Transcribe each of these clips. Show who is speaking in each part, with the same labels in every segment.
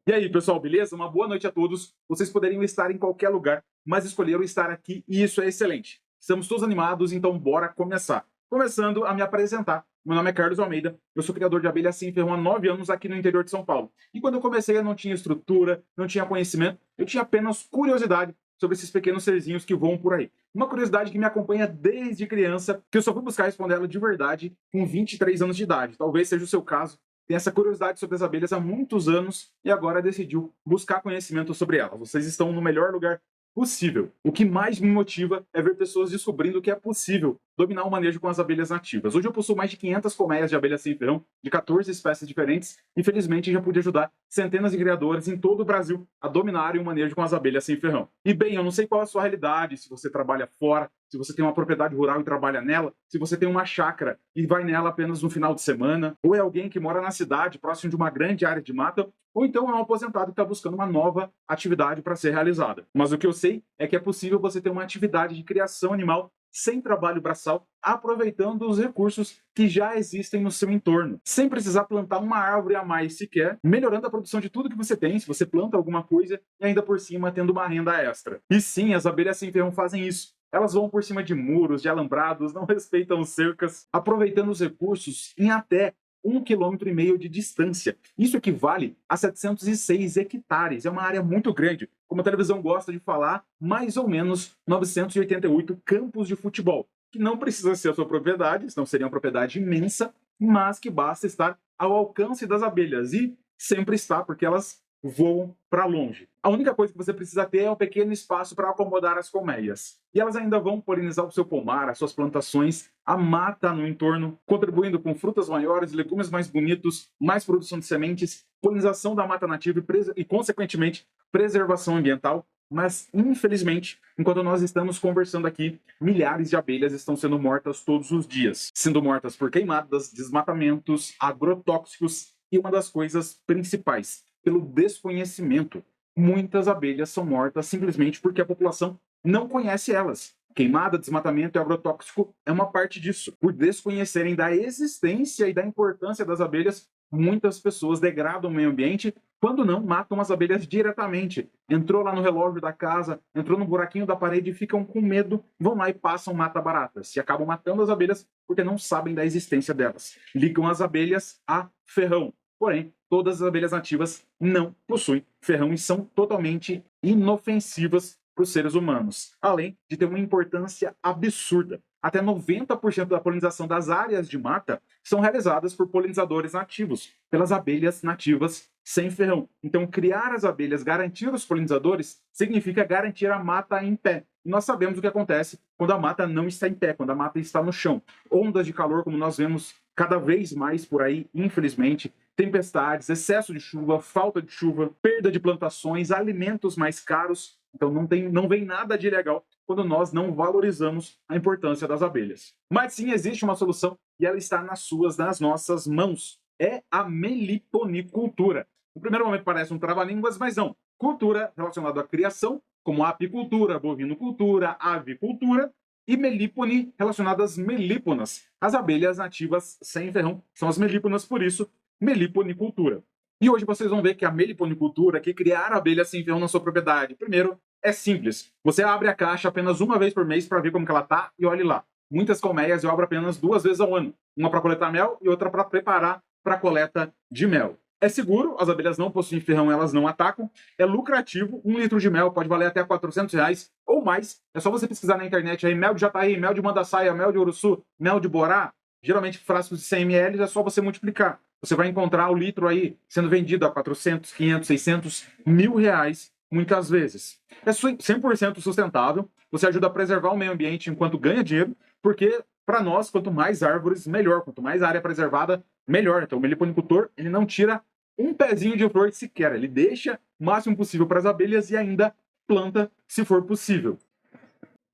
Speaker 1: E aí, pessoal, beleza? Uma boa noite a todos. Vocês poderiam estar em qualquer lugar, mas escolheram estar aqui e isso é excelente. Estamos todos animados, então bora começar. Começando a me apresentar. Meu nome é Carlos Almeida, eu sou criador de abelha sem ferrão há 9 anos aqui no interior de São Paulo. E quando eu comecei, eu não tinha estrutura, não tinha conhecimento, eu tinha apenas curiosidade sobre esses pequenos serzinhos que voam por aí. Uma curiosidade que me acompanha desde criança, que eu só fui buscar responder ela de verdade com 23 anos de idade. Talvez seja o seu caso, tem essa curiosidade sobre as abelhas há muitos anos e agora decidiu buscar conhecimento sobre elas. Vocês estão no melhor lugar possível. O que mais me motiva é ver pessoas descobrindo que é possível dominar o manejo com as abelhas nativas. Hoje eu possuo mais de 500 colmeias de abelhas sem ferrão, de 14 espécies diferentes, e felizmente já pude ajudar centenas de criadores em todo o Brasil a dominarem o manejo com as abelhas sem ferrão. E bem, eu não sei qual é a sua realidade, se você trabalha fora, se você tem uma propriedade rural e trabalha nela, se você tem uma chácara e vai nela apenas no final de semana, ou é alguém que mora na cidade, próximo de uma grande área de mata, ou então é um aposentado que está buscando uma nova atividade para ser realizada. Mas o que eu sei é que é possível você ter uma atividade de criação animal sem trabalho braçal, aproveitando os recursos que já existem no seu entorno, sem precisar plantar uma árvore a mais sequer, melhorando a produção de tudo que você tem, se você planta alguma coisa, e ainda por cima tendo uma renda extra. E sim, as abelhas sem ferrão fazem isso. Elas vão por cima de muros, de alambrados, não respeitam cercas, aproveitando os recursos em até 1,5 km de distância. Isso equivale a 706 hectares. É uma área muito grande. Como a televisão gosta de falar, mais ou menos 988 campos de futebol, que não precisa ser a sua propriedade, senão seria uma propriedade imensa, mas que basta estar ao alcance das abelhas. E sempre está, porque elas voam para longe. A única coisa que você precisa ter é um pequeno espaço para acomodar as colmeias. E elas ainda vão polinizar o seu pomar, as suas plantações, a mata no entorno, contribuindo com frutas maiores, legumes mais bonitos, mais produção de sementes, polinização da mata nativa e consequentemente, preservação ambiental. Mas, infelizmente, enquanto nós estamos conversando aqui, milhares de abelhas estão sendo mortas todos os dias. Sendo mortas por queimadas, desmatamentos, agrotóxicos e uma das coisas principais, pelo desconhecimento. Muitas abelhas são mortas simplesmente porque a população não conhece elas. Queimada, desmatamento e agrotóxico é uma parte disso. Por desconhecerem da existência e da importância das abelhas, muitas pessoas degradam o meio ambiente, quando não, matam as abelhas diretamente. Entrou lá no relógio da casa, entrou no buraquinho da parede e ficam com medo, vão lá e passam mata-baratas. E acabam matando as abelhas porque não sabem da existência delas. Ligam as abelhas a ferrão. Porém, todas as abelhas nativas não possuem ferrão e são totalmente inofensivas para os seres humanos, além de ter uma importância absurda. Até 90% da polinização das áreas de mata são realizadas por polinizadores nativos, pelas abelhas nativas sem ferrão. Então, criar as abelhas, garantir os polinizadores, significa garantir a mata em pé. E nós sabemos o que acontece quando a mata não está em pé, quando a mata está no chão. Ondas de calor, como nós vemos cada vez mais por aí, infelizmente, tempestades, excesso de chuva, falta de chuva, perda de plantações, alimentos mais caros. Então não vem nada de ilegal quando nós não valorizamos a importância das abelhas. Mas sim, existe uma solução e ela está nas nossas mãos. É a meliponicultura. No primeiro momento parece um trava-línguas, mas não. Cultura relacionada à criação, como a apicultura, bovinocultura, avicultura, e melípone relacionada às melíponas. As abelhas nativas sem ferrão são as melíponas, por isso, meliponicultura. E hoje vocês vão ver que a meliponicultura, que criar abelhas sem ferrão na sua propriedade, primeiro, é simples. Você abre a caixa apenas uma vez por mês para ver como que ela tá e olhe lá. Muitas colmeias eu abro apenas 2 vezes ao ano. Uma para coletar mel e outra para preparar para a coleta de mel. É seguro, as abelhas não possuem ferrão, elas não atacam. É lucrativo, 1 litro de mel pode valer até R$ 400 ou mais. É só você pesquisar na internet aí, mel de jataí, mel de mandaçaia, mel de uruçu, mel de borá. Geralmente frascos de 100 ml é só você multiplicar. Você vai encontrar o litro aí sendo vendido a 400, 500, 600, R$ 1.000 muitas vezes. É 100% sustentável, você ajuda a preservar o meio ambiente enquanto ganha dinheiro, porque para nós, quanto mais árvores, melhor. Quanto mais área preservada, melhor. Então o meliponicultor, ele não tira um pezinho de flor sequer, ele deixa o máximo possível para as abelhas e ainda planta se for possível.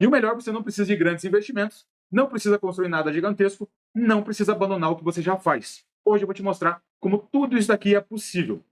Speaker 1: E o melhor, você não precisa de grandes investimentos, não precisa construir nada gigantesco, não precisa abandonar o que você já faz. Hoje eu vou te mostrar como tudo isso daqui é possível.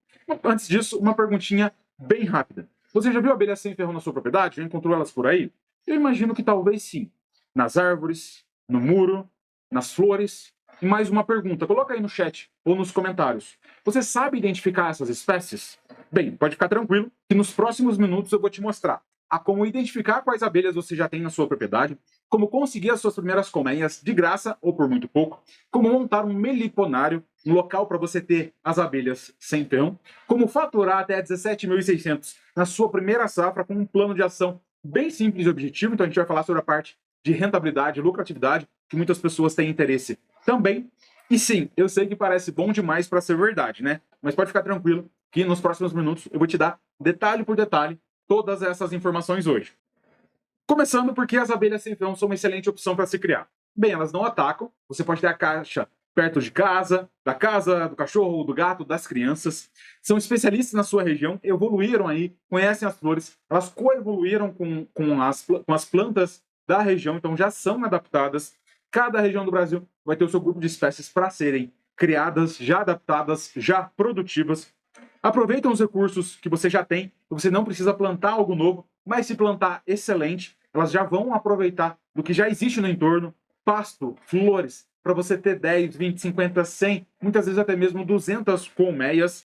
Speaker 1: Antes disso, uma perguntinha bem rápida. Você já viu abelhas sem ferrão na sua propriedade? Já encontrou elas por aí? Eu imagino que talvez sim. Nas árvores, no muro, nas flores. E mais uma pergunta, coloca aí no chat ou nos comentários. Você sabe identificar essas espécies? Bem, pode ficar tranquilo que nos próximos minutos eu vou te mostrar a como identificar quais abelhas você já tem na sua propriedade, como conseguir as suas primeiras colmeias de graça ou por muito pouco, como montar um meliponário, um local para você ter as abelhas sem ferrão, como faturar até 17.600 na sua primeira safra com um plano de ação bem simples e objetivo. Então a gente vai falar sobre a parte de rentabilidade, lucratividade, que muitas pessoas têm interesse também. E sim, eu sei que parece bom demais para ser verdade, né? Mas pode ficar tranquilo que nos próximos minutos eu vou te dar detalhe por detalhe todas essas informações hoje. Começando porque as abelhas sem ferrão são uma excelente opção para se criar. Bem, elas não atacam, você pode ter a caixa perto de casa, da casa, do cachorro, do gato, das crianças. São especialistas na sua região, evoluíram aí, conhecem as flores, elas coevoluíram com as plantas da região, então já são adaptadas. Cada região do Brasil vai ter o seu grupo de espécies para serem criadas, já adaptadas, já produtivas. Aproveitam os recursos que você já tem, você não precisa plantar algo novo, mas se plantar excelente, elas já vão aproveitar do que já existe no entorno, pasto, flores, para você ter 10, 20, 50, 100, muitas vezes até mesmo 200 colmeias.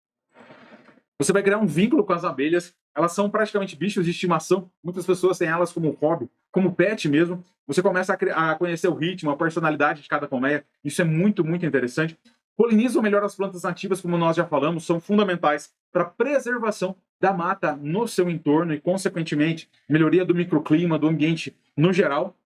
Speaker 1: Você vai criar um vínculo com as abelhas, elas são praticamente bichos de estimação, muitas pessoas têm elas como hobby, como pet mesmo. Você começa a conhecer o ritmo, a personalidade de cada colmeia, isso é muito, muito interessante. Polinizam melhor as plantas nativas, como nós já falamos, são fundamentais para a preservação da mata no seu entorno e, consequentemente, melhoria do microclima, do ambiente no geral.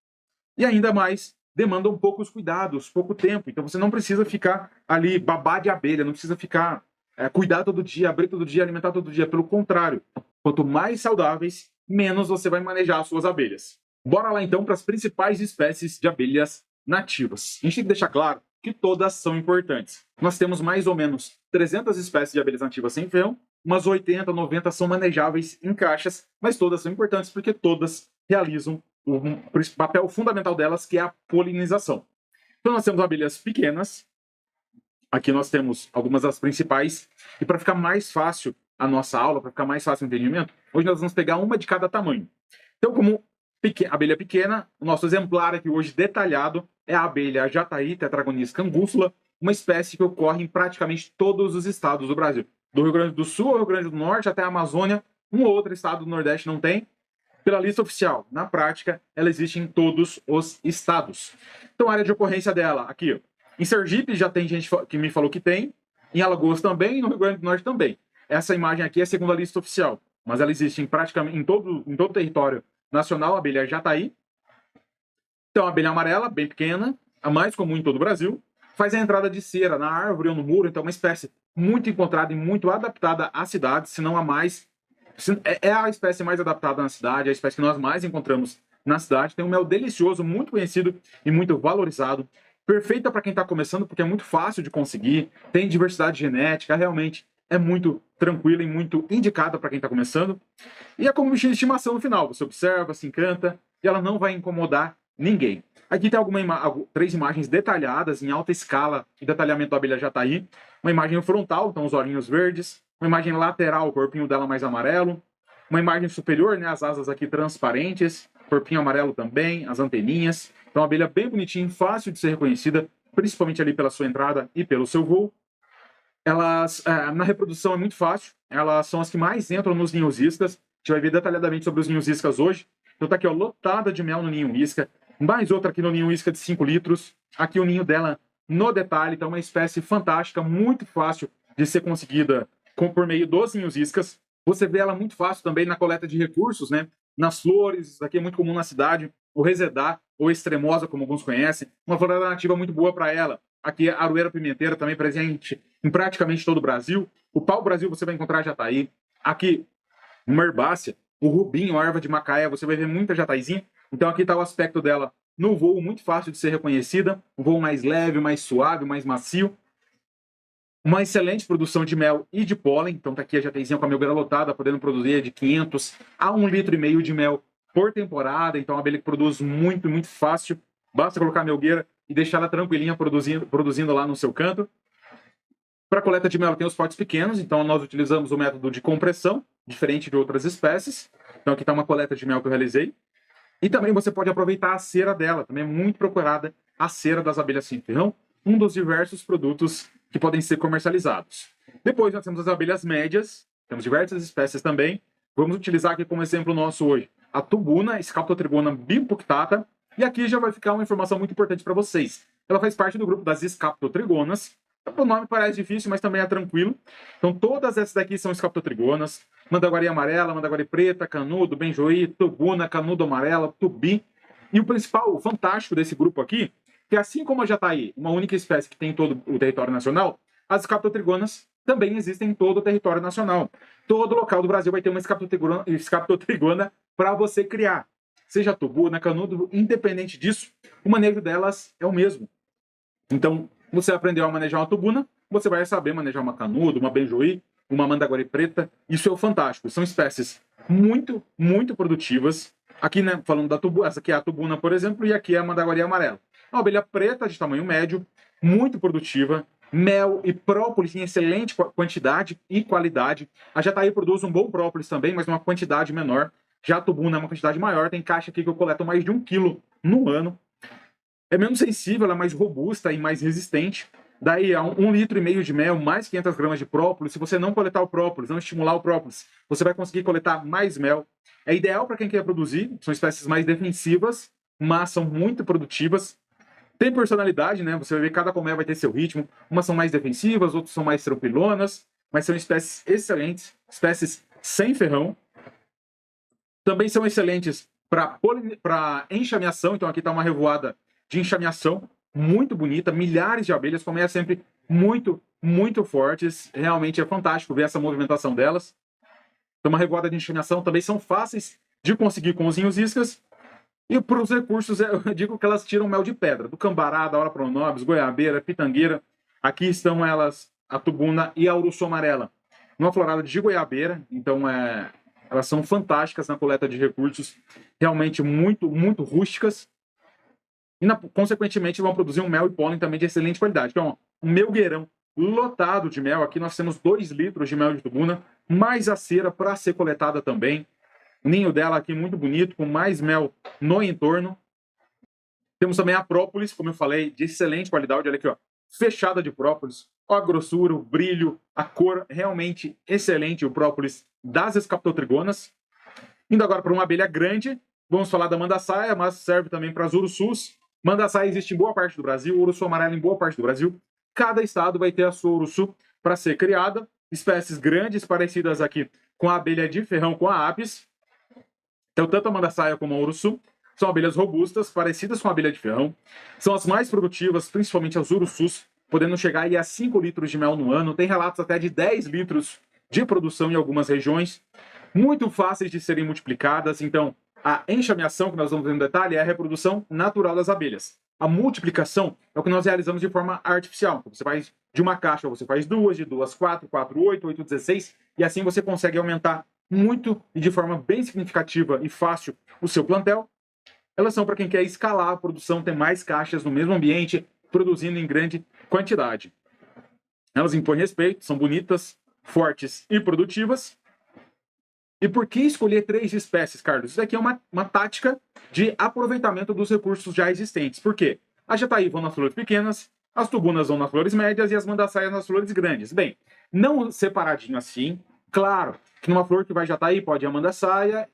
Speaker 1: E ainda mais, demandam poucos cuidados, pouco tempo. Então você não precisa ficar ali babá de abelha, não precisa ficar cuidar todo dia, abrir todo dia, alimentar todo dia. Pelo contrário, quanto mais saudáveis, menos você vai manejar as suas abelhas. Bora lá então para as principais espécies de abelhas nativas. A gente tem que deixar claro que todas são importantes. Nós temos mais ou menos 300 espécies de abelhas nativas sem ferrão, umas 80, 90 são manejáveis em caixas, mas todas são importantes porque todas realizam o papel fundamental delas, que é a polinização. Então nós temos abelhas pequenas, aqui nós temos algumas das principais, e para ficar mais fácil a nossa aula, para ficar mais fácil o entendimento, hoje nós vamos pegar uma de cada tamanho. Então, como abelha pequena, o nosso exemplar aqui hoje detalhado é a abelha jataí, Tetragonis cangússula, uma espécie que ocorre em praticamente todos os estados do Brasil. Do Rio Grande do Sul ao Rio Grande do Norte até a Amazônia, um ou outro estado do Nordeste não tem. Pela lista oficial, na prática, ela existe em todos os estados. Então, a área de ocorrência dela, aqui, ó, em Sergipe já tem gente que me falou que tem, em Alagoas também e no Rio Grande do Norte também. Essa imagem aqui é segundo a lista oficial, mas ela existe praticamente em todo o território nacional, a abelha jataí. Então, a abelha amarela, bem pequena, a mais comum em todo o Brasil, faz a entrada de cera na árvore ou no muro, então é uma espécie muito encontrada e muito adaptada à cidade, se não a mais. É a espécie mais adaptada na cidade, é a espécie que nós mais encontramos na cidade. Tem um mel delicioso, muito conhecido e muito valorizado. Perfeita para quem está começando, porque é muito fácil de conseguir, tem diversidade genética, realmente é muito tranquila e muito indicada para quem está começando. E é como bichinho de estimação no final, você observa, se encanta, e ela não vai incomodar ninguém. Aqui tem 3 imagens detalhadas em alta escala de detalhamento da abelha jataí. Uma imagem frontal, então os olhinhos verdes. Uma imagem lateral, o corpinho dela mais amarelo. Uma imagem superior, né, as asas aqui transparentes. Corpinho amarelo também, as anteninhas. Então, uma abelha bem bonitinha, fácil de ser reconhecida, principalmente ali pela sua entrada e pelo seu voo. Elas, na reprodução é muito fácil. Elas são as que mais entram nos ninhos iscas. A gente vai ver detalhadamente sobre os ninhos iscas hoje. Então tá aqui, ó, lotada de mel no ninho isca. Mais outra aqui no ninho isca de 5 litros. Aqui o ninho dela no detalhe. Então uma espécie fantástica, muito fácil de ser conseguida por meio dos ninhos iscas. Você vê ela muito fácil também na coleta de recursos, né? Nas flores, isso aqui é muito comum na cidade. O resedá, ou extremosa, como alguns conhecem. Uma florada nativa muito boa para ela. Aqui a aroeira pimenteira, também presente em praticamente todo o Brasil. O pau-brasil você vai encontrar jataí. Aqui, uma herbácea, o rubinho, a erva de macaé, você vai ver muita jataizinha. Então aqui está o aspecto dela no voo, muito fácil de ser reconhecida. Um voo mais leve, mais suave, mais macio. Uma excelente produção de mel e de pólen. Então tá aqui a jataizinha com a melgueira lotada, podendo produzir de 500 a 1,5 litro de mel por temporada. Então a abelha que produz muito, muito fácil. Basta colocar a melgueira e deixar ela tranquilinha produzindo lá no seu canto. Para coleta de mel tem os potes pequenos, então nós utilizamos o método de compressão, diferente de outras espécies. Então aqui está uma coleta de mel que eu realizei. E também você pode aproveitar a cera dela, também é muito procurada a cera das abelhas sem ferrão, um dos diversos produtos que podem ser comercializados. Depois nós temos as abelhas médias, Temos diversas espécies também. Vamos utilizar aqui como exemplo nosso hoje a tubuna, Scaptotrigona bipunctata. E aqui já vai ficar uma informação muito importante para vocês. Ela faz parte do grupo das Scaptotrigonas. O nome parece difícil, mas também é tranquilo. Então todas essas daqui são Scaptotrigonas. Mandaguari amarela, mandaguari preta, canudo, benjoí, tubuna, canudo amarela, tubi. E o principal, o fantástico desse grupo aqui, que assim como a jataí, uma única espécie que tem em todo o território nacional, as Scaptotrigonas também existem em todo o território nacional. Todo local do Brasil vai ter uma Scaptotrigona para você criar. Seja tubuna, canudo, independente disso, o manejo delas é o mesmo. Então, você aprendeu a manejar uma tubuna, você vai saber manejar uma canudo, uma benjoí, uma mandaguari preta. Isso é o fantástico. São espécies muito, muito produtivas. Aqui, né, falando da tubuna, essa aqui é a tubuna, por exemplo, e aqui é a mandaguari amarela. Uma abelha preta de tamanho médio, muito produtiva, mel e própolis em excelente quantidade e qualidade. A jataí produz um bom própolis também, mas numa quantidade menor. Já a tubuna é uma quantidade maior, tem caixa aqui que eu coleto mais de 1 quilo no ano. É menos sensível, ela é mais robusta e mais resistente. Daí, a 1,5 litro de mel, mais 500 gramas de própolis. Se você não coletar o própolis, não estimular o própolis, você vai conseguir coletar mais mel. É ideal para quem quer produzir, são espécies mais defensivas, mas são muito produtivas. Tem personalidade, né? Você vai ver que cada colmeia vai ter seu ritmo. Umas são mais defensivas, outras são mais tranquilonas, mas são espécies excelentes, espécies sem ferrão. Também são excelentes para enxameação, então aqui está uma revoada de enxameação muito bonita, milhares de abelhas, colmeias sempre muito, muito fortes. Realmente é fantástico ver essa movimentação delas. Então, uma revoada de enxameação também são fáceis de conseguir com os iscas. E para os recursos, eu digo que elas tiram mel de pedra, do cambará, da hora pronobis, goiabeira, pitangueira. Aqui estão elas, a tubuna e a uruçu amarela, numa florada de goiabeira. Então, elas são fantásticas na coleta de recursos, realmente muito, muito rústicas. E, consequentemente, vão produzir um mel e pólen também de excelente qualidade. Então, um melgueirão lotado de mel. Aqui nós temos 2 litros de mel de tubuna, mais a cera para ser coletada também. O ninho dela aqui muito bonito, com mais mel no entorno. Temos também a própolis, como eu falei, de excelente qualidade. Olha aqui, ó, fechada de própolis. Ó, a grossura, o brilho, a cor, realmente excelente o própolis das Scaptotrigonas. Indo agora para uma abelha grande, vamos falar da mandaçaia, mas serve também para as urussus. Mandaçaia existe em boa parte do Brasil, uruçu amarela em boa parte do Brasil. Cada estado vai ter a sua uruçu para ser criada. Espécies grandes, parecidas aqui com a abelha de ferrão, com a apis. Então, tanto a mandaçaia como a uruçu são abelhas robustas, parecidas com a abelha de ferrão. São as mais produtivas, principalmente as urussus, podendo chegar aí a 5 litros de mel no ano. Tem relatos até de 10 litros de produção em algumas regiões. Muito fáceis de serem multiplicadas. Então, a enxameação, que nós vamos ver no detalhe, é a reprodução natural das abelhas. A multiplicação é o que nós realizamos de forma artificial. Você faz de uma caixa, você faz 2, de 2, 4, 4, 8, 8, 16, e assim você consegue aumentar muito e de forma bem significativa e fácil o seu plantel. Elas são para quem quer escalar a produção, ter mais caixas no mesmo ambiente, produzindo em grande quantidade. Elas impõem respeito, são bonitas, fortes e produtivas. E por que escolher 3 espécies, Carlos? Isso aqui é uma tática de aproveitamento dos recursos já existentes. Por quê? As jataí vão nas flores pequenas, as tubunas vão nas flores médias e as mandaçaias nas flores grandes. Bem, não separadinho assim. Claro que numa flor que vai jataí pode ir a mandaçaia,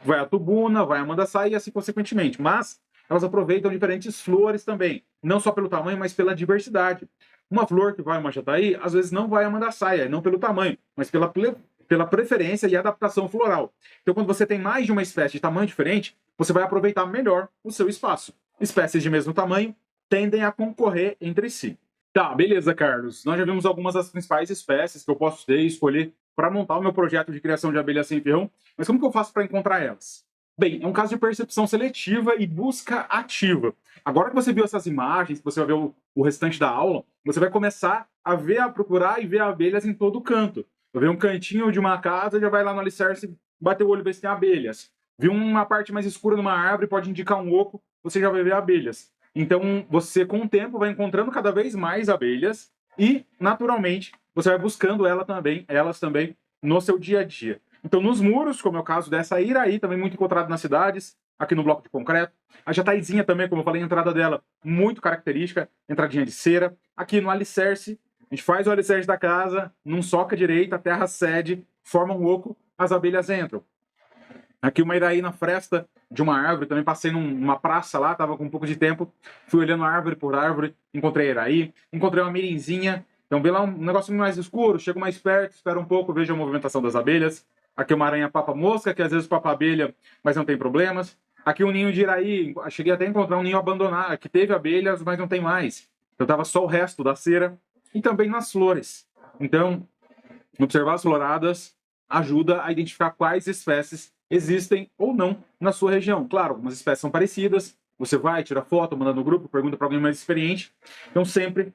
Speaker 1: vai a tubuna, vai a mandaçaia e assim consequentemente. Mas elas aproveitam diferentes flores também. Não só pelo tamanho, mas pela diversidade. Uma flor que vai uma jataí, às vezes não vai a mandaçaia, não pelo tamanho, mas pela preferência e adaptação floral. Então, quando você tem mais de uma espécie de tamanho diferente, você vai aproveitar melhor o seu espaço. Espécies de mesmo tamanho tendem a concorrer entre si. Tá, beleza, Carlos. Nós já vimos algumas das principais espécies que eu posso ter e escolher para montar o meu projeto de criação de abelhas sem ferrão, mas como que eu faço para encontrar elas? Bem, é um caso de percepção seletiva e busca ativa. Agora que você viu essas imagens, que você vai ver o restante da aula, você vai começar a ver, a procurar e ver abelhas em todo canto. Vai ver um cantinho de uma casa, já vai lá no alicerce, bater o olho e ver se tem abelhas. Viu uma parte mais escura numa árvore, pode indicar um oco, você já vai ver abelhas. Então, você, com o tempo, vai encontrando cada vez mais abelhas e, naturalmente, você vai buscando elas também no seu dia a dia. Então, nos muros, como é o caso dessa iraí, também muito encontrado nas cidades, aqui no bloco de concreto. A jataizinha também, como eu falei, a entrada dela muito característica, entradinha de cera. Aqui no alicerce, a gente faz o alicerce da casa, não soca direito, a terra cede, forma um oco, as abelhas entram. Aqui uma iraí na fresta de uma árvore, também passei numa praça lá, tava com um pouco de tempo, fui olhando árvore por árvore, encontrei iraí, encontrei uma mirinzinha, então vê lá um negócio mais escuro, chego mais perto, espero um pouco, vejo a movimentação das abelhas. Aqui uma aranha papa-mosca, que às vezes papa-abelha, mas não tem problemas. Aqui um ninho de iraí, cheguei até a encontrar um ninho abandonado, que teve abelhas, mas não tem mais. Então tava só o resto da cera. E também nas flores. Então, observar as floradas ajuda a identificar quais espécies existem ou não na sua região. Claro, algumas espécies são parecidas, você vai, tira foto, manda no grupo, pergunta para alguém mais experiente. Então, sempre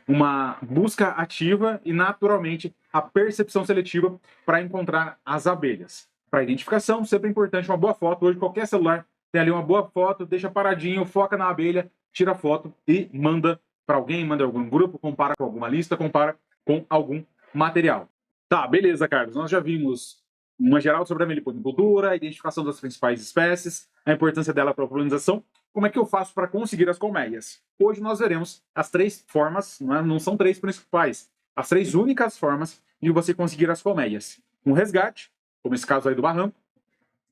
Speaker 1: uma busca ativa e, naturalmente, a percepção seletiva para encontrar as abelhas. Para identificação, sempre é importante uma boa foto. Hoje, qualquer celular tem ali uma boa foto, deixa paradinho, foca na abelha, tira a foto e manda para alguém, manda em algum grupo, compara com alguma lista, compara com algum material. Tá, beleza, Carlos. Nós já vimos uma geral sobre a meliponicultura, a identificação das principais espécies, a importância dela para a polinização. Como é que eu faço para conseguir as colmeias? Hoje nós veremos as 3 formas, não são 3 principais, as 3 únicas formas de você conseguir as colmeias. Um resgate, como esse caso aí do barranco,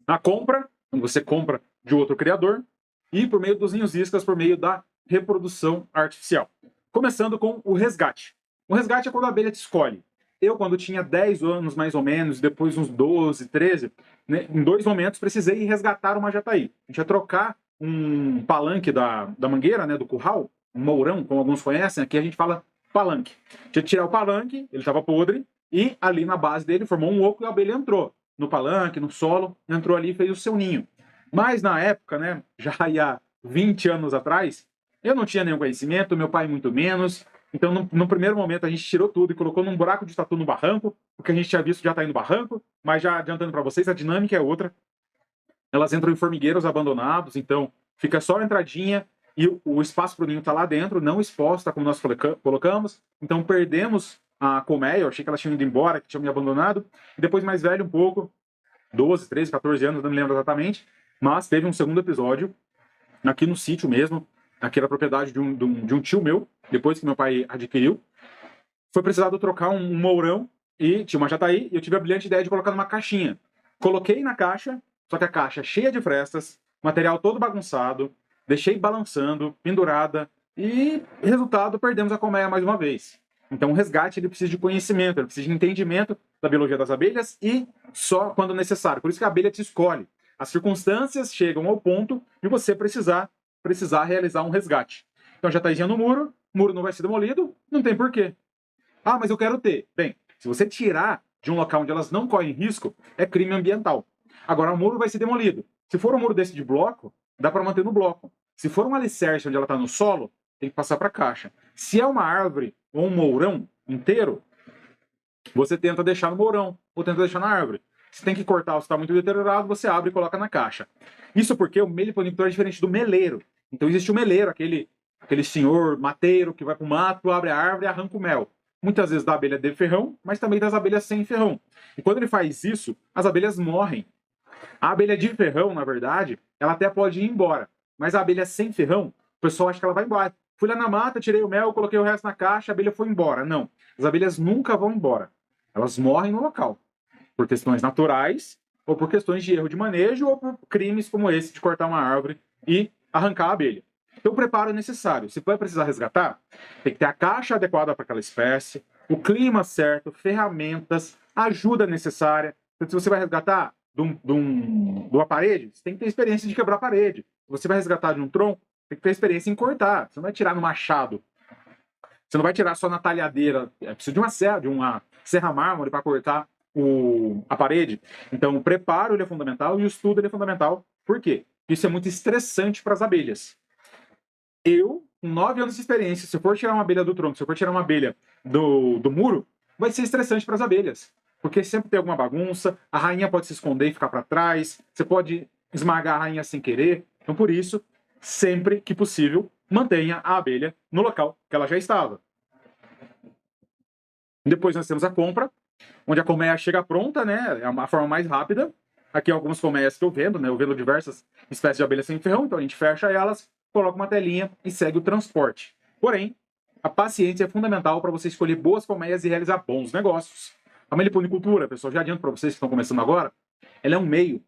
Speaker 1: a compra, quando você compra de outro criador, e por meio dos ninhos iscas, por meio da reprodução artificial. Começando com o resgate. O resgate é quando a abelha te escolhe. Eu, quando tinha 10 anos, mais ou menos, depois uns 12, 13, né, em 2 momentos, precisei resgatar uma jataí. A gente ia trocar um palanque da mangueira, né, do curral, um mourão, como alguns conhecem, aqui a gente fala palanque. Tinha que tirar o palanque, ele estava podre, e ali na base dele formou um oco e a abelha entrou no palanque, no solo, entrou ali e fez o seu ninho. Mas na época, né, já há 20 anos atrás, eu não tinha nenhum conhecimento, meu pai muito menos. Então, no primeiro momento, a gente tirou tudo e colocou num buraco de tatu no barranco, porque a gente tinha visto já tá aí no barranco, mas já adiantando para vocês, a dinâmica é outra. Elas entram em formigueiros abandonados, então fica só a entradinha e o espaço para o ninho tá lá dentro, não exposta como nós colocamos. Então perdemos a colmeia, eu achei que elas tinham ido embora, que tinham me abandonado. E depois, mais velho um pouco, 12, 13, 14 anos, não me lembro exatamente, mas teve um segundo episódio, aqui no sítio mesmo, aqui era a propriedade de um tio meu, depois que meu pai adquiriu. Foi precisado trocar um mourão e tinha uma jataí, e eu tive a brilhante ideia de colocar numa caixinha. Coloquei na caixa, só que a caixa cheia de frestas, material todo bagunçado, deixei balançando, pendurada, e resultado, perdemos a colmeia mais uma vez. Então o resgate ele precisa de conhecimento, ele precisa de entendimento da biologia das abelhas e só quando necessário. Por isso que a abelha te escolhe. As circunstâncias chegam ao ponto de você precisar realizar um resgate. Então já está no muro, o muro não vai ser demolido, não tem porquê. Ah, mas eu quero ter. Bem, se você tirar de um local onde elas não correm risco, é crime ambiental. Agora, o muro vai ser demolido. Se for um muro desse de bloco, dá para manter no bloco. Se for um alicerce onde ela está no solo, tem que passar para a caixa. Se é uma árvore ou um mourão inteiro, você tenta deixar no mourão ou tenta deixar na árvore. Se tem que cortar ou se está muito deteriorado, você abre e coloca na caixa. Isso porque o meliponicultor é diferente do meleiro. Então existe o meleiro, aquele senhor mateiro que vai para o mato, abre a árvore e arranca o mel. Muitas vezes da abelha de ferrão, mas também das abelhas sem ferrão. E quando ele faz isso, as abelhas morrem. A abelha de ferrão, na verdade, ela até pode ir embora. Mas a abelha sem ferrão, o pessoal acha que ela vai embora. Fui lá na mata, tirei o mel, coloquei o resto na caixa, a abelha foi embora. Não. As abelhas nunca vão embora. Elas morrem no local. Por questões naturais, ou por questões de erro de manejo, ou por crimes como esse de cortar uma árvore e arrancar a abelha. Então, o preparo é necessário. Se vai precisar resgatar, tem que ter a caixa adequada para aquela espécie, o clima certo, ferramentas, ajuda necessária. Então, se você vai resgatar de uma parede, você tem que ter experiência de quebrar a parede. Se você vai resgatar de um tronco, tem que ter experiência em cortar. Você não vai tirar no machado. Você não vai tirar só na talhadeira. É preciso de uma serra mármore para cortar a parede. Então, o preparo ele é fundamental e o estudo ele é fundamental. Por quê? Isso é muito estressante para as abelhas. Eu, com 9 anos de experiência, se eu for tirar uma abelha do tronco, se eu for tirar uma abelha do muro, vai ser estressante para as abelhas. Porque sempre tem alguma bagunça, a rainha pode se esconder e ficar para trás, você pode esmagar a rainha sem querer. Então, por isso, sempre que possível, mantenha a abelha no local que ela já estava. Depois nós temos a compra, onde a colmeia chega pronta, né? É a forma mais rápida. Aqui algumas colmeias que eu vendo, né? Eu vendo diversas espécies de abelhas sem ferrão, então a gente fecha elas, coloca uma telinha e segue o transporte. Porém, a paciência é fundamental para você escolher boas colmeias e realizar bons negócios. A meliponicultura, pessoal, já adianto para vocês que estão começando agora, ela é um meio.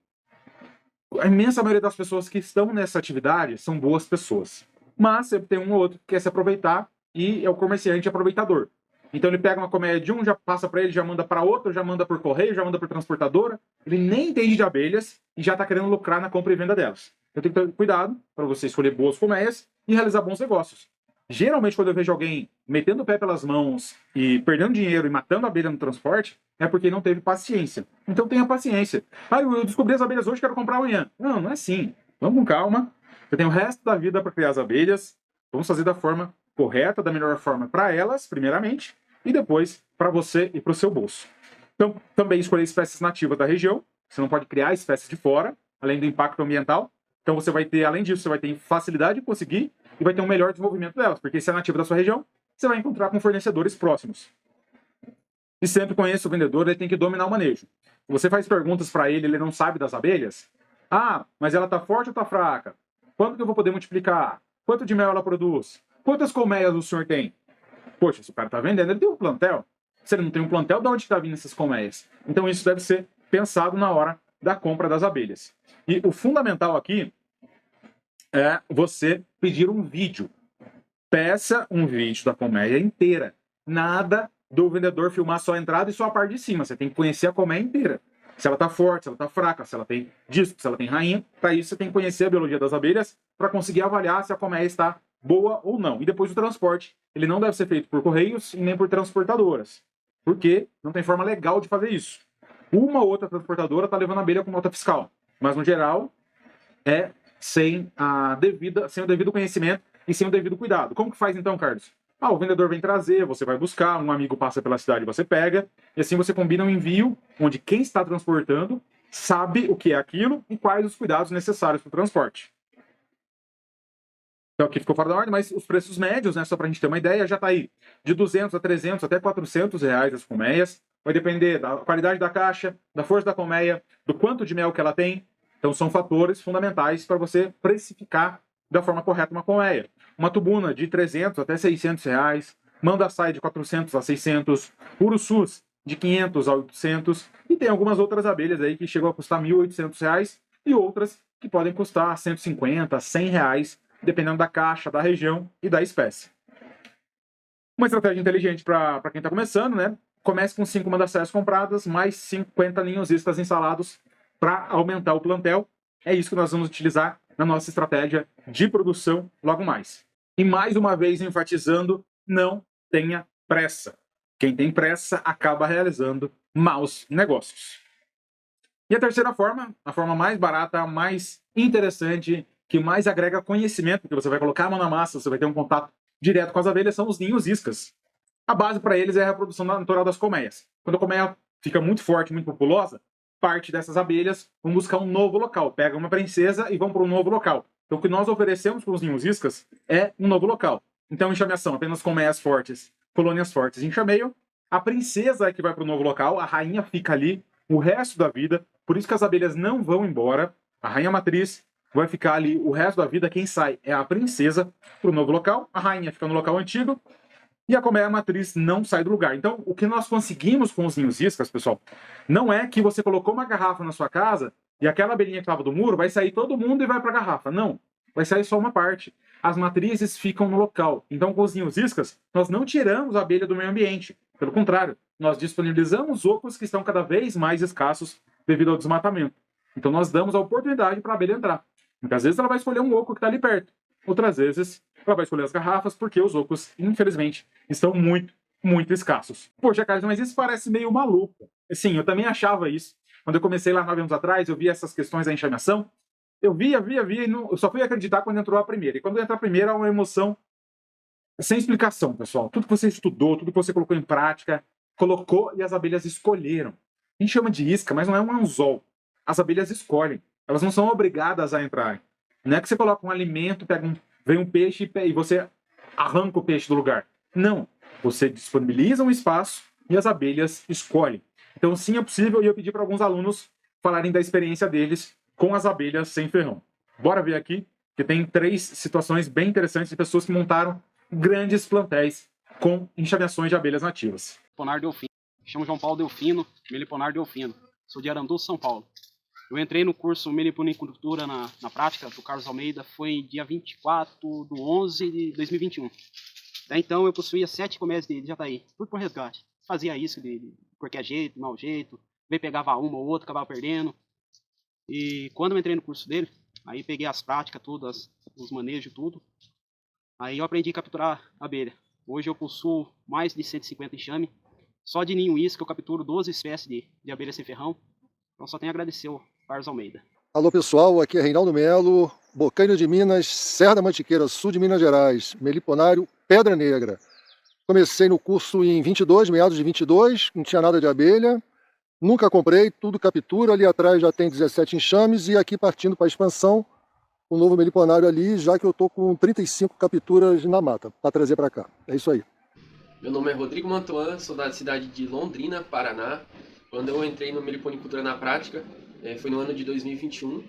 Speaker 1: A imensa maioria das pessoas que estão nessa atividade são boas pessoas. Mas sempre tem um ou outro que quer se aproveitar e é o comerciante aproveitador. Então ele pega uma colmeia de um, já passa para ele, já manda para outro, já manda por correio, já manda por transportadora. Ele nem entende de abelhas e já está querendo lucrar na compra e venda delas. Eu tenho que ter cuidado para você escolher boas colmeias e realizar bons negócios. Geralmente, quando eu vejo alguém metendo o pé pelas mãos e perdendo dinheiro e matando a abelha no transporte, é porque não teve paciência. Então tenha paciência. Ah, eu descobri as abelhas hoje, quero comprar amanhã. Não, não é assim. Vamos com calma. Você tem o resto da vida para criar as abelhas. Vamos fazer da forma correta, da melhor forma para elas, primeiramente, e depois para você e para o seu bolso. Então, também escolher espécies nativas da região. Você não pode criar espécies de fora, além do impacto ambiental. Então você vai ter, além disso, você vai ter facilidade de conseguir e vai ter um melhor desenvolvimento delas, porque se é nativo da sua região, você vai encontrar com fornecedores próximos. E sempre conheça o vendedor, ele tem que dominar o manejo. Se você faz perguntas para ele, ele não sabe das abelhas. Ah, mas ela está forte ou está fraca? Quanto que eu vou poder multiplicar? Quanto de mel ela produz? Quantas colmeias o senhor tem? Poxa, se o cara está vendendo, ele tem um plantel. Se ele não tem um plantel, de onde está vindo essas colmeias? Então isso deve ser pensado na hora da compra das abelhas. E o fundamental aqui é você pedir um vídeo. Peça um vídeo da colmeia inteira. Nada do vendedor filmar só a entrada e só a parte de cima. Você tem que conhecer a colmeia inteira. Se ela está forte, se ela está fraca, se ela tem disco, se ela tem rainha. Para isso você tem que conhecer a biologia das abelhas para conseguir avaliar se a colmeia está boa ou não. E depois o transporte. Ele não deve ser feito por correios e nem por transportadoras. Porque não tem forma legal de fazer isso. Uma ou outra transportadora está levando a abelha com nota fiscal. Mas no geral é sem o devido conhecimento e sem o devido cuidado. Como que faz então, Carlos? Ah, o vendedor vem trazer, você vai buscar, um amigo passa pela cidade, você pega, e assim você combina um envio onde quem está transportando sabe o que é aquilo e quais os cuidados necessários para o transporte. Então aqui ficou fora da ordem, mas os preços médios, né, só para a gente ter uma ideia, já está aí de 200 a 300 até 400 reais as colmeias. Vai depender da qualidade da caixa, da força da colmeia, do quanto de mel que ela tem. Então são fatores fundamentais para você precificar da forma correta uma colmeia. Uma tubuna de 300 até 600 reais, mandaçaí de 400 a 600, uruçus de 500 a 800, e tem algumas outras abelhas aí que chegam a custar 1.800 reais e outras que podem custar 150, 100 reais, dependendo da caixa, da região e da espécie. Uma estratégia inteligente para quem está começando, né? Comece com 5 mandaçaias compradas, mais 50 ninhos iscas instalados para aumentar o plantel. É isso que nós vamos utilizar na nossa estratégia de produção logo mais. E mais uma vez enfatizando, não tenha pressa. Quem tem pressa acaba realizando maus negócios. E a terceira forma, a forma mais barata, mais interessante, que mais agrega conhecimento, porque você vai colocar a mão na massa, você vai ter um contato direto com as abelhas, são os ninhos iscas. A base para eles é a reprodução natural das colmeias. Quando a colmeia fica muito forte, muito populosa, parte dessas abelhas vão buscar um novo local. Pegam uma princesa e vão para um novo local. Então o que nós oferecemos para os ninhos iscas é um novo local. Então enxameação, apenas colmeias fortes, colônias fortes em enxameio. A princesa é que vai para o novo local, a rainha fica ali o resto da vida. Por isso que as abelhas não vão embora. A rainha matriz vai ficar ali o resto da vida. Quem sai é a princesa para o novo local. A rainha fica no local antigo. E a colmeia matriz não sai do lugar. Então, o que nós conseguimos com os ninhos iscas, pessoal, não é que você colocou uma garrafa na sua casa e aquela abelhinha que estava do muro vai sair todo mundo e vai para a garrafa. Não, vai sair só uma parte. As matrizes ficam no local. Então, com os ninhos iscas, nós não tiramos a abelha do meio ambiente. Pelo contrário, nós disponibilizamos ocos que estão cada vez mais escassos devido ao desmatamento. Então, nós damos a oportunidade para a abelha entrar. Muitas vezes ela vai escolher um oco que está ali perto. Outras vezes ela vai escolher as garrafas porque os ocos, infelizmente, estão muito, muito escassos. Poxa, Carlos, mas isso parece meio maluco. Sim, eu também achava isso. Quando eu comecei lá 9 anos atrás, eu vi essas questões da enxameação. Eu via, e não, eu só fui acreditar quando entrou a primeira. E quando entra a primeira, é uma emoção sem explicação, pessoal. Tudo que você estudou, tudo que você colocou em prática, colocou e as abelhas escolheram. A gente chama de isca, mas não é um anzol. As abelhas escolhem. Elas não são obrigadas a entrar. Não é que você coloca um alimento, vem um peixe e você arranca o peixe do lugar. Não. Você disponibiliza um espaço e as abelhas escolhem. Então, sim, é possível. E eu pedi para alguns alunos falarem da experiência deles com as abelhas sem ferrão. Bora ver aqui, que tem 3 situações bem interessantes de pessoas que montaram grandes plantéis com enxameações de abelhas nativas.
Speaker 2: Ponar Delfim. chamo João Paulo Delfino, meliponário Delfino. Sou de Arandu, São Paulo. Eu entrei no curso Meliponicultura na prática do Carlos Almeida, foi dia 24/11 de 2021. Daí, então eu possuía 7 colmeias de jataí, tudo por resgate. Fazia isso de qualquer jeito, mau jeito, veio pegava uma ou outra, acabava perdendo. E quando eu entrei no curso dele, aí peguei as práticas, tudo, os manejos, tudo. Aí eu aprendi a capturar abelha. Hoje eu possuo mais de 150 enxame. Só de ninho isca eu capturo 12 espécies de abelha sem ferrão. Então só tenho a agradecer ao Carlos Almeida.
Speaker 3: Alô pessoal, aqui é Reinaldo Melo, Bocaina de Minas, Serra da Mantiqueira, sul de Minas Gerais, meliponário Pedra Negra. Comecei no curso em 22, meados de 22, não tinha nada de abelha, nunca comprei, tudo captura, ali atrás já tem 17 enxames e aqui partindo para a expansão, o novo meliponário ali, já que eu estou com 35 capturas na mata, para trazer para cá. É isso aí.
Speaker 4: Meu nome é Rodrigo Mantuan, sou da cidade de Londrina, Paraná. Quando eu entrei no Meliponicultura na prática, foi no ano de 2021.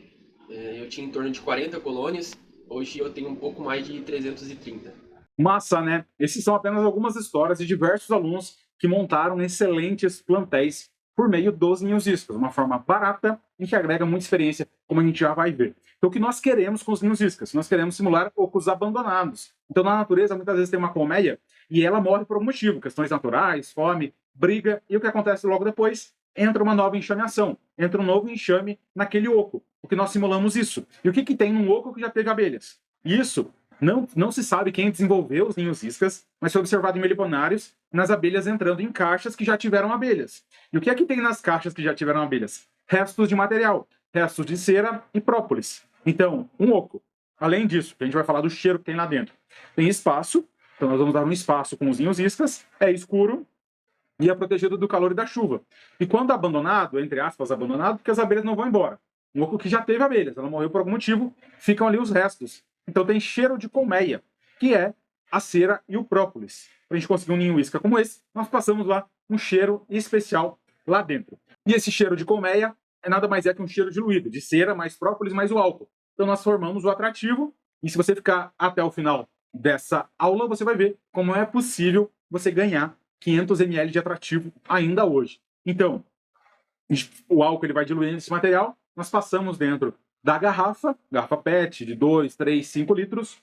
Speaker 4: Eu tinha em torno de 40 colônias, hoje eu tenho um pouco mais de 330.
Speaker 1: Massa, né? Esses são apenas algumas histórias de diversos alunos que montaram excelentes plantéis por meio dos ninhos iscas, uma forma barata e que agrega muita experiência, como a gente já vai ver. Então, o que nós queremos com os ninhos iscas? Nós queremos simular ocos abandonados. Então, na natureza, muitas vezes tem uma colmeia e ela morre por um motivo, questões naturais, fome, briga, e o que acontece logo depois? Entra uma nova enxameação, entra um novo enxame naquele oco, porque nós simulamos isso. E o que tem num oco que já teve abelhas? Isso não se sabe quem desenvolveu os ninhos iscas, mas foi observado em meliponários nas abelhas entrando em caixas que já tiveram abelhas. E o que é que tem nas caixas que já tiveram abelhas? Restos de material, restos de cera e própolis. Então, um oco. Além disso, que a gente vai falar do cheiro que tem lá dentro. Tem espaço, então nós vamos dar um espaço com os ninhos iscas, é escuro e é protegido do calor e da chuva. E quando abandonado, entre aspas, abandonado, porque as abelhas não vão embora. Um oco que já teve abelhas, ela morreu por algum motivo, ficam ali os restos. Então tem cheiro de colmeia, que é a cera e o própolis. Para a gente conseguir um ninho isca como esse, nós passamos lá um cheiro especial lá dentro. E esse cheiro de colmeia é nada mais que um cheiro diluído, de cera mais própolis mais o álcool. Então nós formamos o atrativo, e se você ficar até o final dessa aula, você vai ver como é possível você ganhar 500 ml de atrativo ainda hoje. Então, o álcool ele vai diluindo esse material, nós passamos dentro da garrafa PET de 2, 3, 5 litros,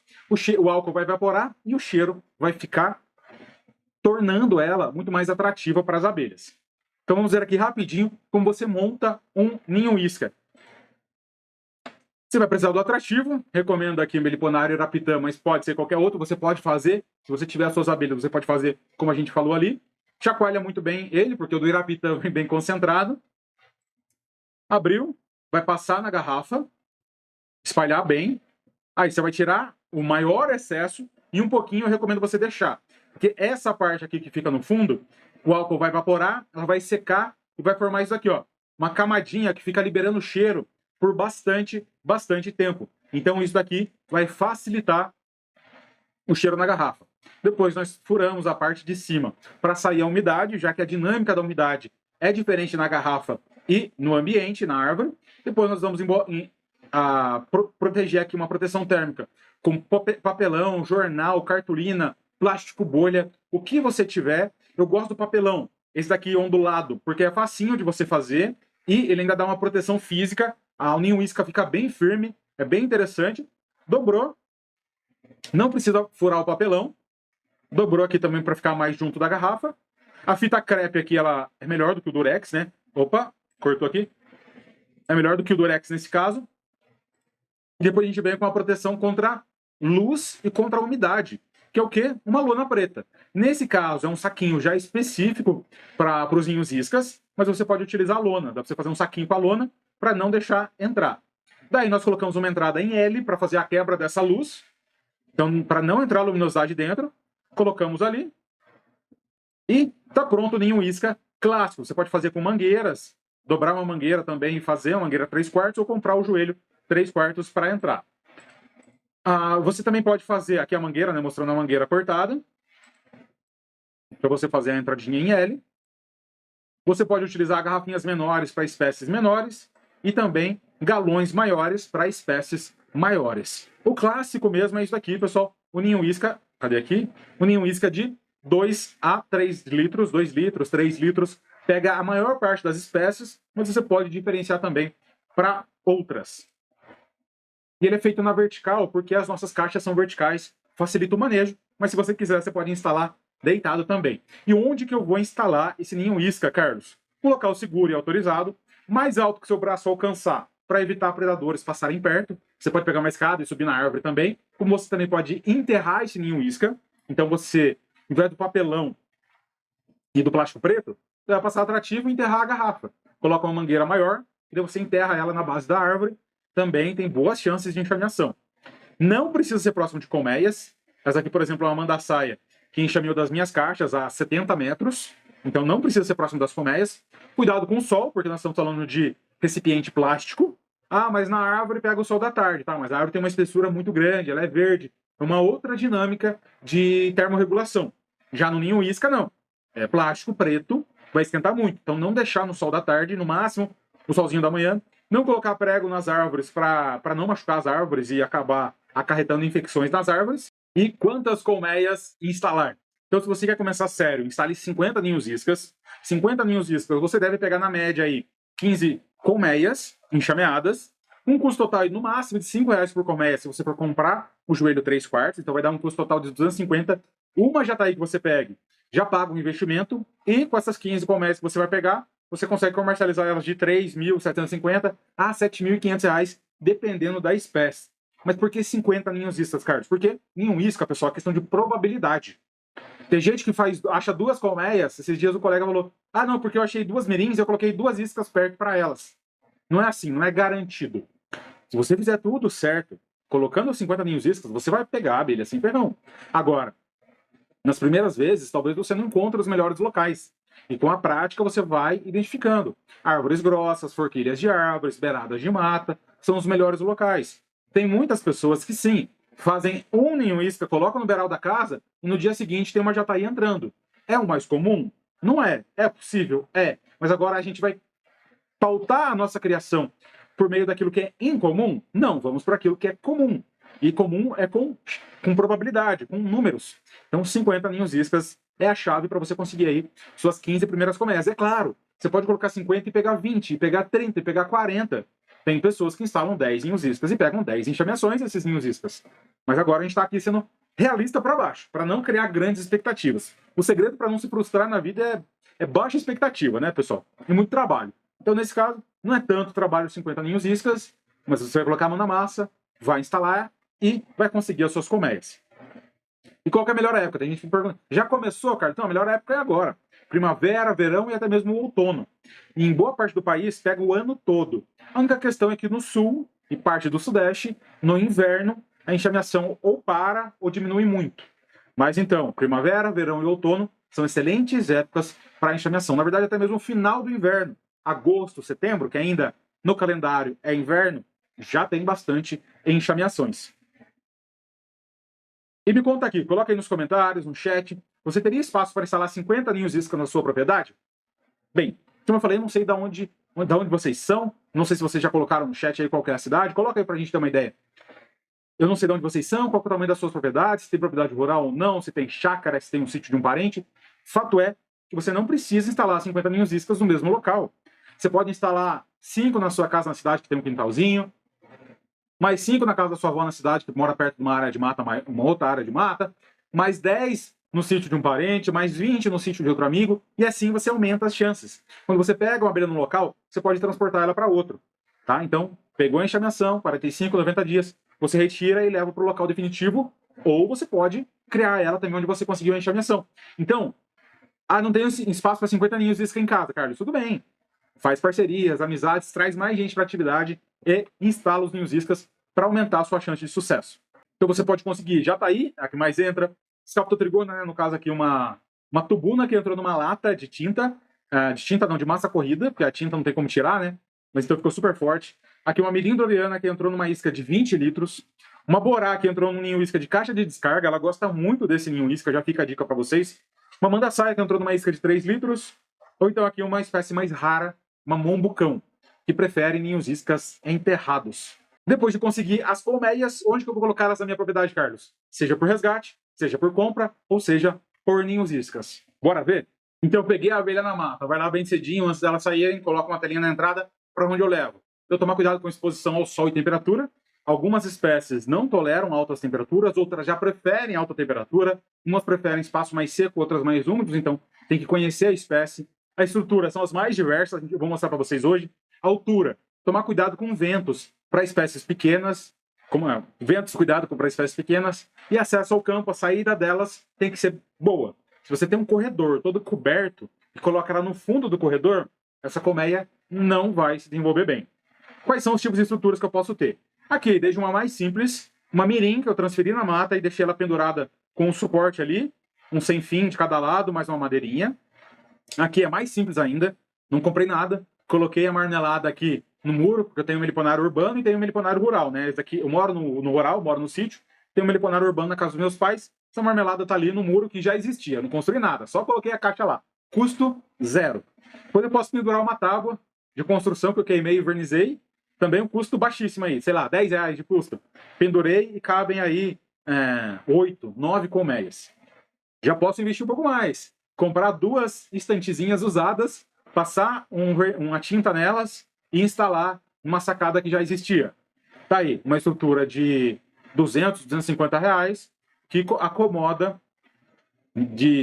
Speaker 1: o álcool vai evaporar e o cheiro vai ficar tornando ela muito mais atrativa para as abelhas. Então vamos ver aqui rapidinho como você monta um ninho isca. Você vai precisar do atrativo, recomendo aqui Meliponário Irapitã, mas pode ser qualquer outro, você pode fazer, se você tiver as suas abelhas, você pode fazer como a gente falou ali. Chacoalha muito bem ele, porque o do Irapitã vem bem concentrado. Abriu, vai passar na garrafa, espalhar bem. Aí você vai tirar o maior excesso e um pouquinho eu recomendo você deixar. Porque essa parte aqui que fica no fundo, o álcool vai evaporar, ela vai secar e vai formar isso aqui, ó. Uma camadinha que fica liberando cheiro por bastante tempo. Então isso daqui vai facilitar o cheiro na garrafa. Depois nós furamos a parte de cima para sair a umidade, já que a dinâmica da umidade é diferente na garrafa e no ambiente, na árvore. Depois nós vamos proteger aqui uma proteção térmica com papelão, jornal, cartolina, plástico bolha, o que você tiver. Eu gosto do papelão, esse daqui ondulado, porque é facinho de você fazer e ele ainda dá uma proteção física. O ninho isca fica bem firme, é bem interessante. Dobrou, não precisa furar o papelão. Dobrou aqui também para ficar mais junto da garrafa. A fita crepe aqui, ela é melhor do que o Durex, né? Opa, cortou aqui. É melhor do que o Durex nesse caso. E depois a gente vem com a proteção contra luz e contra a umidade, que é o quê? Uma lona preta. Nesse caso, é um saquinho já específico para os ninhos iscas, mas você pode utilizar a lona. Dá para você fazer um saquinho com a lona para não deixar entrar. Daí nós colocamos uma entrada em L para fazer a quebra dessa luz. Então, para não entrar luminosidade dentro, colocamos ali. E está pronto o ninho isca clássico. Você pode fazer com mangueiras, dobrar uma mangueira também e fazer uma mangueira 3/4 ou comprar o joelho 3/4 para entrar. Você também pode fazer aqui a mangueira, né, mostrando a mangueira cortada, para você fazer a entradinha em L. Você pode utilizar garrafinhas menores para espécies menores e também galões maiores para espécies maiores. O clássico mesmo é isso aqui, pessoal, o ninho isca, cadê aqui? O ninho isca de 2 a 3 litros, 2 litros, 3 litros. Pega a maior parte das espécies, mas você pode diferenciar também para outras. E ele é feito na vertical porque as nossas caixas são verticais, facilita o manejo, mas se você quiser, você pode instalar deitado também. E onde que eu vou instalar esse ninho isca, Carlos? Um local seguro e autorizado, mais alto que seu braço alcançar, para evitar predadores passarem perto. Você pode pegar uma escada e subir na árvore também, como você também pode enterrar esse ninho isca. Então você, ao invés do papelão e do plástico preto, você vai passar atrativo e enterrar a garrafa. Coloca uma mangueira maior, e daí você enterra ela na base da árvore. Também tem boas chances de enxameação. Não precisa ser próximo de colmeias. Essa aqui, por exemplo, é uma mandaçaia que enxameou das minhas caixas a 70 metros. Então não precisa ser próximo das colmeias. Cuidado com o sol, porque nós estamos falando de recipiente plástico. Ah, mas na árvore pega o sol da tarde, tá? Mas a árvore tem uma espessura muito grande, ela é verde. É uma outra dinâmica de termorregulação. Já no ninho isca, não. É plástico preto, vai esquentar muito. Então não deixar no sol da tarde, no máximo, no solzinho da manhã. Não colocar prego nas árvores para não machucar as árvores e acabar acarretando infecções nas árvores. E quantas colmeias instalar? Então, se você quer começar sério, instale 50 ninhos iscas. 50 ninhos iscas, você deve pegar na média aí 15 colmeias enxameadas. Um custo total aí, no máximo de R$5 por colmeia, se você for comprar o joelho 3/4. Então vai dar um custo total de 250. Uma jataí que você pegue, já paga o investimento. E com essas 15 colmeias que você vai pegar, você consegue comercializar elas de R$3.750 a R$7.500, dependendo da espécie. Mas por que 50 ninhos iscas, Carlos? Porque ninho isca, pessoal, é questão de probabilidade. Tem gente que acha 2 colmeias. Esses dias o colega falou, ah, não, porque eu achei 2 mirins e eu coloquei 2 iscas perto para elas. Não é assim, não é garantido. Se você fizer tudo certo, colocando 50 ninhos iscas, você vai pegar a abelha sem ferrão. Agora, nas primeiras vezes, talvez você não encontre os melhores locais. E com a prática você vai identificando. Árvores grossas, forquilhas de árvores, beiradas de mata, são os melhores locais. Tem muitas pessoas que sim, fazem um ninho isca, colocam no beiral da casa e no dia seguinte tem uma jataí entrando. É o mais comum? Não é. É possível? É. Mas agora a gente vai pautar a nossa criação por meio daquilo que é incomum? Não, vamos para aquilo que é comum. E comum é com probabilidade, com números. Então 50 ninhos iscas é a chave para você conseguir aí suas 15 primeiras colmeias. É claro, você pode colocar 50 e pegar 20, e pegar 30, e pegar 40. Tem pessoas que instalam 10 ninhos iscas e pegam 10 enxameações desses ninhos iscas. Mas agora a gente está aqui sendo realista para baixo, para não criar grandes expectativas. O segredo para não se frustrar na vida é baixa expectativa, né, pessoal? E muito trabalho. Então, nesse caso, não é tanto trabalho 50 ninhos iscas, mas você vai colocar a mão na massa, vai instalar e vai conseguir as suas colmeias. E qual que é a melhor época? Tem gente que pergunta, já começou, cara? Então, a melhor época é agora. Primavera, verão e até mesmo o outono. E em boa parte do país, pega o ano todo. A única questão é que no sul e parte do sudeste, no inverno, a enxameação ou para ou diminui muito. Mas então, primavera, verão e outono são excelentes épocas para enxameação. Na verdade, até mesmo o final do inverno, agosto, setembro, que ainda no calendário é inverno, já tem bastante enxameações. E me conta aqui, coloca aí nos comentários, no chat, você teria espaço para instalar 50 ninhos isca na sua propriedade? Bem, como eu falei, eu não sei de onde vocês são, não sei se vocês já colocaram no chat aí qual que é a cidade, coloca aí para a gente ter uma ideia. Eu não sei de onde vocês são, qual é o tamanho das suas propriedades, se tem propriedade rural ou não, se tem chácara, se tem um sítio de um parente. Fato é que você não precisa instalar 50 ninhos iscas no mesmo local. Você pode instalar 5 na sua casa na cidade, que tem um quintalzinho, mais 5 na casa da sua avó na cidade, que mora perto de uma área de mata, uma outra área de mata, mais 10 no sítio de um parente, mais 20 no sítio de outro amigo, e assim você aumenta as chances. Quando você pega uma abelha num local, você pode transportar ela para outro. Tá? Então, pegou a enxameação, 45, 90 dias, você retira e leva para o local definitivo, ou você pode criar ela também onde você conseguiu a enxameação. Então, não tem espaço para 50 ninhos isca em casa, Carlos. Tudo bem. Faz parcerias, amizades, traz mais gente para a atividade e instala os ninhos iscas para aumentar a sua chance de sucesso. Então você pode conseguir jataí, é a que mais entra, escaptotrigona, né? No caso aqui uma tubuna que entrou numa lata de tinta, de massa corrida, porque a tinta não tem como tirar, né? Mas então ficou super forte. Aqui uma milindroviana que entrou numa isca de 20 litros. Uma borá que entrou num ninho isca de caixa de descarga. Ela gosta muito desse ninho isca, já fica a dica para vocês. Uma mandaçaia que entrou numa isca de 3 litros. Ou então aqui uma espécie mais rara, uma mombucão, que prefere ninhos iscas enterrados. Depois de conseguir as colmeias, onde que eu vou colocar elas na minha propriedade, Carlos? Seja por resgate, seja por compra, ou seja por ninhos iscas. Bora ver? Então eu peguei a abelha na mata, vai lá bem cedinho, antes delas saírem, coloco uma telinha na entrada para onde eu levo. Eu tomar cuidado com exposição ao sol e temperatura. Algumas espécies não toleram altas temperaturas, outras já preferem alta temperatura, umas preferem espaço mais seco, outras mais úmidos, então tem que conhecer a espécie. A estrutura são as mais diversas, eu vou mostrar para vocês hoje. A altura, tomar cuidado com ventos para espécies pequenas, ventos, cuidado para espécies pequenas, e acesso ao campo, a saída delas tem que ser boa. Se você tem um corredor todo coberto e coloca ela no fundo do corredor, essa colmeia não vai se desenvolver bem. Quais são os tipos de estruturas que eu posso ter? Aqui, desde uma mais simples, uma mirim que eu transferi na mata e deixei ela pendurada com um suporte ali, um sem fim de cada lado, mais uma madeirinha. Aqui é mais simples ainda, não comprei nada, coloquei a marmelada aqui no muro, porque eu tenho um meliponário urbano e tenho um meliponário rural, né? Esse aqui, eu moro no rural, moro no sítio, tenho um meliponário urbano na casa dos meus pais, essa marmelada tá ali no muro que já existia, não construí nada, só coloquei a caixa lá. Custo zero. Depois eu posso pendurar uma tábua de construção que eu queimei e vernizei, também um custo baixíssimo aí, sei lá, R$10 de custo. Pendurei e cabem aí 8, 9 colmeias. Já posso investir um pouco mais. Comprar 2 estantezinhas usadas, passar uma tinta nelas e instalar uma sacada que já existia. Tá aí, uma estrutura de R$200, R$250, que acomoda,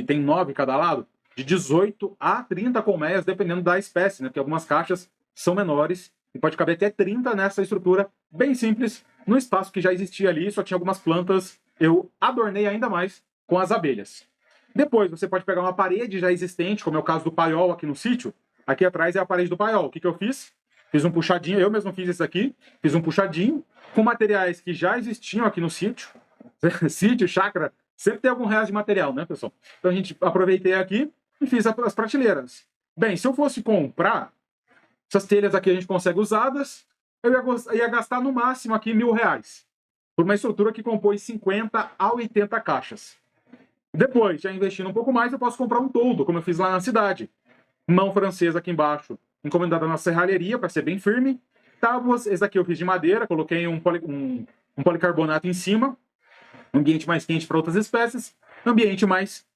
Speaker 1: tem 9 cada lado, de 18 a 30 colmeias, dependendo da espécie, né? Porque algumas caixas são menores e pode caber até 30 nessa estrutura bem simples, no espaço que já existia ali, só tinha algumas plantas, eu adornei ainda mais com as abelhas. Depois você pode pegar uma parede já existente, como é o caso do paiol aqui no sítio. Aqui atrás é a parede do paiol. O que eu fiz? Fiz um puxadinho, eu mesmo fiz isso aqui, fiz um puxadinho com materiais que já existiam aqui no sítio. Sítio, chácara, sempre tem algum resto de material, né, pessoal? Então a gente aproveitei aqui e fiz as prateleiras. Bem, se eu fosse comprar, essas telhas aqui a gente consegue usadas, eu ia gastar no máximo aqui R$1.000, por uma estrutura que compõe 50 a 80 caixas. Depois, já investindo um pouco mais, eu posso comprar um toldo, como eu fiz lá na cidade. Mão francesa aqui embaixo, encomendada na serralheria, para ser bem firme. Tábuas, esse aqui eu fiz de madeira, coloquei um policarbonato em cima. Ambiente mais quente para outras espécies. Ambiente mais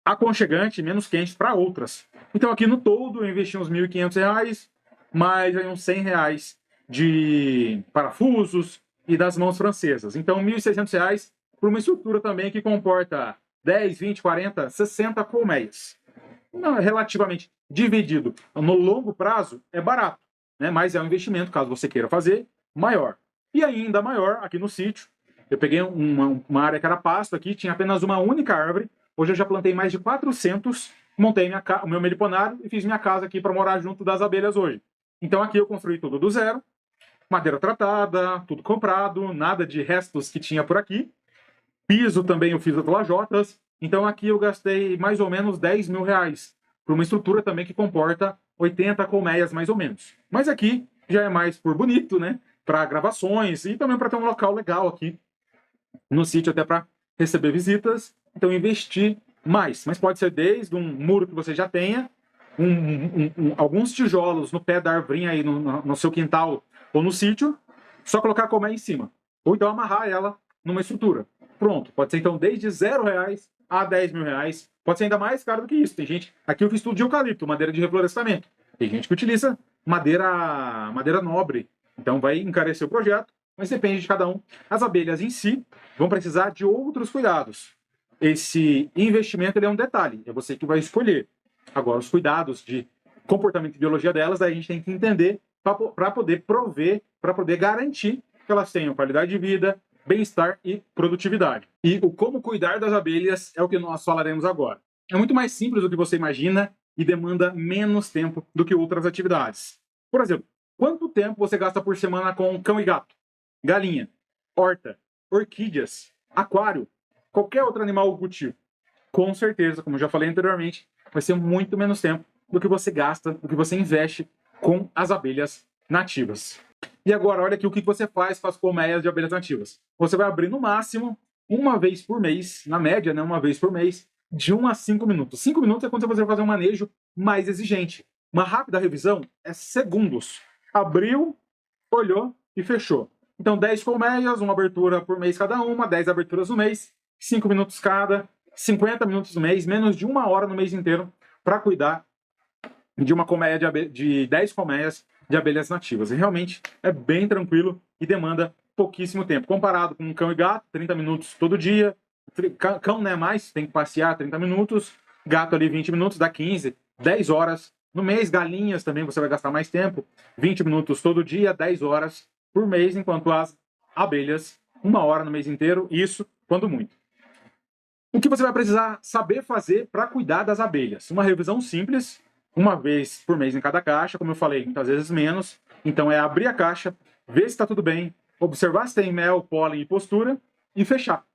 Speaker 1: aconchegante, menos quente para outras. Então aqui no toldo eu investi uns R$1.500, mais aí uns R$100 de parafusos e das mãos francesas. Então R$1.600 por uma estrutura também que comporta 10, 20, 40, 60 colmeias. Não, relativamente dividido no longo prazo é barato, né? Mas é um investimento, caso você queira fazer, maior. E ainda maior, aqui no sítio, eu peguei uma área que era pasto aqui, tinha apenas uma única árvore. Hoje eu já plantei mais de 400, montei o meu meliponário e fiz minha casa aqui para morar junto das abelhas hoje. Então aqui eu construí tudo do zero, madeira tratada, tudo comprado, nada de restos que tinha por aqui. Piso também eu fiz as lajotas. Então aqui eu gastei mais ou menos R$10.000 por uma estrutura também que comporta 80 colmeias mais ou menos. Mas aqui já é mais por bonito, né? Para gravações e também para ter um local legal aqui no sítio, até para receber visitas. Então investir mais. Mas pode ser desde um muro que você já tenha, alguns tijolos no pé da arvorinha aí no seu quintal ou no sítio, só colocar a colmeia em cima. Ou então amarrar ela numa estrutura. Pronto, pode ser então desde R$0 a R$10.000, pode ser ainda mais caro do que isso. Tem gente, aqui eu fiz tudo de eucalipto, madeira de reflorestamento. Tem gente que utiliza madeira nobre, então vai encarecer o projeto, mas depende de cada um. As abelhas em si vão precisar de outros cuidados. Esse investimento ele é um detalhe, é você que vai escolher. Agora, os cuidados de comportamento e biologia delas, aí a gente tem que entender para poder prover, para poder garantir que elas tenham qualidade de vida, bem-estar e produtividade. E o como cuidar das abelhas é o que nós falaremos agora. É muito mais simples do que você imagina e demanda menos tempo do que outras atividades. Por exemplo, quanto tempo você gasta por semana com cão e gato, galinha, horta, orquídeas, aquário, qualquer outro animal cultivo? Com certeza, como eu já falei anteriormente, vai ser muito menos tempo do que você gasta, do que você investe com as abelhas nativas. E agora, olha aqui o que você faz com as colmeias de abelhas nativas. Você vai abrir no máximo uma vez por mês, na média, né, uma vez por mês, de 1 a 5 minutos. 5 minutos é quando você vai fazer um manejo mais exigente. Uma rápida revisão é segundos. Abriu, olhou e fechou. Então 10 colmeias, uma abertura por mês cada uma, 10 aberturas no mês, 5 minutos cada, 50 minutos no mês, menos de 1 hora no mês inteiro para cuidar de uma colmeia de 10 colmeias de abelhas nativas. E realmente é bem tranquilo e demanda pouquíssimo tempo. Comparado com um cão e gato, 30 minutos todo dia. Cão não é mais, tem que passear 30 minutos. Gato ali 20 minutos, dá 15, 10 horas no mês. Galinhas também você vai gastar mais tempo. 20 minutos todo dia, 10 horas por mês, enquanto as abelhas, 1 hora no mês inteiro, isso quando muito. O que você vai precisar saber fazer para cuidar das abelhas? Uma revisão simples, 1 vez por mês em cada caixa, como eu falei, muitas vezes menos. Então é abrir a caixa, ver se está tudo bem, observar se tem mel, pólen e postura e fechar.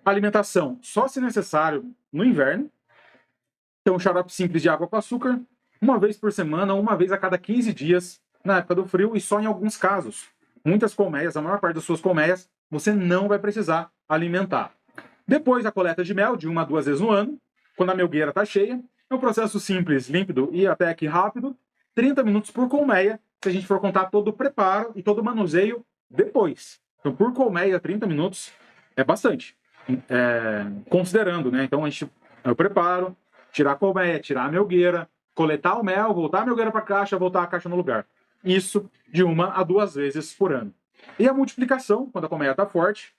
Speaker 1: Alimentação só se necessário no inverno. Então xarope simples de água com açúcar, 1 vez por semana, 1 vez a cada 15 dias na época do frio e só em alguns casos. Muitas colmeias, a maior parte das suas colmeias, você não vai precisar alimentar. Depois a coleta de mel, de 1 a 2 vezes no ano, quando a melgueira está cheia. É um processo simples, límpido e até que rápido. 30 minutos por colmeia, se a gente for contar todo o preparo e todo o manuseio depois. Então, por colmeia, 30 minutos é bastante. Considerando, né? Então, eu preparo, tirar a colmeia, tirar a melgueira, coletar o mel, voltar a melgueira para a caixa, voltar a caixa no lugar. Isso de 1 a 2 vezes por ano. E a multiplicação, quando a colmeia está forte,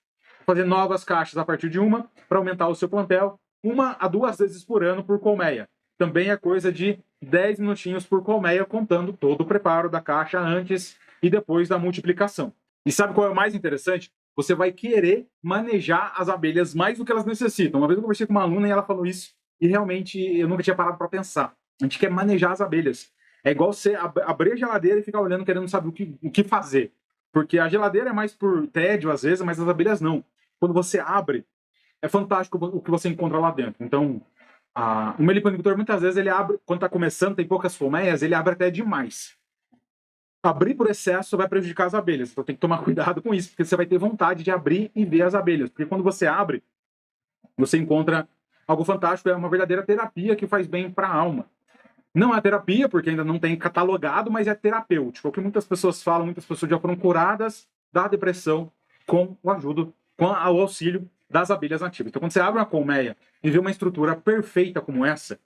Speaker 1: fazer novas caixas a partir de 1 para aumentar o seu plantel, 1 a 2 vezes por ano por colmeia. Também é coisa de 10 minutinhos por colmeia, contando todo o preparo da caixa antes e depois da multiplicação. E sabe qual é o mais interessante? Você vai querer manejar as abelhas mais do que elas necessitam. Uma vez eu conversei com uma aluna e ela falou isso, e realmente eu nunca tinha parado para pensar. A gente quer manejar as abelhas. É igual você abrir a geladeira e ficar olhando, querendo saber o que fazer. Porque a geladeira é mais por tédio, às vezes, mas as abelhas não. Quando você abre, é fantástico o que você encontra lá dentro. Então, o meliponicultor, muitas vezes, ele abre, quando está começando, tem poucas colmeias, ele abre até demais. Abrir por excesso vai prejudicar as abelhas. Então tem que tomar cuidado com isso, porque você vai ter vontade de abrir e ver as abelhas. Porque quando você abre, você encontra algo fantástico, é uma verdadeira terapia que faz bem para a alma. Não é terapia, porque ainda não tem catalogado, mas é terapêutico. O que muitas pessoas falam, muitas pessoas já foram curadas da depressão com o auxílio das abelhas nativas. Então, quando você abre uma colmeia e vê uma estrutura perfeita como essa,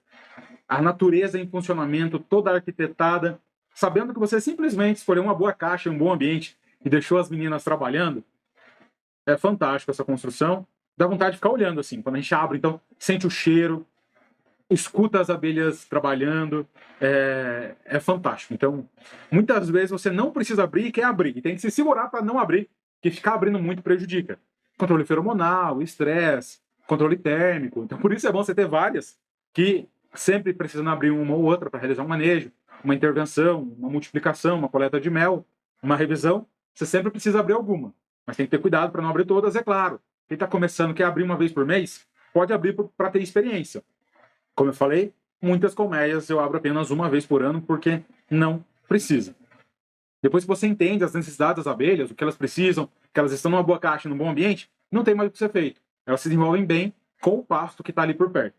Speaker 1: a natureza em funcionamento, toda arquitetada, sabendo que você simplesmente escolheu uma boa caixa, um bom ambiente e deixou as meninas trabalhando, é fantástico essa construção. Dá vontade de ficar olhando assim. Quando a gente abre, então, sente o cheiro, escuta as abelhas trabalhando, é fantástico. Então, muitas vezes você não precisa abrir e quer abrir. E tem que se segurar para não abrir, porque ficar abrindo muito prejudica. Controle feromonal, estresse, controle térmico. Então, por isso é bom você ter várias que sempre precisam abrir uma ou outra para realizar um manejo, uma intervenção, uma multiplicação, uma coleta de mel, uma revisão. Você sempre precisa abrir alguma. Mas tem que ter cuidado para não abrir todas, é claro. Quem está começando, quer abrir 1 vez por mês, pode abrir para ter experiência. Como eu falei, muitas colmeias eu abro apenas 1 vez por ano, porque não precisa. Depois que você entende as necessidades das abelhas, o que elas precisam, que elas estão numa boa caixa, num bom ambiente, não tem mais o que ser feito. Elas se desenvolvem bem com o pasto que está ali por perto.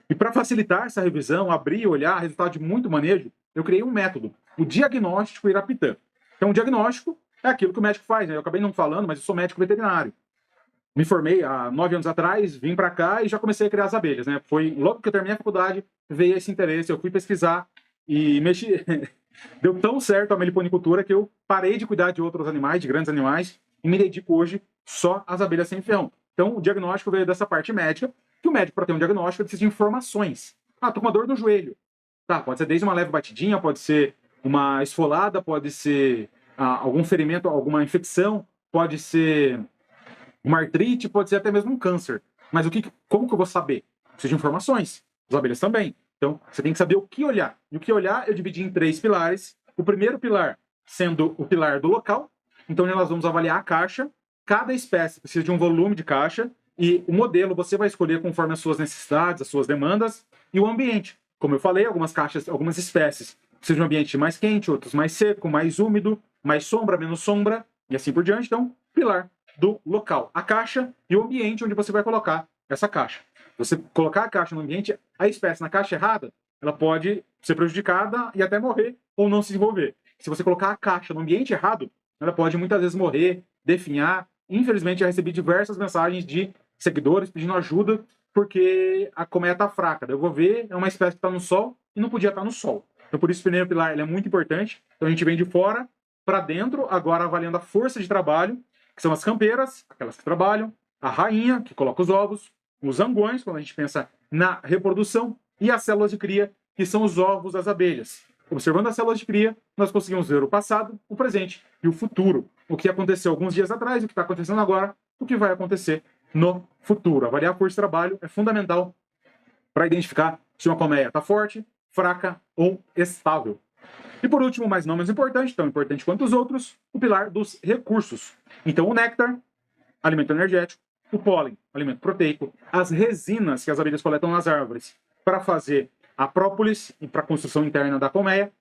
Speaker 1: E para facilitar essa revisão, abrir e olhar, resultado de muito manejo, eu criei um método, o diagnóstico Irapitã. Então, o diagnóstico é aquilo que o médico faz, né? Eu acabei não falando, mas eu sou médico veterinário. Me formei há 9 anos atrás, vim para cá e já comecei a criar as abelhas, né? Foi logo que eu terminei a faculdade, veio esse interesse, eu fui pesquisar e mexi. Deu tão certo a meliponicultura que eu parei de cuidar de outros animais, de grandes animais, e me dedico hoje só às abelhas sem ferrão. Então, o diagnóstico veio dessa parte médica, que o médico, para ter um diagnóstico, precisa de informações. Tô com uma dor no joelho. Tá, pode ser desde uma leve batidinha, pode ser uma esfolada, pode ser algum ferimento, alguma infecção, pode ser uma artrite, pode ser até mesmo um câncer. Mas como que eu vou saber? Preciso de informações. As abelhas também. Então, você tem que saber o que olhar. E o que olhar eu dividi em 3 pilares. O primeiro pilar sendo o pilar do local. Então, nós vamos avaliar a caixa. Cada espécie precisa de um volume de caixa. E o modelo você vai escolher conforme as suas necessidades, as suas demandas. E o ambiente. Como eu falei, algumas caixas, algumas espécies precisam de um ambiente mais quente, outros mais seco, mais úmido, mais sombra, menos sombra, e assim por diante. Então, pilar do local. A caixa e o ambiente onde você vai colocar essa caixa. Você colocar a caixa no ambiente, a espécie na caixa errada, ela pode ser prejudicada e até morrer ou não se desenvolver. Se você colocar a caixa no ambiente errado, ela pode muitas vezes morrer, definhar. Infelizmente, já recebi diversas mensagens de seguidores pedindo ajuda porque a colmeia está fraca. Daí eu vou ver, é uma espécie que está no sol e não podia estar no sol. Então, por isso, o primeiro pilar ele é muito importante. Então, a gente vem de fora para dentro, agora avaliando a força de trabalho, que são as campeiras, aquelas que trabalham, a rainha, que coloca os ovos, os zangões, quando a gente pensa na reprodução, e as células de cria, que são os ovos das abelhas. Observando as células de cria, nós conseguimos ver o passado, o presente e o futuro. O que aconteceu alguns dias atrás, o que está acontecendo agora, o que vai acontecer no futuro. Avaliar a força de trabalho é fundamental para identificar se uma colmeia está forte, fraca ou estável. E por último, mas não menos importante, tão importante quanto os outros, o pilar dos recursos. Então, o néctar, alimento energético, o pólen, alimento proteico, as resinas que as abelhas coletam nas árvores para fazer a própolis e para a construção interna da colmeia,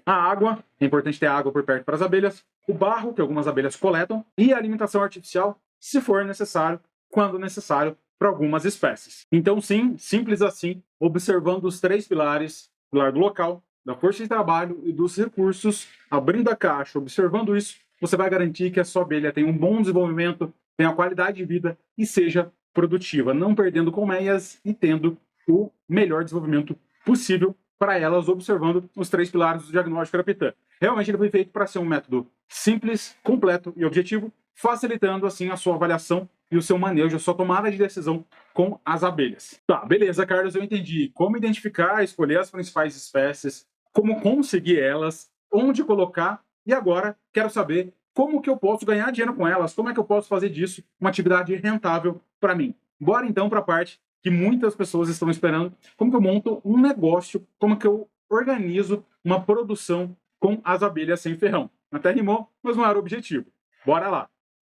Speaker 1: a água, é importante ter água por perto para as abelhas, o barro, que algumas abelhas coletam, e a alimentação artificial, se for necessário, quando necessário, para algumas espécies. Então, sim, simples assim, observando os 3 pilares, o pilar do local, da força de trabalho e dos recursos, abrindo a caixa, observando isso, você vai garantir que a sua abelha tenha um bom desenvolvimento, tenha qualidade de vida e seja produtiva, não perdendo colmeias e tendo o melhor desenvolvimento possível para elas, observando os 3 pilares do diagnóstico Arapitan. Realmente ele foi feito para ser um método simples, completo e objetivo, facilitando assim a sua avaliação e o seu manejo, a sua tomada de decisão com as abelhas. Tá, beleza, Carlos, eu entendi como identificar, escolher as principais espécies, como conseguir elas, onde colocar, e agora quero saber como que eu posso ganhar dinheiro com elas, como é que eu posso fazer disso uma atividade rentável para mim. Bora então para a parte que muitas pessoas estão esperando, como que eu monto um negócio, como que eu organizo uma produção com as abelhas sem ferrão. Até rimou, mas não era o objetivo. Bora lá.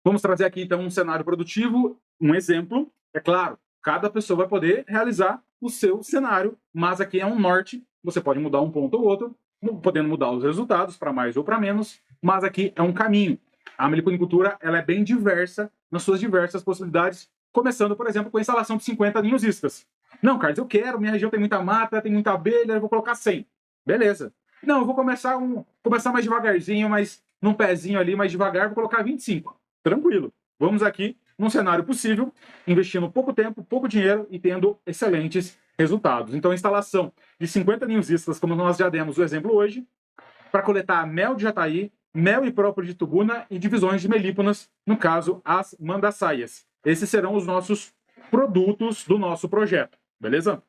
Speaker 1: Vamos trazer aqui então um cenário produtivo, um exemplo. É claro, cada pessoa vai poder realizar o seu cenário, mas aqui é um norte, você pode mudar um ponto ou outro, podendo mudar os resultados para mais ou para menos, mas aqui é um caminho. A meliponicultura ela é bem diversa nas suas diversas possibilidades, começando, por exemplo, com a instalação de 50 ninhos iscas. Não, Carlos, eu quero, minha região tem muita mata, tem muita abelha, eu vou colocar 100. Beleza. Não, eu vou começar mais devagarzinho, mas num pezinho ali, mais devagar, vou colocar 25. Tranquilo. Vamos aqui, num cenário possível, investindo pouco tempo, pouco dinheiro e tendo excelentes resultados. Então, a instalação de 50 ninhos iscas, como nós já demos o exemplo hoje, para coletar mel de jataí, mel e própolis de tubuna e divisões de melíponas, no caso, as mandaçaias. Esses serão os nossos produtos do nosso projeto, beleza?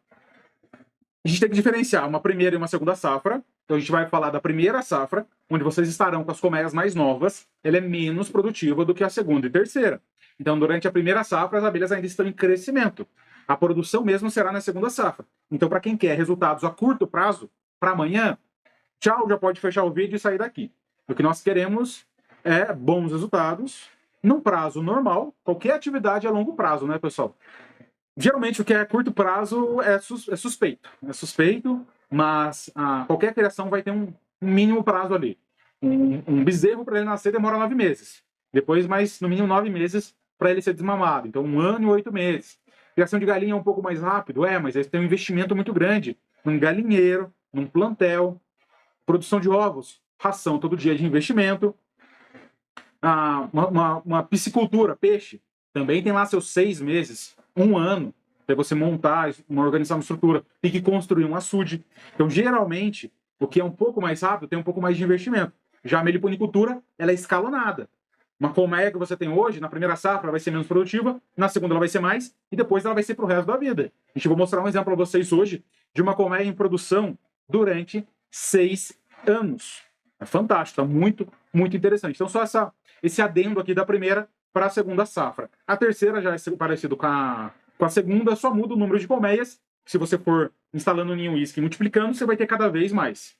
Speaker 1: A gente tem que diferenciar uma primeira e uma segunda safra. Então a gente vai falar da primeira safra, onde vocês estarão com as colmeias mais novas. Ela é menos produtiva do que a segunda e terceira. Então durante a primeira safra as abelhas ainda estão em crescimento. A produção mesmo será na segunda safra. Então para quem quer resultados a curto prazo, para amanhã, tchau, já pode fechar o vídeo e sair daqui. O que nós queremos é bons resultados num prazo normal. Qualquer atividade é longo prazo, né, pessoal? Geralmente o que é curto prazo é suspeito. É suspeito, mas qualquer criação vai ter um mínimo prazo ali. Um bezerro, para ele nascer, demora 9 meses. Depois, mais no mínimo 9 meses para ele ser desmamado. Então, 1 ano e 8 meses. Criação de galinha é um pouco mais rápido, mas aí tem um investimento muito grande. Num galinheiro, num plantel, produção de ovos, ração todo dia de investimento. Uma piscicultura, peixe, também tem lá seus 6 meses, 1 ano, para você montar, organizar uma estrutura, tem que construir um açude. Então, geralmente, o que é um pouco mais rápido tem um pouco mais de investimento. Já a meliponicultura, ela é escalonada. Uma colmeia que você tem hoje, na primeira safra, vai ser menos produtiva, na segunda ela vai ser mais, e depois ela vai ser para o resto da vida. A gente vai mostrar um exemplo para vocês hoje de uma colmeia em produção durante 6 anos. É fantástico, tá muito, muito interessante. Então, só esse adendo aqui da primeira para a segunda safra. A terceira já é parecido com a segunda, só muda o número de colmeias. Se você for instalando um ninho isca e multiplicando, você vai ter cada vez mais.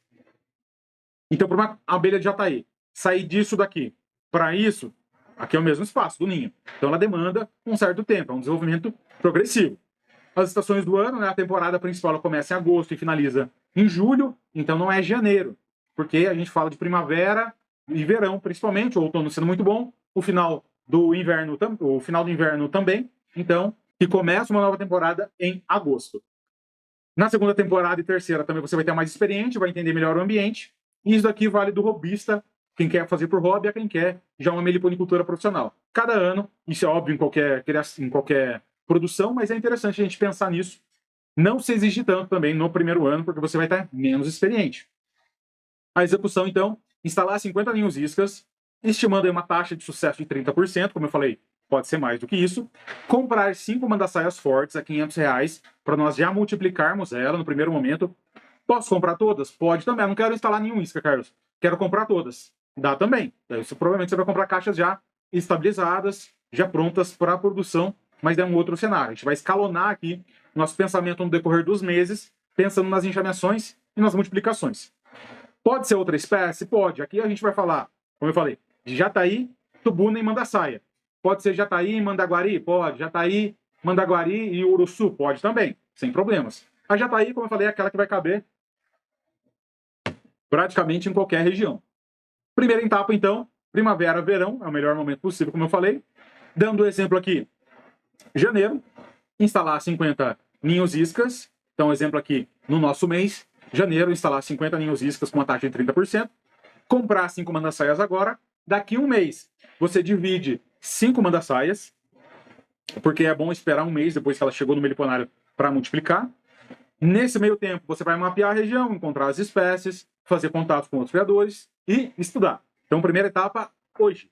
Speaker 1: Então, para uma abelha de jataí sair disso daqui para isso, aqui é o mesmo espaço do ninho. Então, ela demanda um certo tempo, é um desenvolvimento progressivo. As estações do ano, né, a temporada principal ela começa em agosto e finaliza em julho, então não é janeiro, porque a gente fala de primavera e verão, principalmente, o outono sendo muito bom, o final do inverno também, então, que começa uma nova temporada em agosto. Na segunda temporada e terceira também você vai ter mais experiente, vai entender melhor o ambiente, e isso daqui vale do hobbyista, quem quer fazer por hobby, a quem quer já uma meliponicultura profissional. Cada ano, isso é óbvio em qualquer produção, mas é interessante a gente pensar nisso. Não se exige tanto também no primeiro ano, porque você vai estar menos experiente. A execução, então, instalar 50 ninhos iscas, estimando aí uma taxa de sucesso de 30%, como eu falei, pode ser mais do que isso. Comprar 5 manda-saias fortes a R$500, para nós já multiplicarmos ela no primeiro momento. Posso comprar todas? Pode também. Eu não quero instalar nenhum isca, Carlos. Quero comprar todas. Dá também. Isso, provavelmente você vai comprar caixas já estabilizadas, já prontas para a produção, mas é um outro cenário. A gente vai escalonar aqui nosso pensamento no decorrer dos meses, pensando nas enxameações e nas multiplicações. Pode ser outra espécie? Pode. Aqui a gente vai falar, como eu falei, de jataí, tubuna e mandaçaia. Pode ser jataí e mandaguari? Pode. Jataí, mandaguari e uruçu? Pode também, sem problemas. A jataí, como eu falei, é aquela que vai caber praticamente em qualquer região. Primeira etapa, então, primavera, verão, é o melhor momento possível, como eu falei. Dando o exemplo aqui, janeiro, instalar 50 ninhos iscas. Então, exemplo aqui, no nosso mês, janeiro, instalar 50 ninhos iscas com uma taxa de 30%. Comprar 5 manda-saias agora. Daqui um mês, você divide 5 manda-saias, porque é bom esperar um mês depois que ela chegou no meliponário para multiplicar. Nesse meio tempo, você vai mapear a região, encontrar as espécies, fazer contatos com outros criadores e estudar. Então, primeira etapa, hoje.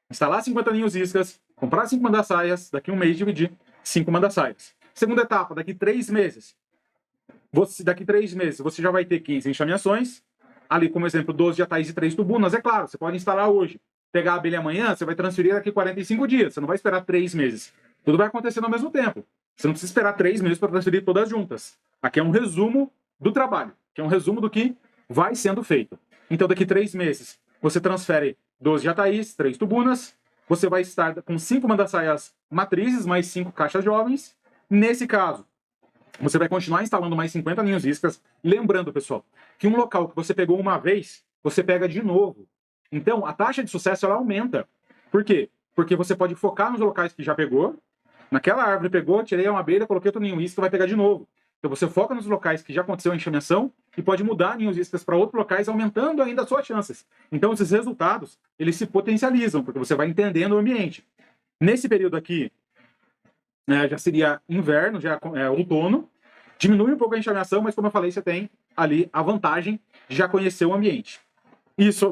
Speaker 1: Instalar 50 ninhos iscas, comprar 5 manda-saias, daqui um mês dividir 5 manda-saias. Segunda etapa, daqui 3 meses. Daqui 3 meses, você já vai ter 15 enxameações. Ali, como exemplo, 12 jataís e 3 tubunas. É claro, você pode instalar hoje. Pegar a abelha amanhã, você vai transferir daqui 45 dias. Você não vai esperar 3 meses. Tudo vai acontecer ao mesmo tempo. Você não precisa esperar 3 meses para transferir todas juntas. Aqui é um resumo do trabalho, que é um resumo do que vai sendo feito. Então, daqui 3 meses, você transfere 12 jataís, 3 tubunas. Você vai estar com 5 manda-saias matrizes, mais 5 caixas jovens. Nesse caso, você vai continuar instalando mais 50 ninhos iscas. Lembrando, pessoal, que um local que você pegou uma vez, você pega de novo. Então, a taxa de sucesso ela aumenta. Por quê? Porque você pode focar nos locais que já pegou. Naquela árvore pegou, tirei uma abelha, coloquei outro ninho isca, vai pegar de novo. Então você foca nos locais que já aconteceu a enxameação e pode mudar ninhos iscas para outros locais, aumentando ainda as suas chances. Então esses resultados, eles se potencializam, porque você vai entendendo o ambiente. Nesse período aqui, já seria inverno, já é outono, diminui um pouco a enxameação, mas como eu falei, você tem ali a vantagem de já conhecer o ambiente.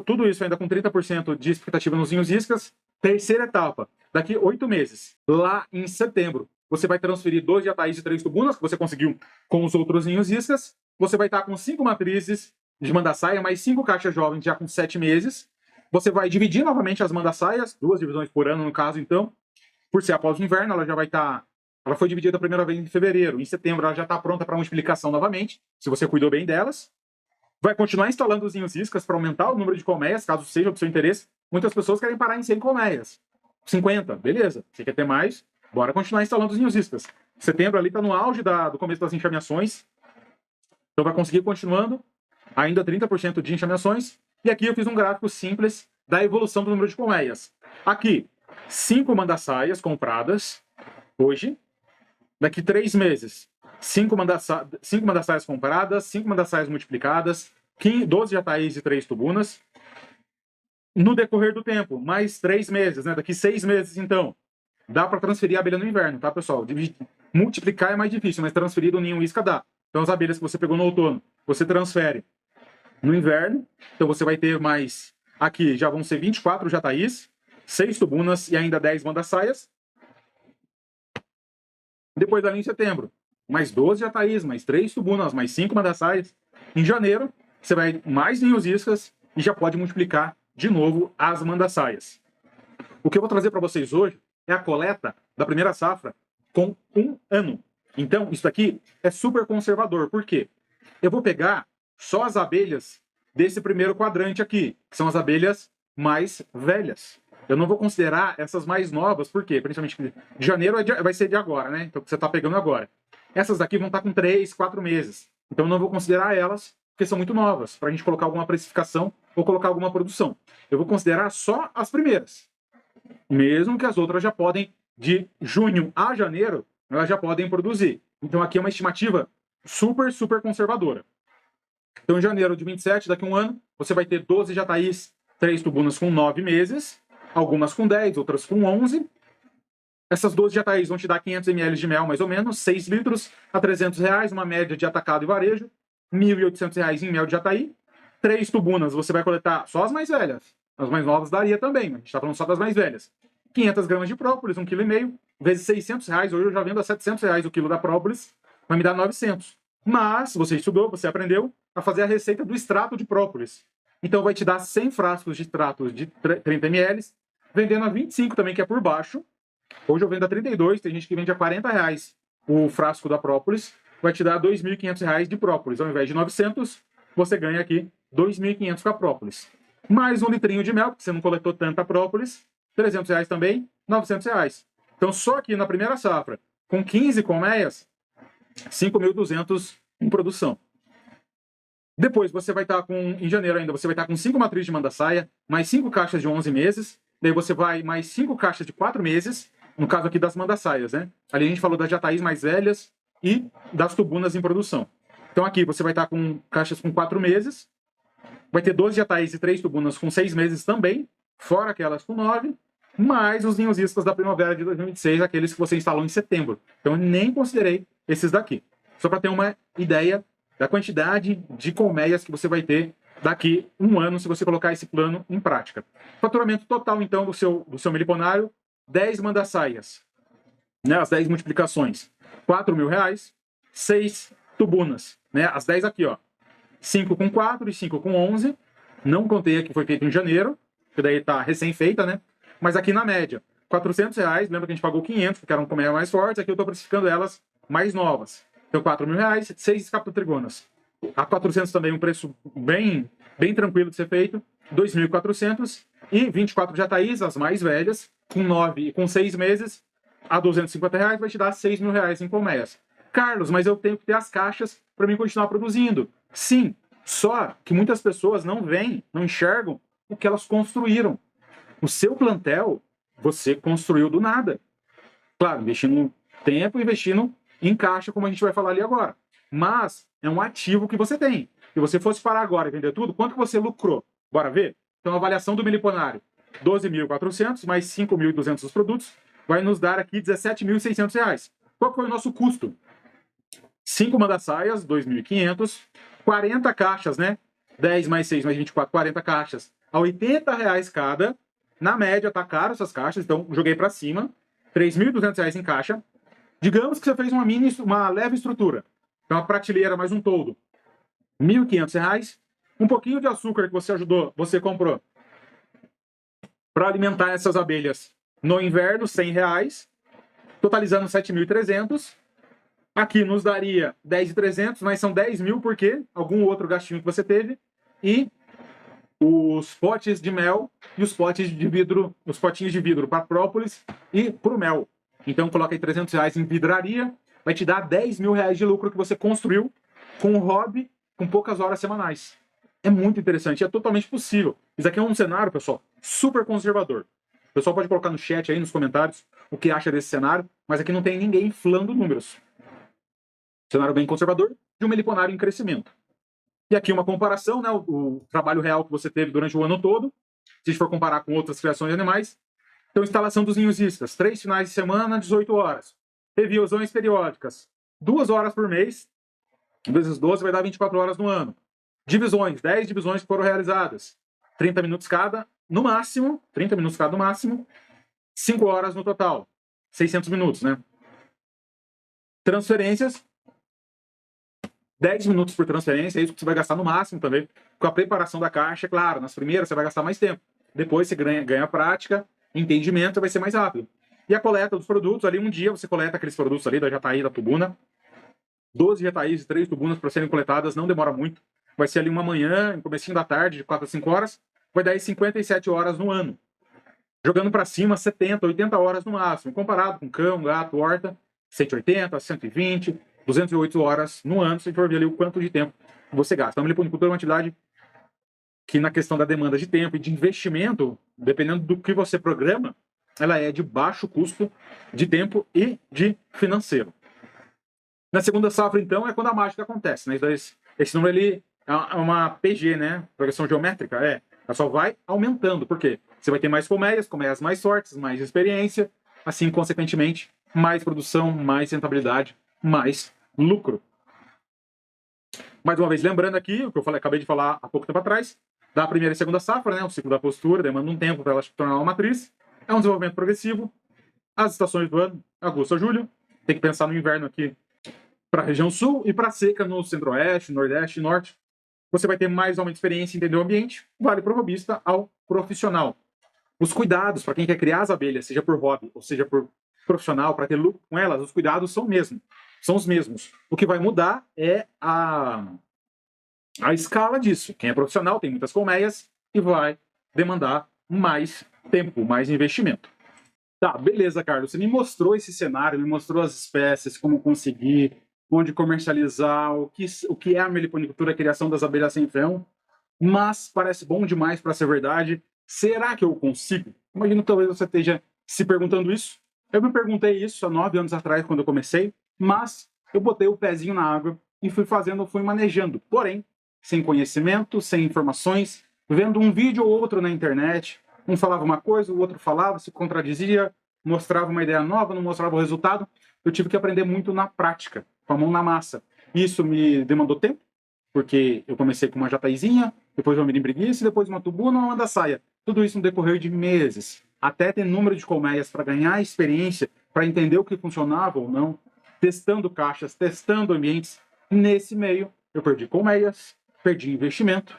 Speaker 1: Tudo isso ainda com 30% de expectativa nos ninhos iscas. Terceira etapa, daqui 8 meses, lá em setembro, você vai transferir 2 jataís e 3 tubunas, que você conseguiu com os outros ninhos iscas. Você vai estar com 5 matrizes de manda-saia, mais 5 caixas jovens já com 7 meses. Você vai dividir novamente as manda-saias, 2 divisões por ano no caso, então. Por ser após o inverno, ela já vai estar... Ela foi dividida a primeira vez em fevereiro. Em setembro, ela já está pronta para multiplicação novamente, se você cuidou bem delas. Vai continuar instalando os ninhos iscas para aumentar o número de colmeias, caso seja do seu interesse. Muitas pessoas querem parar em 100 colmeias. 50, beleza. Você quer ter mais? Bora continuar instalando os ninhos iscas. Setembro ali está no auge do começo das enxameações. Então vai conseguir continuando. Ainda 30% de enxameações. E aqui eu fiz um gráfico simples da evolução do número de colmeias. Aqui, 5 manda-saias compradas hoje. Daqui 3 meses, 5 manda-saias compradas, 5 manda-saias multiplicadas, 12 jataís e 3 tubunas. No decorrer do tempo, mais 3 meses, né? Daqui 6 meses, então, dá para transferir a abelha no inverno, tá, pessoal? Multiplicar é mais difícil, mas transferir do ninho isca dá. Então, as abelhas que você pegou no outono, você transfere no inverno. Então, você vai ter mais... Aqui já vão ser 24 jataís, 6 tubunas e ainda 10 manda-saias. Depois dali em setembro, mais 12 jataís, mais 3 tubunas, mais 5 manda-saias. Em janeiro, você vai mais ninhos iscas e já pode multiplicar de novo as manda-saias. O que eu vou trazer para vocês hoje é a coleta da primeira safra com 1 ano. Então, isso aqui é super conservador. Por quê? Eu vou pegar só as abelhas desse primeiro quadrante aqui, que são as abelhas mais velhas. Eu não vou considerar essas mais novas, por quê? Principalmente de janeiro vai ser de agora, né? Então, você está pegando agora. Essas daqui vão estar com 3, 4 meses. Então, eu não vou considerar elas, porque são muito novas, para a gente colocar alguma precificação ou colocar alguma produção. Eu vou considerar só as primeiras. Mesmo que as outras já podem, de junho a janeiro, elas já podem produzir. Então, aqui é uma estimativa super, super conservadora. Então, em janeiro de 27, daqui a um ano, você vai ter 12 jataís, 3 tubunas com 9 meses, algumas com 10, outras com 11. Essas 12 jataís vão te dar 500 ml de mel, mais ou menos, 6 litros a R$300, uma média de atacado e varejo, R$1.800 em mel de jataí. 3 tubunas, você vai coletar só as mais velhas. As mais novas daria também, mas a gente está falando só das mais velhas. 500 gramas de própolis, 1,5 kg, vezes R$600, hoje eu já vendo a R$700 o quilo da própolis, vai me dar 900. Mas você estudou, você aprendeu a fazer a receita do extrato de própolis. Então vai te dar 100 frascos de extrato de 30 ml, vendendo a 25 também, que é por baixo. Hoje eu vendo a 32, tem gente que vende a R$40 o frasco da própolis, vai te dar R$2.500 de própolis. Ao invés de 900, você ganha aqui 2.500 com a própolis. Mais um litrinho de mel, porque você não coletou tanta própolis, R$300 também, R$900. Então só aqui na primeira safra, com 15 colmeias, 5.200 em produção. Depois você vai estar com, em janeiro ainda, você vai estar com 5 matrizes de manda-saia, mais 5 caixas de 11 meses, daí você vai mais 5 caixas de 4 meses, no caso aqui das manda-saias, né? Ali a gente falou das jataís mais velhas e das tubunas em produção. Então aqui você vai estar com caixas com 4 meses, vai ter 12 jataís e 3 tubunas com 6 meses também, fora aquelas com 9, mais os ninhos iscas da primavera de 2026, aqueles que você instalou em setembro. Então eu nem considerei esses daqui. Só para ter uma ideia da quantidade de colmeias que você vai ter daqui um ano, se você colocar esse plano em prática. Faturamento total, então, do seu meliponário, 10 manda-saias, né, as 10 multiplicações, R$4.000, 6 tubunas, né, as 10 aqui, ó, 5 com 4 e 5 com 11, não contei aqui, foi feito em janeiro, que daí tá recém-feita, né, mas aqui na média, R$400, lembra que a gente pagou 500, porque eram colmeias mais fortes, aqui eu tô precificando elas mais novas. Então, R$4.000, 6 escapotrigonas. A 400 também um preço bem tranquilo de ser feito, 2.400 e 24 jataís, as mais velhas, com 9 e com 6 meses, a R$250 vai te dar R$6.000 em colmeias. Carlos, mas eu tenho que ter as caixas para mim continuar produzindo. Sim, só que muitas pessoas não veem, não enxergam o que elas construíram. O seu plantel, você construiu do nada. Claro, investindo tempo, investindo em caixa, como a gente vai falar ali agora. Mas é um ativo que você tem. Se você fosse parar agora e vender tudo, quanto que você lucrou? Bora ver? Então, a avaliação do meliponário, 12.400 mais 5.200 dos produtos, vai nos dar aqui R$17.600. Qual foi o nosso custo? 5 manda-saias, 2.500, 40 caixas, né? 10 mais 6 mais 24, 40 caixas, a R$80 cada. Na média, tá caro essas caixas, então joguei para cima. R$3.200 em caixa. Digamos que você fez uma leve estrutura. Então, uma prateleira mais um toldo. R$1.500. Um pouquinho de açúcar que você ajudou, você comprou para alimentar essas abelhas no inverno, R$100. Totalizando 7.300. Aqui nos daria 10.300, mas são 10.000 porque algum outro gastinho que você teve. E os potes de mel e os potes de vidro, os potinhos de vidro para própolis e para o mel. Então coloca aí R$300 em vidraria, vai te dar R$10.000 de lucro que você construiu com um hobby, com poucas horas semanais. É muito interessante, é totalmente possível. Isso aqui é um cenário, pessoal, super conservador. O pessoal pode colocar no chat aí, nos comentários, o que acha desse cenário, mas aqui não tem ninguém inflando números. Cenário bem conservador de um meliponário em crescimento. E aqui uma comparação, né, o trabalho real que você teve durante o ano todo, se a gente for comparar com outras criações de animais. Então, instalação dos ninhos iscas, 3 finais de semana, 18 horas. Revisões periódicas, 2 horas por mês, vezes 12 vai dar 24 horas no ano. Divisões, 10 divisões que foram realizadas, 30 minutos cada, no máximo, 30 minutos cada no máximo, 5 horas no total, 600 minutos, né? Transferências, 10 minutos por transferência, é isso que você vai gastar no máximo também. Com a preparação da caixa, claro, nas primeiras você vai gastar mais tempo. Depois você ganha prática, entendimento, vai ser mais rápido. E a coleta dos produtos, ali um dia você coleta aqueles produtos ali da jataí, da tubuna. 12 jataís e 3 tubunas para serem coletadas, não demora muito. Vai ser ali uma manhã, no comecinho da tarde, de 4 a 5 horas. Vai dar aí 57 horas no ano. Jogando para cima, 70, 80 horas no máximo. Comparado com cão, gato, horta, 180, 120, 208 horas no ano, se a gente for ver ali o quanto de tempo você gasta. Então, a meliponicultura é uma atividade que, na questão da demanda de tempo e de investimento, dependendo do que você programa, ela é de baixo custo de tempo e de financeiro. Na segunda safra, então, é quando a mágica acontece, né? Esse número ele é uma PG, né? Progressão geométrica, ela só vai aumentando. Por quê? Você vai ter mais colmeias mais fortes, mais experiência, assim, consequentemente, mais produção, mais rentabilidade, mais lucro. Mais uma vez, lembrando aqui, o que eu acabei de falar há pouco tempo atrás, da primeira e segunda safra, né, o ciclo da postura, demanda um tempo para ela se tornar uma matriz, é um desenvolvimento progressivo, as estações do ano, agosto a julho, tem que pensar no inverno aqui para a região sul e para a seca no centro-oeste, nordeste e norte. Você vai ter mais ou menos experiência em entender o ambiente, vale para o hobbyista ao profissional. Os cuidados para quem quer criar as abelhas, seja por hobby ou seja por profissional, para ter lucro com elas, os cuidados são os mesmos. O que vai mudar é a escala disso. Quem é profissional tem muitas colmeias e vai demandar mais tempo, mais investimento. Tá, beleza, Carlos. Você me mostrou esse cenário, me mostrou as espécies, como conseguir, onde comercializar, o que é a meliponicultura, a criação das abelhas sem ferrão, mas parece bom demais para ser verdade. Será que eu consigo? Imagino que talvez você esteja se perguntando isso. Eu me perguntei isso há 9 anos atrás, quando eu comecei, mas eu botei o pezinho na água e fui manejando. Porém, sem conhecimento, sem informações, vendo um vídeo ou outro na internet, um falava uma coisa, o outro falava, se contradizia, mostrava uma ideia nova, não mostrava o resultado. Eu tive que aprender muito na prática, com a mão na massa. Isso me demandou tempo, porque eu comecei com uma jataizinha, depois uma mirim-preguiça, depois uma tubuna, uma manda-saia. Tudo isso no decorrer de meses, até ter número de colmeias para ganhar experiência, para entender o que funcionava ou não, testando caixas, testando ambientes. Nesse meio, eu perdi colmeias, perdi investimento,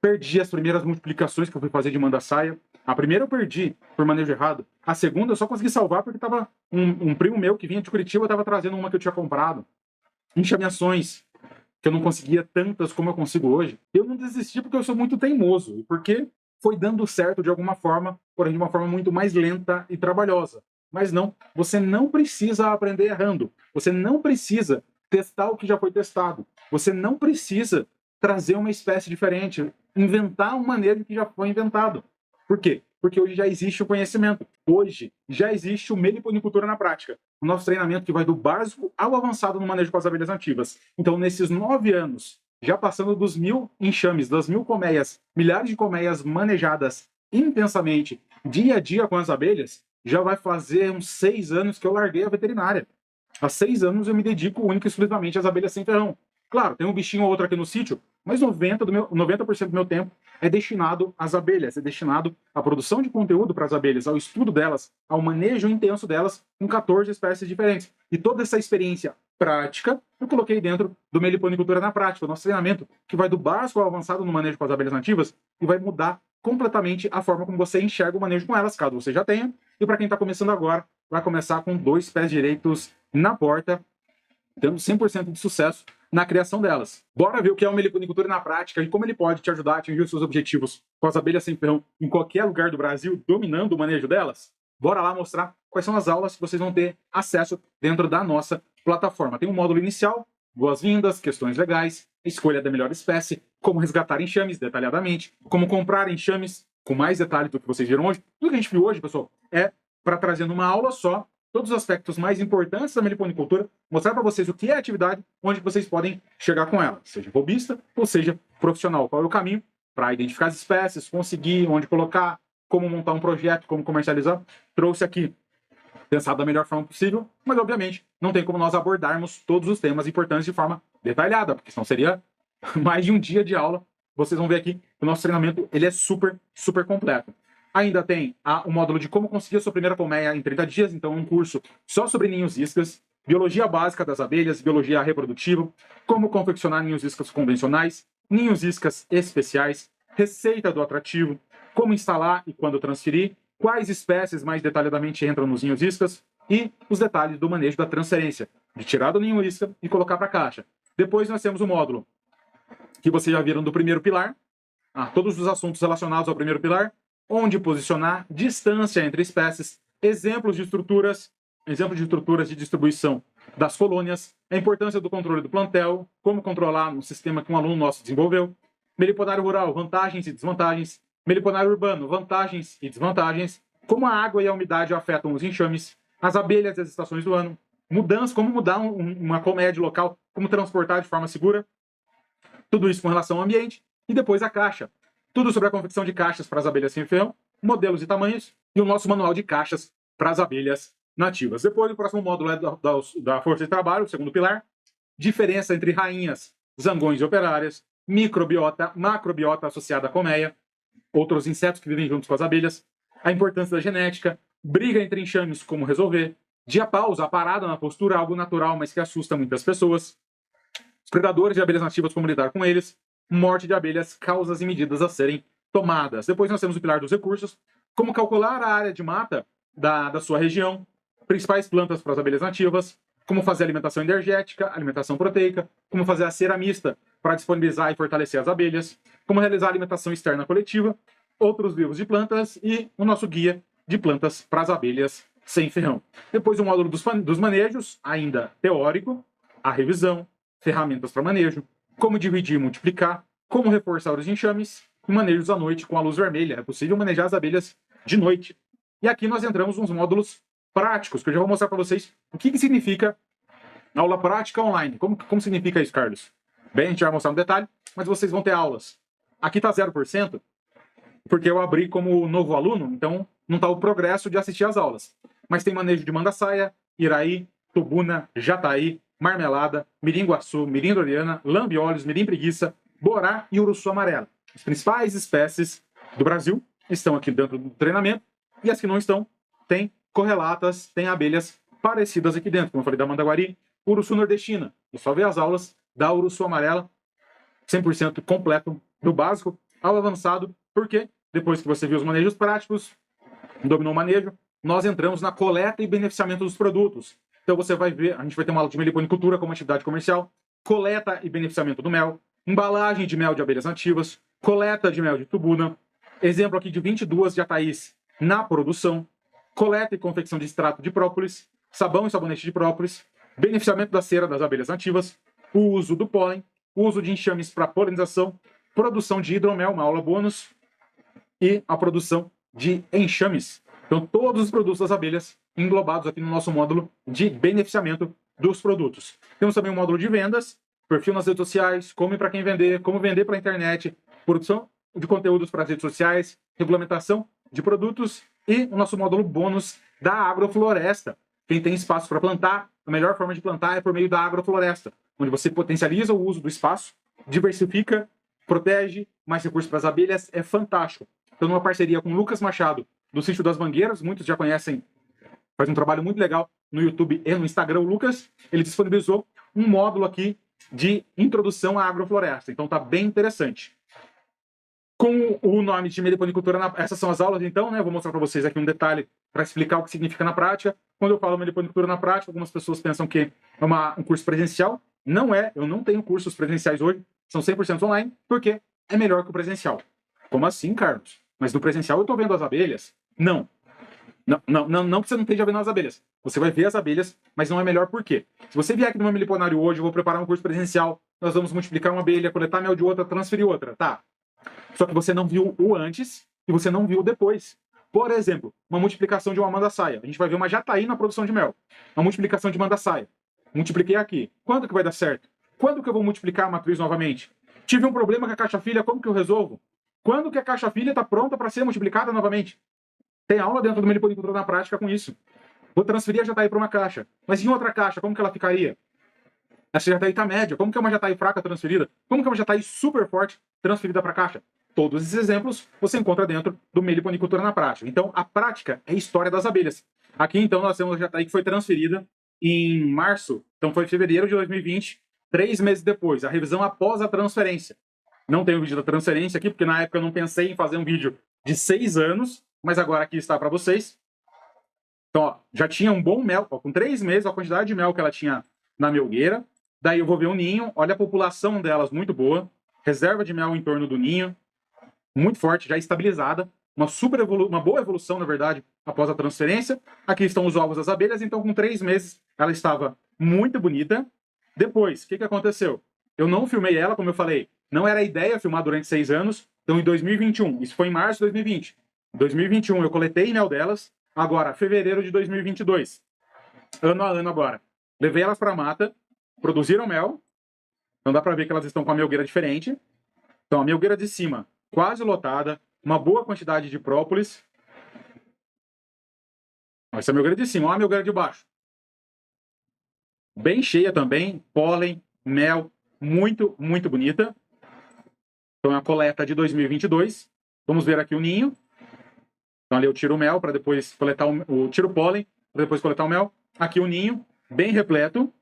Speaker 1: perdi as primeiras multiplicações que eu fui fazer de manda-saia. A primeira eu perdi por manejo errado. A segunda eu só consegui salvar porque tava um primo meu que vinha de Curitiba estava trazendo uma que eu tinha comprado. Enxameações, que eu não conseguia tantas como eu consigo hoje. Eu não desisti porque eu sou muito teimoso e porque foi dando certo de alguma forma, porém de uma forma muito mais lenta e trabalhosa. Mas não, você não precisa aprender errando. Você não precisa testar o que já foi testado. Você não precisa trazer uma espécie diferente, inventar um manejo que já foi inventado. Por quê? Porque hoje já existe o conhecimento. Hoje já existe o meliponicultura na prática. O nosso treinamento que vai do básico ao avançado no manejo com as abelhas nativas. Então, nesses 9 anos, já passando dos 1000 enxames, das 1000 colmeias, milhares de colmeias manejadas intensamente, dia a dia com as abelhas, já vai fazer uns 6 anos que eu larguei a veterinária. Há 6 anos eu me dedico única e exclusivamente às abelhas sem ferrão. Claro, tem um bichinho ou outro aqui no sítio, mas 90% do meu tempo é destinado às abelhas, é destinado à produção de conteúdo para as abelhas, ao estudo delas, ao manejo intenso delas com 14 espécies diferentes. E toda essa experiência prática eu coloquei dentro do Meliponicultura na Prática, o nosso treinamento, que vai do básico ao avançado no manejo com as abelhas nativas e vai mudar completamente a forma como você enxerga o manejo com elas, caso você já tenha. E para quem está começando agora, vai começar com 2 pés direitos na porta, tendo 100% de sucesso na criação delas. Bora ver o que é o meliponicultura na prática e como ele pode te ajudar a atingir os seus objetivos com as abelhas sem ferrão em qualquer lugar do Brasil, dominando o manejo delas? Bora lá mostrar quais são as aulas que vocês vão ter acesso dentro da nossa plataforma. Tem um módulo inicial, boas-vindas, questões legais, escolha da melhor espécie, como resgatar enxames detalhadamente, como comprar enxames com mais detalhe do que vocês viram hoje. Tudo que a gente viu hoje, pessoal, é para trazer numa aula só todos os aspectos mais importantes da meliponicultura, mostrar para vocês o que é a atividade, onde vocês podem chegar com ela, seja hobbyista ou seja profissional. Qual é o caminho para identificar as espécies, conseguir onde colocar, como montar um projeto, como comercializar. Trouxe aqui, pensado da melhor forma possível, mas obviamente não tem como nós abordarmos todos os temas importantes de forma detalhada, porque senão seria mais de um dia de aula. Vocês vão ver aqui que o nosso treinamento ele é super, super completo. Ainda tem o módulo de como conseguir a sua primeira colmeia em 30 dias, então um curso só sobre ninhos iscas, biologia básica das abelhas, biologia reprodutiva, como confeccionar ninhos iscas convencionais, ninhos iscas especiais, receita do atrativo, como instalar e quando transferir, quais espécies mais detalhadamente entram nos ninhos iscas e os detalhes do manejo da transferência, de tirar do ninho isca e colocar para a caixa. Depois nós temos o módulo que vocês já viram do primeiro pilar, todos os assuntos relacionados ao primeiro pilar, onde posicionar, distância entre espécies, exemplos de estruturas de distribuição das colônias, a importância do controle do plantel, como controlar um sistema que um aluno nosso desenvolveu, meliponário rural, vantagens e desvantagens, meliponário urbano, vantagens e desvantagens, como a água e a umidade afetam os enxames, as abelhas e as estações do ano, como mudar uma colmeia de local, como transportar de forma segura, tudo isso com relação ao ambiente, e depois a caixa. Tudo sobre a confecção de caixas para as abelhas sem ferrão, modelos e tamanhos, e o nosso manual de caixas para as abelhas nativas. Depois, o próximo módulo é da força de trabalho, o segundo pilar. Diferença entre rainhas, zangões e operárias, microbiota, macrobiota associada à colmeia, outros insetos que vivem juntos com as abelhas, a importância da genética, briga entre enxames, como resolver, diapausa, a parada na postura, algo natural, mas que assusta muitas pessoas, os predadores de abelhas nativas, como lidar com eles, morte de abelhas, causas e medidas a serem tomadas. Depois nós temos o pilar dos recursos, como calcular a área de mata da sua região, principais plantas para as abelhas nativas, como fazer alimentação energética, alimentação proteica, como fazer a cera mista para disponibilizar e fortalecer as abelhas, como realizar alimentação externa coletiva, outros livros de plantas e o nosso guia de plantas para as abelhas sem ferrão. Depois o módulo dos manejos, ainda teórico, a revisão, ferramentas para manejo, como dividir e multiplicar, como reforçar os enxames e manejos à noite com a luz vermelha. É possível manejar as abelhas de noite. E aqui nós entramos nos módulos práticos, que eu já vou mostrar para vocês o que significa aula prática online. Como significa isso, Carlos? Bem, a gente vai mostrar no detalhe, mas vocês vão ter aulas. Aqui está 0%, porque eu abri como novo aluno, então não está o progresso de assistir às aulas. Mas tem manejo de manda-saia, iraí, tubuna, jataí, marmelada, mirim-guaçu, mirim-doriana, lambiolhos, mirim-preguiça, borá e uruçu amarelo. As principais espécies do Brasil estão aqui dentro do treinamento, e as que não estão, tem correlatas, tem abelhas parecidas aqui dentro, como eu falei da mandaguari, uruçu nordestina. É só ver as aulas da uruçu amarela, 100% completo do básico ao avançado, porque depois que você viu os manejos práticos, dominou o manejo, nós entramos na coleta e beneficiamento dos produtos. Então você vai ver, a gente vai ter uma aula de meliponicultura como atividade comercial, coleta e beneficiamento do mel, embalagem de mel de abelhas nativas, coleta de mel de tubuna, exemplo aqui de 22 jataís na produção, coleta e confecção de extrato de própolis, sabão e sabonete de própolis, beneficiamento da cera das abelhas nativas, o uso do pólen, o uso de enxames para polinização, produção de hidromel, uma aula bônus, e a produção de enxames. Então, todos os produtos das abelhas englobados aqui no nosso módulo de beneficiamento dos produtos. Temos também um módulo de vendas, perfil nas redes sociais, como e para quem vender, como vender para a internet, produção de conteúdos para as redes sociais, regulamentação de produtos e o nosso módulo bônus da agrofloresta. Quem tem espaço para plantar, a melhor forma de plantar é por meio da agrofloresta, onde você potencializa o uso do espaço, diversifica, protege, mais recursos para as abelhas, é fantástico. Então, numa parceria com o Lucas Machado, do Sítio das Mangueiras, muitos já conhecem, faz um trabalho muito legal no YouTube e no Instagram, o Lucas, ele disponibilizou um módulo aqui de introdução à agrofloresta. Então, tá bem interessante. Com o nome de meliponicultura, essas são as aulas, então, né? Eu vou mostrar para vocês aqui um detalhe para explicar o que significa na prática. Quando eu falo meliponicultura na prática, algumas pessoas pensam que é um curso presencial. Não é, eu não tenho cursos presenciais hoje, são 100% online, porque é melhor que o presencial. Como assim, Carlos? Mas no presencial eu estou vendo as abelhas? Não. Não que você não esteja vendo as abelhas. Você vai ver as abelhas, mas não é melhor por quê? Se você vier aqui no meu meliponário hoje, eu vou preparar um curso presencial, nós vamos multiplicar uma abelha, coletar mel de outra, transferir outra, tá? Só que você não viu o antes e você não viu o depois. Por exemplo, uma multiplicação de uma manda-saia. A gente vai ver uma jataí na produção de mel. Uma multiplicação de manda-saia. Multipliquei aqui. Quando que vai dar certo? Quando que eu vou multiplicar a matriz novamente? Tive um problema com a caixa-filha, como que eu resolvo? Quando que a caixa-filha está pronta para ser multiplicada novamente? Tem aula dentro do meliponicultura na prática com isso. Vou transferir a jataí para uma caixa. Mas em outra caixa, como que ela ficaria? Essa jataí está média. Como que é uma jataí fraca transferida? Como que é uma jataí super forte transferida para a caixa? Todos esses exemplos você encontra dentro do meliponicultura na prática. Então, a prática é a história das abelhas. Aqui, então, nós temos a jataí que foi transferida em março. Então, foi fevereiro de 2020, 3 meses depois. A revisão após a transferência. Não tem o vídeo da transferência aqui, porque na época eu não pensei em fazer um vídeo de 6 anos, mas agora aqui está para vocês. Então, ó, já tinha um bom mel, ó, com 3 meses, a quantidade de mel que ela tinha na melgueira. Daí eu vou ver o ninho, olha a população delas muito boa, reserva de mel em torno do ninho, muito forte, já estabilizada, uma boa evolução, na verdade, após a transferência. Aqui estão os ovos das abelhas, então com 3 meses ela estava muito bonita. Depois, o que aconteceu? Eu não filmei ela, como eu falei, não era a ideia filmar durante 6 anos, então em 2021, isso foi em março de 2020. Em 2021 eu coletei mel delas, agora fevereiro de 2022, ano a ano agora. Levei elas para a mata, produziram mel, então dá para ver que elas estão com a melgueira diferente. Então a melgueira de cima quase lotada, uma boa quantidade de própolis. Essa é a melgueira de cima, olha a melgueira de baixo. Bem cheia também, pólen, mel, muito, muito bonita. Então é a coleta de 2022. Vamos ver aqui o ninho. Então ali eu tiro o mel para depois coletar tiro o pólen para depois coletar o mel. Aqui o ninho, bem repleto.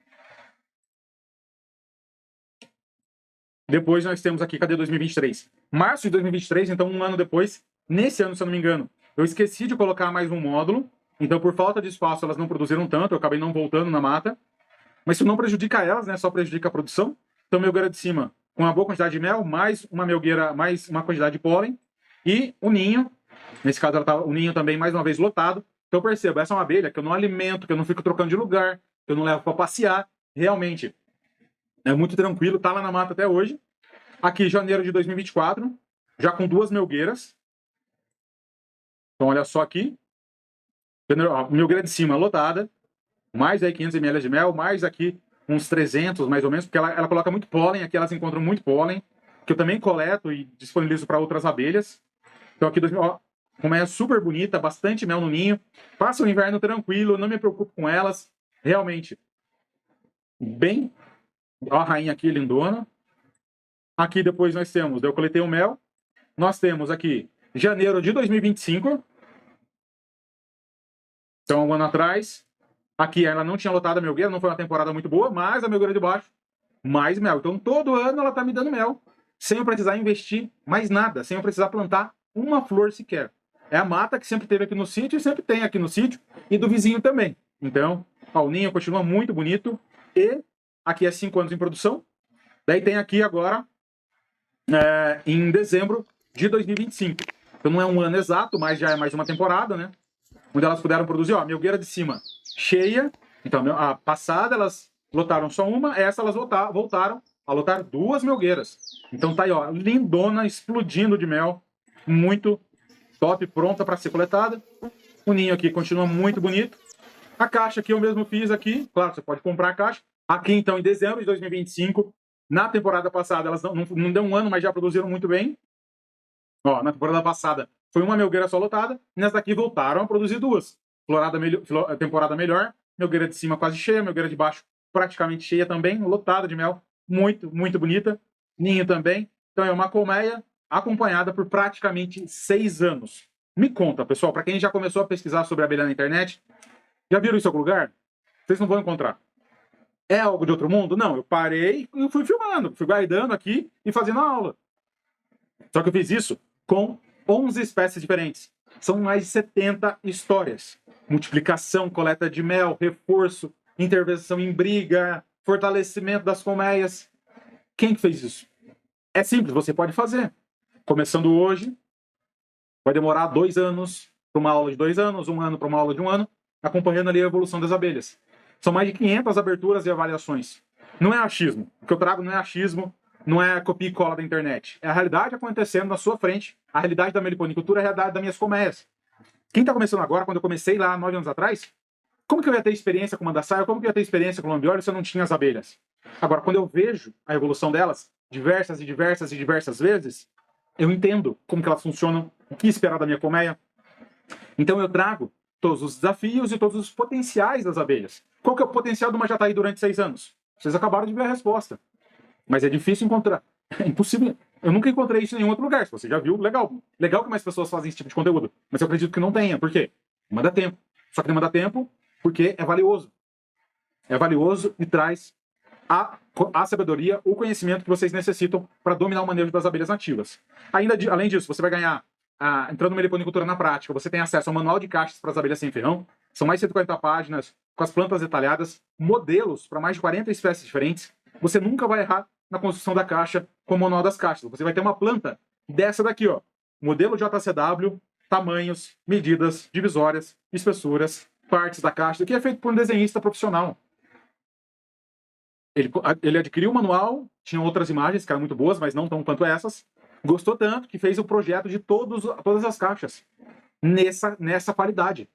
Speaker 1: Depois nós temos aqui, cadê 2023? Março de 2023, então um ano depois. Nesse ano, se eu não me engano, eu esqueci de colocar mais um módulo. Então, por falta de espaço, elas não produziram tanto. Eu acabei não voltando na mata. Mas isso não prejudica elas, né? Só prejudica a produção. Então, melgueira de cima com uma boa quantidade de mel, mais uma melgueira, mais uma quantidade de pólen. E o ninho, nesse caso, o ninho também, mais uma vez, lotado. Então, perceba, essa é uma abelha que eu não alimento, que eu não fico trocando de lugar, que eu não levo para passear. Realmente, é muito tranquilo, tá lá na mata até hoje. Aqui, janeiro de 2024, já com 2 melgueiras. Então, olha só aqui. A melgueira de cima lotada. Mais aí 500 ml de mel, mais aqui uns 300 mais ou menos, porque ela coloca muito pólen, aqui elas encontram muito pólen, que eu também coleto e disponibilizo para outras abelhas. Então aqui, ó, como é super bonita, bastante mel no ninho, passa o inverno tranquilo, não me preocupo com elas, realmente, bem, ó a rainha aqui, lindona. Aqui depois nós temos, eu coletei o mel, nós temos aqui janeiro de 2025, então um ano atrás. Aqui ela não tinha lotado a melgueira, não foi uma temporada muito boa, mas a melgueira de baixo, mais mel. Então todo ano ela tá me dando mel, sem eu precisar investir mais nada, sem eu precisar plantar uma flor sequer. É a mata que sempre teve aqui no sítio e sempre tem aqui no sítio e do vizinho também. Então, ó, o ninho continua muito bonito e aqui é 5 anos em produção. Daí tem aqui agora, em dezembro de 2025. Então não é um ano exato, mas já é mais uma temporada, né? Onde elas puderam produzir, ó, a melgueira de cima cheia. Então, a passada elas lotaram só uma, essa elas voltaram a lotar 2 melgueiras. Então tá aí, ó, lindona, explodindo de mel, muito top, pronta para ser coletada. O ninho aqui continua muito bonito. A caixa que eu mesmo fiz aqui, claro, você pode comprar a caixa. Aqui então, em dezembro de 2025, na temporada passada, elas não deu um ano, mas já produziram muito bem. Ó, na temporada passada foi uma melgueira só lotada, nessa daqui voltaram a produzir 2. Temporada melhor, melgueira de cima quase cheia, melgueira de baixo praticamente cheia também, lotada de mel, muito, muito bonita. Ninho também. Então é uma colmeia acompanhada por praticamente 6 anos. Me conta, pessoal, para quem já começou a pesquisar sobre abelha na internet, já viram isso em algum lugar? Vocês não vão encontrar. É algo de outro mundo? Não, eu parei e fui filmando, fui guardando aqui e fazendo a aula. Só que eu fiz isso com 11 espécies diferentes. São mais de 70 histórias. Multiplicação, coleta de mel, reforço, intervenção em briga, fortalecimento das colmeias. Quem fez isso? É simples, você pode fazer. Começando hoje, vai demorar 2 anos para uma aula de 2 anos, 1 ano para uma aula de 1 ano, acompanhando ali a evolução das abelhas. São mais de 500 aberturas e avaliações. Não é achismo. O que eu trago não é achismo, não é copia e cola da internet. É a realidade acontecendo na sua frente. A realidade da meliponicultura é a realidade das minhas colmeias. Quem está começando agora, quando eu comecei lá 9 anos atrás, como que eu ia ter experiência com mandaçaia, como que eu ia ter experiência com lambiole se eu não tinha as abelhas? Agora, quando eu vejo a evolução delas, diversas e diversas e diversas vezes, eu entendo como que elas funcionam, o que esperar da minha colmeia. Então eu trago todos os desafios e todos os potenciais das abelhas. Qual que é o potencial de uma jataí durante 6 anos? Vocês acabaram de ver a resposta. Mas é difícil encontrar. É impossível. Eu nunca encontrei isso em nenhum outro lugar. Se você já viu, legal. Legal que mais pessoas fazem esse tipo de conteúdo. Mas eu acredito que não tenha. Por quê? Demanda tempo. Só que demanda tempo porque é valioso. É valioso e traz a sabedoria, o conhecimento que vocês necessitam para dominar o manejo das abelhas nativas. Além disso, você vai ganhar, entrando no meliponicultura na prática, você tem acesso ao manual de caixas para as abelhas sem ferrão. São mais de 140 páginas, com as plantas detalhadas, modelos para mais de 40 espécies diferentes. Você nunca vai errar na construção da caixa com o manual das caixas. Você vai ter uma planta dessa daqui, ó. Modelo JCW, tamanhos, medidas, divisórias, espessuras, partes da caixa, que é feito por um desenhista profissional. Ele adquiriu o manual, tinha outras imagens que eram muito boas, mas não tão quanto essas. Gostou tanto que fez o projeto de todas as caixas nessa qualidade.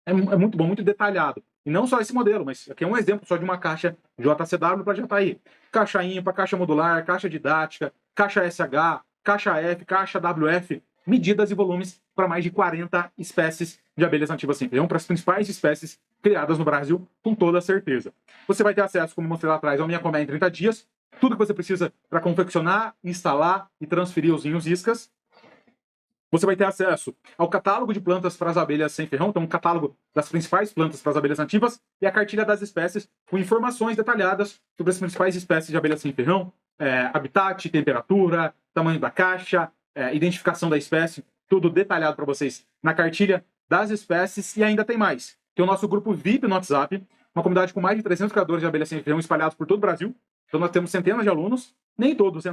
Speaker 1: É muito bom, muito detalhado. E não só esse modelo, mas aqui é um exemplo só de uma caixa JCW para jataí. Caixa ímpar, caixa modular, caixa didática, caixa SH, caixa F, caixa WF, medidas e volumes para mais de 40 espécies de abelhas nativas sem ferrão, para as principais espécies criadas no Brasil, com toda certeza. Você vai ter acesso, como mostrei lá atrás, ao Minha Colmeia em 30 dias, tudo que você precisa para confeccionar, instalar e transferir os ninhos iscas. Você vai ter acesso ao catálogo de plantas para as abelhas sem ferrão, então um catálogo das principais plantas para as abelhas nativas e a cartilha das espécies com informações detalhadas sobre as principais espécies de abelhas sem ferrão, habitat, temperatura, tamanho da caixa, identificação da espécie, tudo detalhado para vocês na cartilha das espécies. E ainda tem mais. Tem o nosso grupo VIP no WhatsApp, uma comunidade com mais de 300 criadores de abelhas sem ferrão espalhados por todo o Brasil. Então nós temos centenas de alunos, nem todos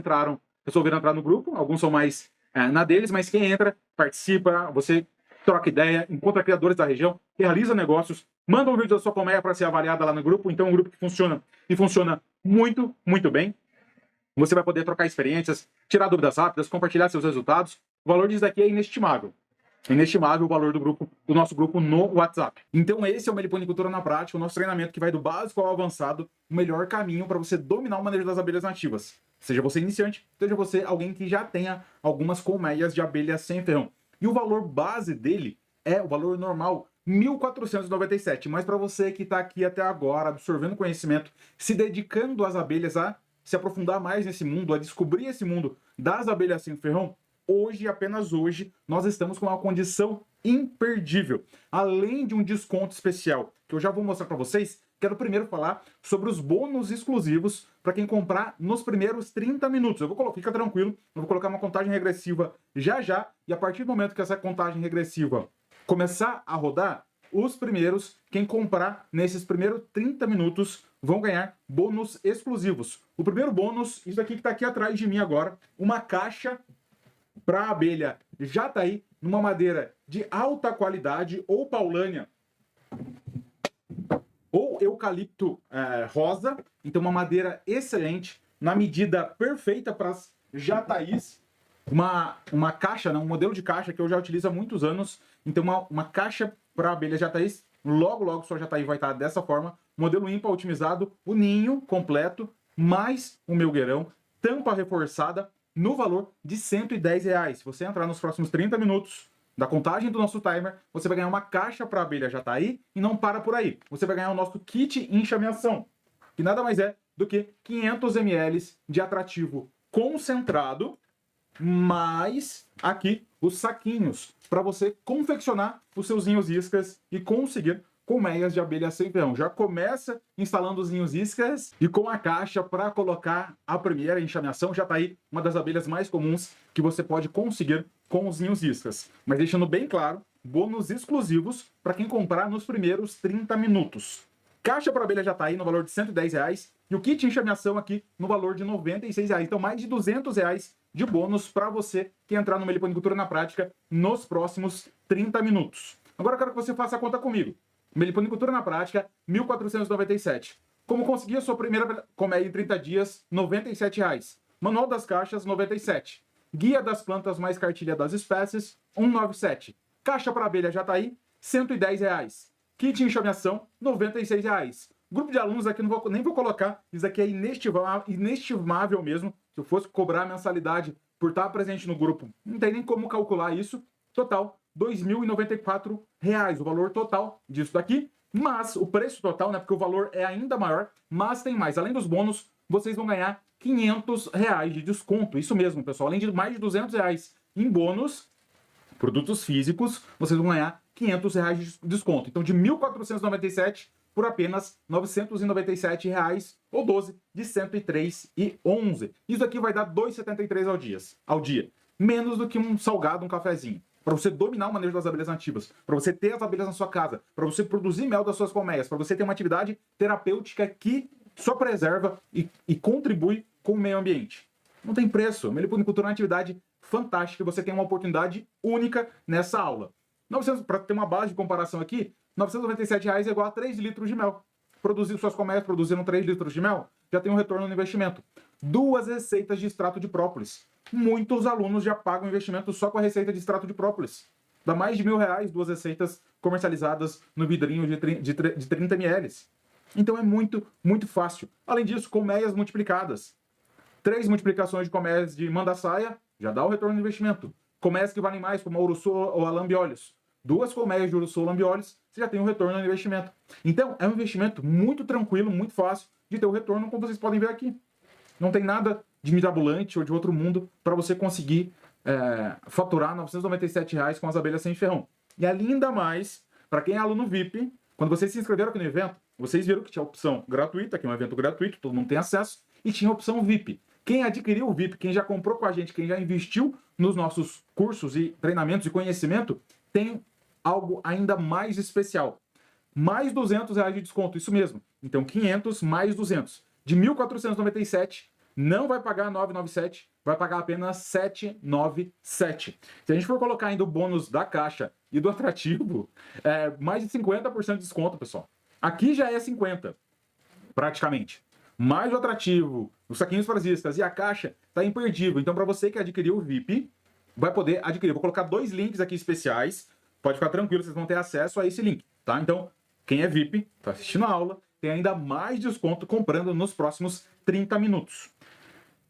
Speaker 1: resolveram entrar no grupo, alguns são mais na deles, mas quem entra, participa, você troca ideia, encontra criadores da região, realiza negócios, manda um vídeo da sua colmeia para ser avaliada lá no grupo. Então é um grupo que funciona e funciona muito, muito bem. Você vai poder trocar experiências, tirar dúvidas rápidas, compartilhar seus resultados. O valor disso daqui é inestimável. É inestimável o valor do nosso grupo no WhatsApp. Então esse é o Meliponicultura na Prática, o nosso treinamento que vai do básico ao avançado, o melhor caminho para você dominar o manejo das abelhas nativas. Seja você iniciante, seja você alguém que já tenha algumas colmeias de abelhas sem ferrão. E o valor base dele é o valor normal, R$ 1.497. Mas para você que está aqui até agora, absorvendo conhecimento, se dedicando às abelhas, a se aprofundar mais nesse mundo, a descobrir esse mundo das abelhas sem ferrão, hoje, apenas hoje, nós estamos com uma condição imperdível. Além de um desconto especial, que eu já vou mostrar para vocês, quero primeiro falar sobre os bônus exclusivos para quem comprar nos primeiros 30 minutos. Fica tranquilo, eu vou colocar uma contagem regressiva já já, e a partir do momento que essa contagem regressiva começar a rodar, os primeiros, quem comprar nesses primeiros 30 minutos, vão ganhar bônus exclusivos. O primeiro bônus, isso aqui que está aqui atrás de mim agora, uma caixa para a abelha jataí, numa madeira de alta qualidade, ou paulânia, ou eucalipto rosa. Então uma madeira excelente, na medida perfeita para as jataís. Uma caixa, um modelo de caixa que eu já utilizo há muitos anos. Então uma caixa para abelha jataís, logo sua jataí vai estar dessa forma. Modelo ímpar otimizado, o ninho completo, mais o melgueirão, tampa reforçada, no valor de R$ 110. Se você entrar nos próximos 30 minutos da contagem do nosso timer, você vai ganhar uma caixa para abelha jataí e não para por aí. Você vai ganhar o nosso kit enxameação, que nada mais é do que 500 ml de atrativo concentrado, mais aqui os saquinhos para você confeccionar os seus ninhos iscas e conseguir colmeias de abelha sem ferrão. Já começa instalando os ninhos iscas e com a caixa para colocar a primeira enxameação. Já está aí uma das abelhas mais comuns que você pode conseguir com os ninhos iscas. Mas deixando bem claro, bônus exclusivos para quem comprar nos primeiros 30 minutos. Caixa para abelha já está aí no valor de R$ 110 e o kit enxameação aqui no valor de R$ 96. Então mais de R$ 200 de bônus para você que entrar no Meliponicultura na Prática nos próximos 30 minutos. Agora eu quero que você faça a conta comigo. Meliponicultura na Prática, R$ 1.497. Como conseguir a sua primeira colmeia em 30 dias? R$ 97. Manual das caixas, R$ 97. Guia das plantas mais cartilha das espécies, R$ 197. Caixa para abelha já está aí, R$ 110. Kit enxameação, R$ 96. Grupo de alunos aqui, nem vou colocar, isso aqui é inestimável mesmo. Se eu fosse cobrar a mensalidade por estar presente no grupo, não tem nem como calcular isso. Total, R$ 2.094, o valor total disso daqui, mas o preço total, né, porque o valor é ainda maior, mas tem mais. Além dos bônus, vocês vão ganhar R$ 500 de desconto. Isso mesmo, pessoal. Além de mais de R$ 200 em bônus, produtos físicos, vocês vão ganhar R$ 500 de desconto. Então, de R$ 1.497 por apenas R$ 997 ou 12 de R$ 103,11. Isso aqui vai dar R$ 2,73 ao dia. Menos do que um salgado, um cafezinho. Para você dominar o manejo das abelhas nativas, para você ter as abelhas na sua casa, para você produzir mel das suas colmeias, para você ter uma atividade terapêutica que só preserva e contribui com o meio ambiente. Não tem preço. Meliponicultura é uma atividade fantástica. Você tem uma oportunidade única nessa aula. Para ter uma base de comparação aqui, R$ 997 é igual a 3 litros de mel. Produzir suas colmeias produzindo 3 litros de mel, já tem um retorno no investimento. 2 receitas de extrato de própolis. Muitos alunos já pagam investimento só com a receita de extrato de própolis. Dá mais de R$ 1.000, 2 receitas comercializadas no vidrinho de 30 ml. Então é muito, muito fácil. Além disso, colmeias multiplicadas. 3 multiplicações de colmeias de mandaçaia já dá o retorno no investimento. colmeias que valem mais, como a Uruçu ou a Lambiolhos. 2 colmeias de Uruçu ou Lambiolhos, você já tem um retorno no investimento. Então, é um investimento muito tranquilo, muito fácil de ter o retorno, como vocês podem ver aqui. Não tem nada de mirabolante ou de outro mundo para você conseguir faturar R$ 997 com as abelhas sem ferrão. E ainda mais, para quem é aluno VIP, quando vocês se inscreveram aqui no evento, vocês viram que tinha a opção gratuita, que é um evento gratuito, todo mundo tem acesso, e tinha a opção VIP. Quem adquiriu o VIP, quem já comprou com a gente, quem já investiu nos nossos cursos e treinamentos e conhecimento, tem algo ainda mais especial. Mais R$ 200 de desconto, isso mesmo. Então, 500 mais 200. De 1.497, não vai pagar 997, vai pagar apenas 797. Se a gente for colocar ainda o bônus da caixa e do atrativo, mais de 50% de desconto, pessoal. Aqui já é 50%, praticamente. Mais o atrativo, os saquinhos frasistas e a caixa, tá imperdível. Então, para você que adquiriu o VIP, vai poder adquirir. Vou colocar 2 links aqui especiais. Pode ficar tranquilo, vocês vão ter acesso a esse link, tá? Então, quem é VIP, tá assistindo a aula, tem ainda mais desconto comprando nos próximos 30 minutos.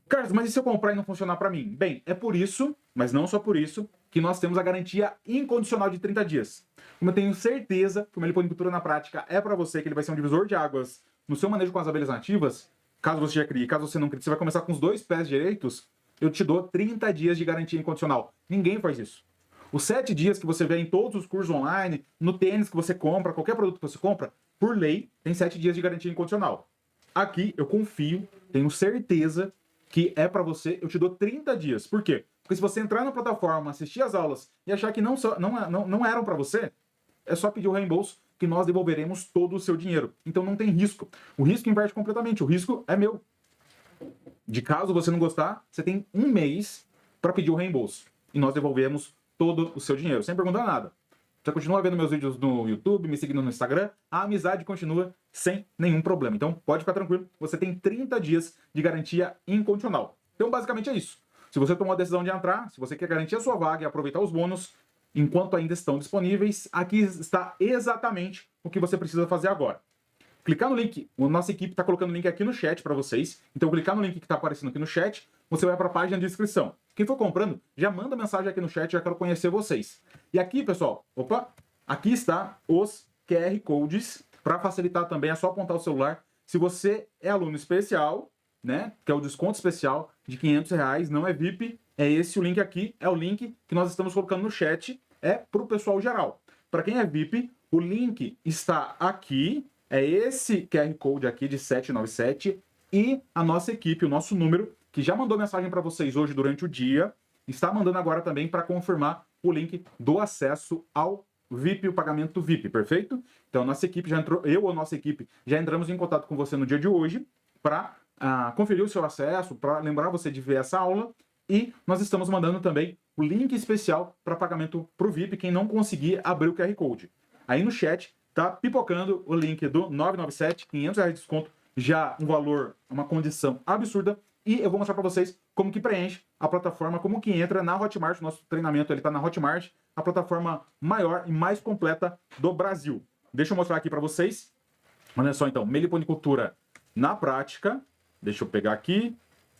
Speaker 1: Carlos, mas e se eu comprar e não funcionar para mim? Bem, é por isso, mas não só por isso, que nós temos a garantia incondicional de 30 dias. Como eu tenho certeza que o Meliponicultura na prática é para você, que ele vai ser um divisor de águas no seu manejo com as abelhas nativas, caso você já crie, caso você não crie, você vai começar com os 2 pés direitos, eu te dou 30 dias de garantia incondicional. Ninguém faz isso. Os 7 dias que você vê em todos os cursos online, no tênis que você compra, qualquer produto que você compra, por lei, tem 7 dias de garantia incondicional. Aqui, eu confio, tenho certeza que é para você, eu te dou 30 dias. Por quê? Porque se você entrar na plataforma, assistir as aulas e achar que não eram para você, é só pedir o reembolso que nós devolveremos todo o seu dinheiro. Então não tem risco. O risco inverte completamente, o risco é meu. De caso você não gostar, você tem 1 mês para pedir o reembolso. E nós devolvemos todo o seu dinheiro, sem perguntar nada. Você continua vendo meus vídeos no YouTube, me seguindo no Instagram, a amizade continua sem nenhum problema. Então, pode ficar tranquilo, você tem 30 dias de garantia incondicional. Então, basicamente é isso. Se você tomou a decisão de entrar, se você quer garantir a sua vaga e aproveitar os bônus, enquanto ainda estão disponíveis, aqui está exatamente o que você precisa fazer agora. Clicar no link, a nossa equipe está colocando o link aqui no chat para vocês. Então, clicar no link que está aparecendo aqui no chat, você vai para a página de inscrição. Quem for comprando, já manda mensagem aqui no chat, já quero conhecer vocês. E aqui, pessoal, aqui está os QR Codes, para facilitar também, é só apontar o celular. Se você é aluno especial, né, que é o desconto especial de R$500, não é VIP, é esse o link aqui, é o link que nós estamos colocando no chat, é para o pessoal geral. Para quem é VIP, o link está aqui, é esse QR Code aqui de 797 e a nossa equipe, o nosso número, que já mandou mensagem para vocês hoje durante o dia, está mandando agora também para confirmar o link do acesso ao VIP, o pagamento VIP, perfeito? Então, a nossa equipe já entrou, eu ou a nossa equipe já entramos em contato com você no dia de hoje para conferir o seu acesso, para lembrar você de ver essa aula, e nós estamos mandando também o link especial para pagamento para o VIP, quem não conseguir abrir o QR Code. Aí no chat tá pipocando o link do 997, R$500 de desconto, já um valor, uma condição absurda, e eu vou mostrar para vocês como que preenche a plataforma, como que entra na Hotmart. Nosso treinamento ele está na Hotmart, a plataforma maior e mais completa do Brasil. Deixa eu mostrar aqui para vocês. Olha só então, meliponicultura na prática. Deixa eu pegar aqui.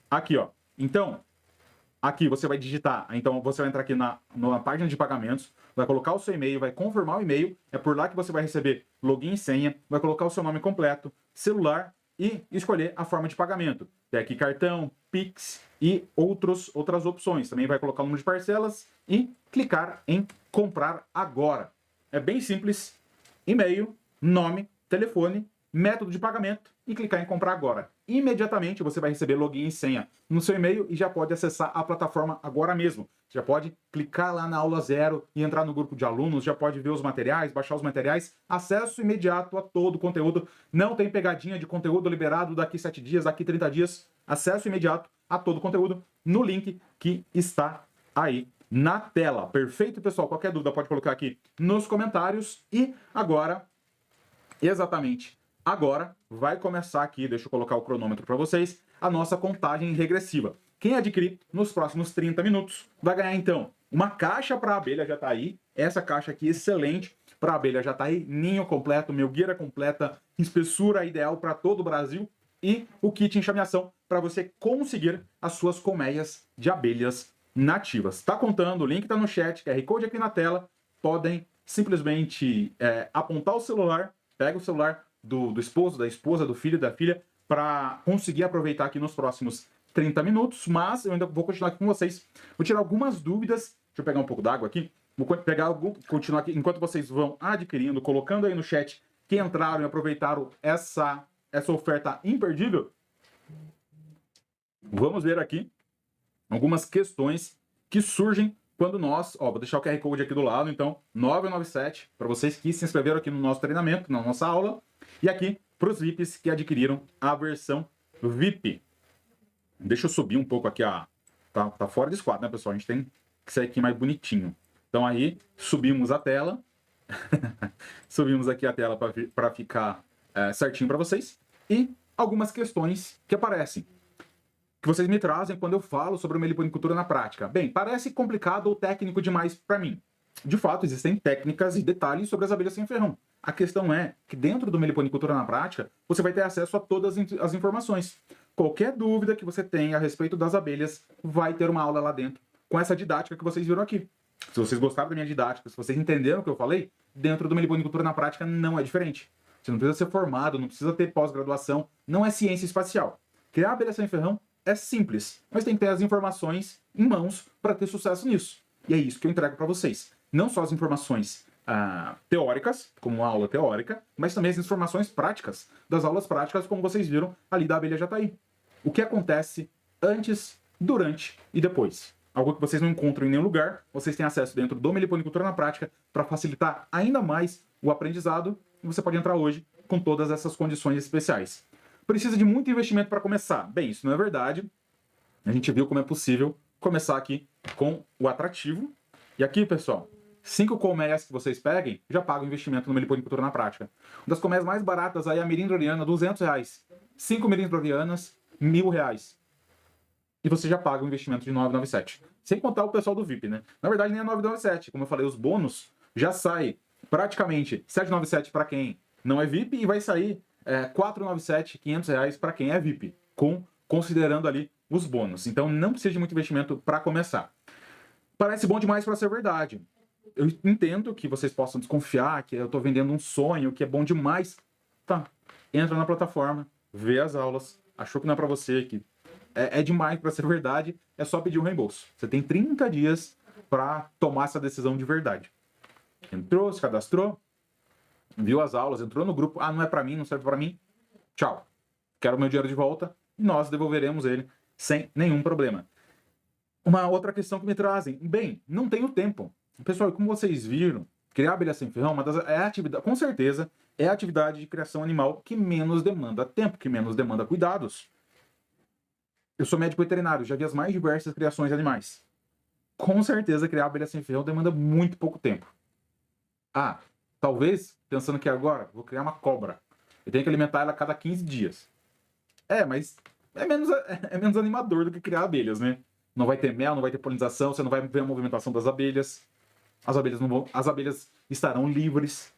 Speaker 1: Aqui, ó. Então, aqui você vai digitar, então você vai entrar aqui na página de pagamentos, vai colocar o seu e-mail, vai confirmar o e-mail, é por lá que você vai receber login e senha, vai colocar o seu nome completo, celular e escolher a forma de pagamento. Tem aqui cartão, Pix e outras opções. Também vai colocar o número de parcelas e clicar em comprar agora. É bem simples, e-mail, nome, telefone, método de pagamento e clicar em comprar agora. Imediatamente você vai receber login e senha no seu e-mail e já pode acessar a plataforma agora mesmo. Já pode clicar lá na aula 0 e entrar no grupo de alunos, já pode ver os materiais, baixar os materiais, acesso imediato a todo o conteúdo. Não tem pegadinha de conteúdo liberado daqui 7 dias, daqui 30 dias. Acesso imediato a todo o conteúdo no link que está aí na tela. Perfeito, pessoal? Qualquer dúvida pode colocar aqui nos comentários. E agora, exatamente agora, vai começar aqui, deixa eu colocar o cronômetro para vocês, a nossa contagem regressiva. Quem adquirir nos próximos 30 minutos vai ganhar, então, uma caixa para abelha, já está aí. Essa caixa aqui, excelente para abelha, já está aí. Ninho completo, melgueira completa, espessura ideal para todo o Brasil. E o kit enxameação para você conseguir as suas colmeias de abelhas nativas. Tá contando, o link tá no chat, QR Code aqui na tela. Podem simplesmente apontar o celular, pega o celular do esposo, da esposa, do filho, da filha, para conseguir aproveitar aqui nos próximos 30 minutos, mas eu ainda vou continuar aqui com vocês. Vou tirar algumas dúvidas. Deixa eu pegar um pouco d'água aqui. Vou continuar aqui enquanto vocês vão adquirindo, colocando aí no chat que entraram e aproveitaram essa oferta imperdível. Vamos ver aqui algumas questões que surgem quando nós... vou deixar o QR Code aqui do lado, então, 997, para vocês que se inscreveram aqui no nosso treinamento, na nossa aula, e aqui para os VIPs que adquiriram a versão VIP. Deixa eu subir um pouco aqui tá fora de esquadro, né, pessoal? A gente tem que sair aqui mais bonitinho. Então aí, subimos a tela. Subimos aqui a tela para ficar certinho para vocês. E algumas questões que aparecem, que vocês me trazem quando eu falo sobre meliponicultura na prática. Bem, parece complicado ou técnico demais para mim. De fato, existem técnicas e detalhes sobre as abelhas sem ferrão. A questão é que dentro do meliponicultura na prática, você vai ter acesso a todas as informações. Qualquer dúvida que você tenha a respeito das abelhas, vai ter uma aula lá dentro, com essa didática que vocês viram aqui. Se vocês gostaram da minha didática, se vocês entenderam o que eu falei, dentro do meliponicultura na prática não é diferente. Você não precisa ser formado, não precisa ter pós-graduação, não é ciência espacial. Criar abelha sem ferrão é simples, mas tem que ter as informações em mãos para ter sucesso nisso. E é isso que eu entrego para vocês. Não só as informações teóricas, como uma aula teórica, mas também as informações práticas, das aulas práticas, como vocês viram ali da abelha jataí. O que acontece antes, durante e depois. Algo que vocês não encontram em nenhum lugar, vocês têm acesso dentro do Meliponicultura na Prática para facilitar ainda mais o aprendizado, e você pode entrar hoje com todas essas condições especiais. Precisa de muito investimento para começar? Bem, isso não é verdade. A gente viu como é possível começar aqui com o atrativo. E aqui, pessoal, 5 colmeias que vocês peguem, já pagam investimento no Meliponicultura na Prática. Uma das colmeias mais baratas aí é a Mirim Doriana, R$200. 5 Mirins Dorianas, R$1.000. E você já paga o investimento de 997. Sem contar o pessoal do VIP, né? Na verdade, nem é 997. Como eu falei, os bônus já saem praticamente 797 para quem não é VIP e vai sair 497, R$500 para quem é VIP, considerando ali os bônus. Então, não precisa de muito investimento para começar. Parece bom demais para ser verdade. Eu entendo que vocês possam desconfiar que eu estou vendendo um sonho, que é bom demais. Tá, entra na plataforma, vê as aulas, achou que não é para você, que é demais para ser verdade, é só pedir um reembolso. Você tem 30 dias para tomar essa decisão de verdade. Entrou, se cadastrou, viu as aulas, entrou no grupo, não é para mim, não serve para mim, tchau. Quero meu dinheiro de volta e nós devolveremos ele sem nenhum problema. Uma outra questão que me trazem, bem, não tenho tempo. Pessoal, como vocês viram, criar abelha sem ferrão com certeza é a atividade de criação animal que menos demanda tempo, que menos demanda cuidados. Eu sou médico veterinário, já vi as mais diversas criações de animais. Com certeza, criar abelha sem ferrão demanda muito pouco tempo. Talvez, pensando que agora, vou criar uma cobra. Eu tenho que alimentar ela a cada 15 dias. Mas é menos animador do que criar abelhas, né? Não vai ter mel, não vai ter polinização, você não vai ver a movimentação das abelhas. As abelhas estarão livres.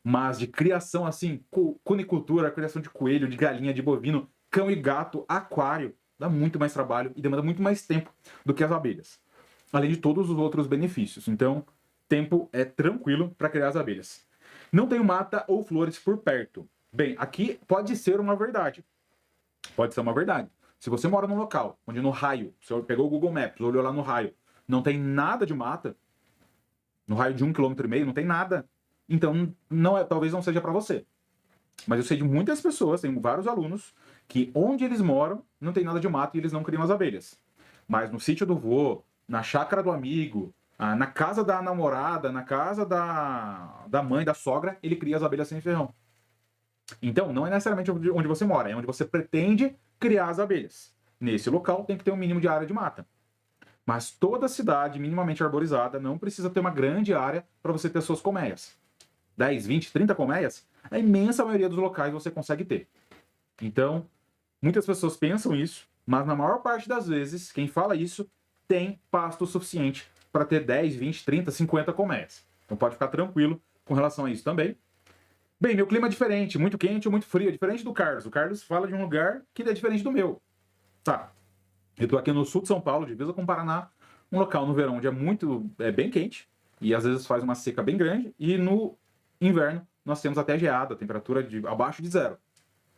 Speaker 1: Mas de criação assim, cunicultura, criação de coelho, de galinha, de bovino, cão e gato, aquário, dá muito mais trabalho e demanda muito mais tempo do que as abelhas. Além de todos os outros benefícios. Então, tempo é tranquilo para criar as abelhas. Não tenho mata ou flores por perto. Bem, aqui pode ser uma verdade. Pode ser uma verdade. Se você mora num local onde no raio, você pegou o Google Maps, olhou lá no raio, não tem nada de mata, no raio de 1,5 km não tem nada, então talvez não seja para você. Mas eu sei de muitas pessoas, tenho vários alunos, que onde eles moram não tem nada de mato e eles não criam as abelhas. Mas no sítio do vô, na chácara do amigo, na casa da namorada, na casa da mãe, da sogra, ele cria as abelhas sem ferrão. Então, não é necessariamente onde você mora, é onde você pretende criar as abelhas. Nesse local tem que ter um mínimo de área de mata. Mas toda cidade minimamente arborizada não precisa ter uma grande área para você ter suas colmeias. 10, 20, 30 colmeias, a imensa maioria dos locais você consegue ter. Então, muitas pessoas pensam isso, mas na maior parte das vezes, quem fala isso tem pasto suficiente para ter 10, 20, 30, 50 colmeias. Então pode ficar tranquilo com relação a isso também. Bem, meu clima é diferente, muito quente ou muito frio, é diferente do Carlos. O Carlos fala de um lugar que é diferente do meu. Tá, eu tô aqui no sul de São Paulo, divisa com o Paraná, Um local no verão onde é bem quente e às vezes faz uma seca bem grande, e no inverno nós temos até geada, temperatura abaixo de zero.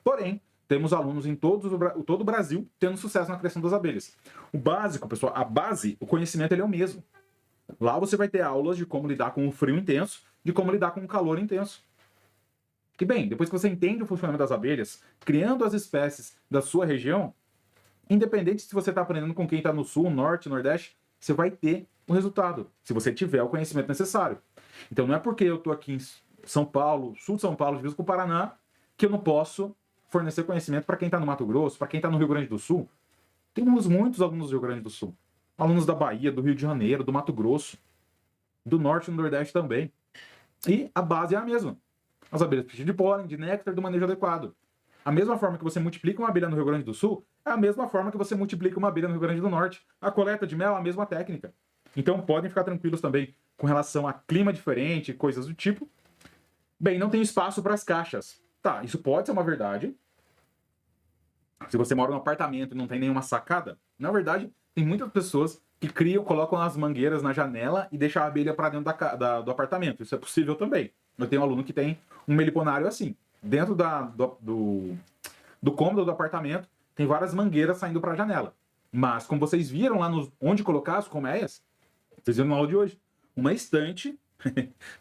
Speaker 1: Porém, temos alunos em todo o Brasil tendo sucesso na criação das abelhas. O básico, pessoal, a base, o conhecimento ele é o mesmo. Lá você vai ter aulas de como lidar com o frio intenso, de como lidar com o calor intenso. E bem, depois que você entende o funcionamento das abelhas, criando as espécies da sua região, independente se você está aprendendo com quem está no sul, norte, nordeste, você vai ter o resultado, se você tiver o conhecimento necessário. Então não é porque eu estou aqui em São Paulo, sul de São Paulo, divisa com o Paraná, que eu não posso fornecer conhecimento para quem está no Mato Grosso, para quem está no Rio Grande do Sul. Temos muitos alunos do Rio Grande do Sul. Alunos da Bahia, do Rio de Janeiro, do Mato Grosso, do Norte e do Nordeste também. E a base é a mesma. As abelhas precisam de pólen, de néctar, do manejo adequado. A mesma forma que você multiplica uma abelha no Rio Grande do Sul, é a mesma forma que você multiplica uma abelha no Rio Grande do Norte. A coleta de mel é a mesma técnica. Então podem ficar tranquilos também com relação a clima diferente, coisas do tipo. Bem, não tem espaço para as caixas. Tá, isso pode ser uma verdade. Se você mora num apartamento e não tem nenhuma sacada, na verdade, tem muitas pessoas que colocam as mangueiras na janela e deixam a abelha para dentro do apartamento. Isso é possível também. Eu tenho um aluno que tem um meliponário assim. Dentro do cômodo do apartamento, tem várias mangueiras saindo para a janela. Mas, como vocês viram lá onde colocar as colmeias, vocês viram na aula de hoje, uma estante,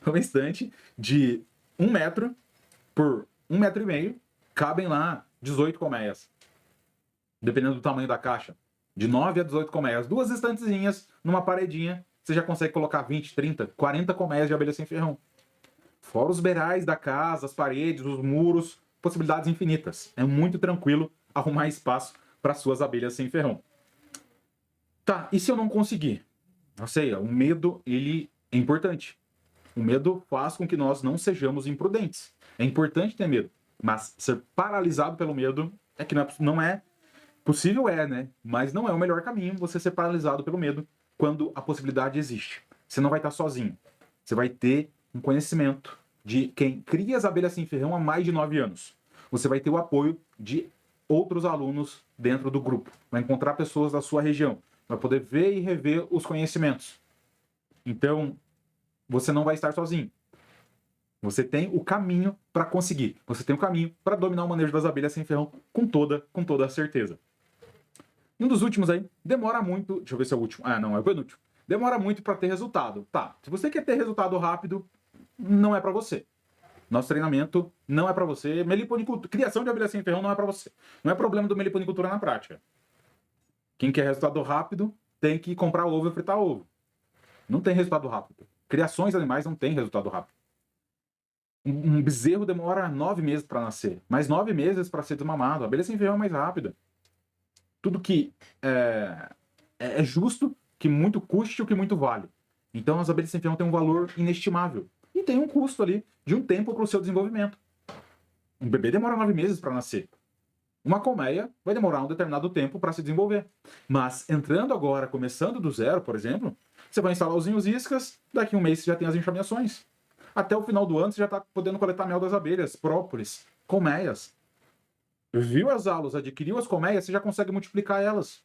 Speaker 1: uma estante de 1 metro por 1,5 metro, cabem lá 18 colmeias. Dependendo do tamanho da caixa. De 9 a 18 colmeias. 2 estantezinhas numa paredinha, você já consegue colocar 20, 30, 40 colmeias de abelha sem ferrão. Fora os beirais da casa, as paredes, os muros, possibilidades infinitas. É muito tranquilo arrumar espaço para suas abelhas sem ferrão. Tá, e se eu não conseguir? Eu sei, o medo, ele é importante. O medo faz com que nós não sejamos imprudentes. É importante ter medo, mas ser paralisado pelo medo é que não é possível, né? Mas não é o melhor caminho você ser paralisado pelo medo quando a possibilidade existe. Você não vai estar sozinho. Você vai ter um conhecimento de quem cria as abelhas sem ferrão há mais de 9 anos. Você vai ter o apoio de outros alunos dentro do grupo. Vai encontrar pessoas da sua região. Vai poder ver e rever os conhecimentos. Então, você não vai estar sozinho. Você tem o caminho para conseguir. Você tem o caminho para dominar o manejo das abelhas sem ferrão com toda a certeza. Um dos últimos aí, demora muito... Deixa eu ver se é o último. Ah, não, é o penúltimo. Demora muito para ter resultado. Tá, se você quer ter resultado rápido, não é para você. Nosso treinamento não é para você. Meliponicultura, criação de abelha sem ferrão não é para você. Não é problema do meliponicultura na prática. Quem quer resultado rápido tem que comprar ovo e fritar ovo. Não tem resultado rápido. Criações animais não tem resultado rápido. Um bezerro demora 9 meses para nascer, mais 9 meses para ser desmamado. A abelha sem ferrão é mais rápida. Tudo que é justo, que muito custe o que muito vale. Então as abelhas sem ferrão têm um valor inestimável. E tem um custo ali de um tempo para o seu desenvolvimento. Um bebê demora 9 meses para nascer. Uma colmeia vai demorar um determinado tempo para se desenvolver. Mas entrando agora, começando do zero, por exemplo, você vai instalar os ninhos iscas, daqui a um mês você já tem as enxameações. Até o final do ano você já está podendo coletar mel das abelhas, própolis, colmeias. Viu as aulas, adquiriu as colmeias, você já consegue multiplicar elas.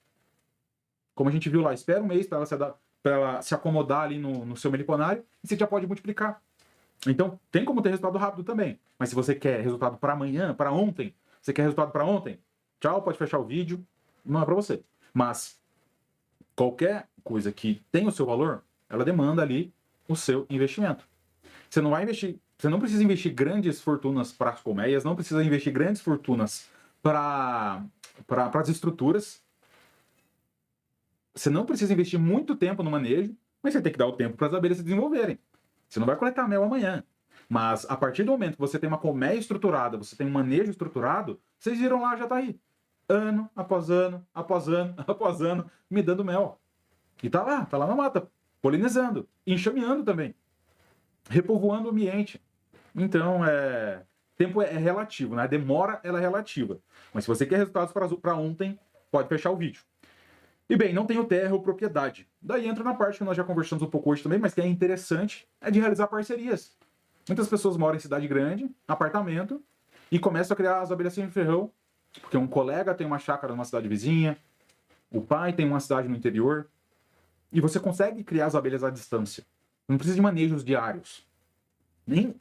Speaker 1: Como a gente viu lá, espera um mês para ela se acomodar ali no seu meliponário e você já pode multiplicar. Então, tem como ter resultado rápido também. Mas se você quer resultado para amanhã, para ontem, você quer resultado para ontem, tchau, pode fechar o vídeo, não é para você. Mas qualquer coisa que tem o seu valor, ela demanda ali o seu investimento. Você não vai investir, você não precisa investir grandes fortunas para as colmeias, não precisa investir grandes fortunas para as estruturas. Você não precisa investir muito tempo no manejo, mas você tem que dar o tempo para as abelhas se desenvolverem. Você não vai coletar mel amanhã. Mas a partir do momento que você tem uma colmeia estruturada, você tem um manejo estruturado, vocês viram lá, já está aí. Ano após ano, após ano, após ano, me dando mel. E tá lá na mata, polinizando, enxameando também, repovoando o ambiente. Então, tempo é relativo, né? A demora ela é relativa. Mas se você quer resultados para ontem, pode fechar o vídeo. E bem, não tenho terra ou propriedade. Daí entra na parte que nós já conversamos um pouco hoje também, mas que é interessante, é de realizar parcerias. Muitas pessoas moram em cidade grande, apartamento, e começam a criar as abelhas sem ferrão, porque um colega tem uma chácara numa cidade vizinha, o pai tem uma cidade no interior, E você consegue criar as abelhas à distância. Não precisa de manejos diários.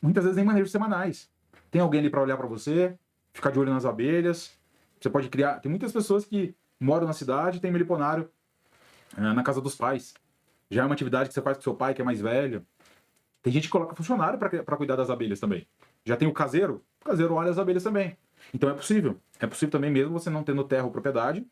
Speaker 1: Muitas vezes nem manejos semanais. Tem alguém ali para olhar para você, ficar de olho nas abelhas. Você pode criar. Tem muitas pessoas que moram na cidade e tem meliponário na casa dos pais. Já é uma atividade que você faz com seu pai, que é mais velho. Tem gente que coloca funcionário para cuidar das abelhas também. Já tem o caseiro olha as abelhas também. Então é possível. É possível também, mesmo você não tendo terra ou propriedade,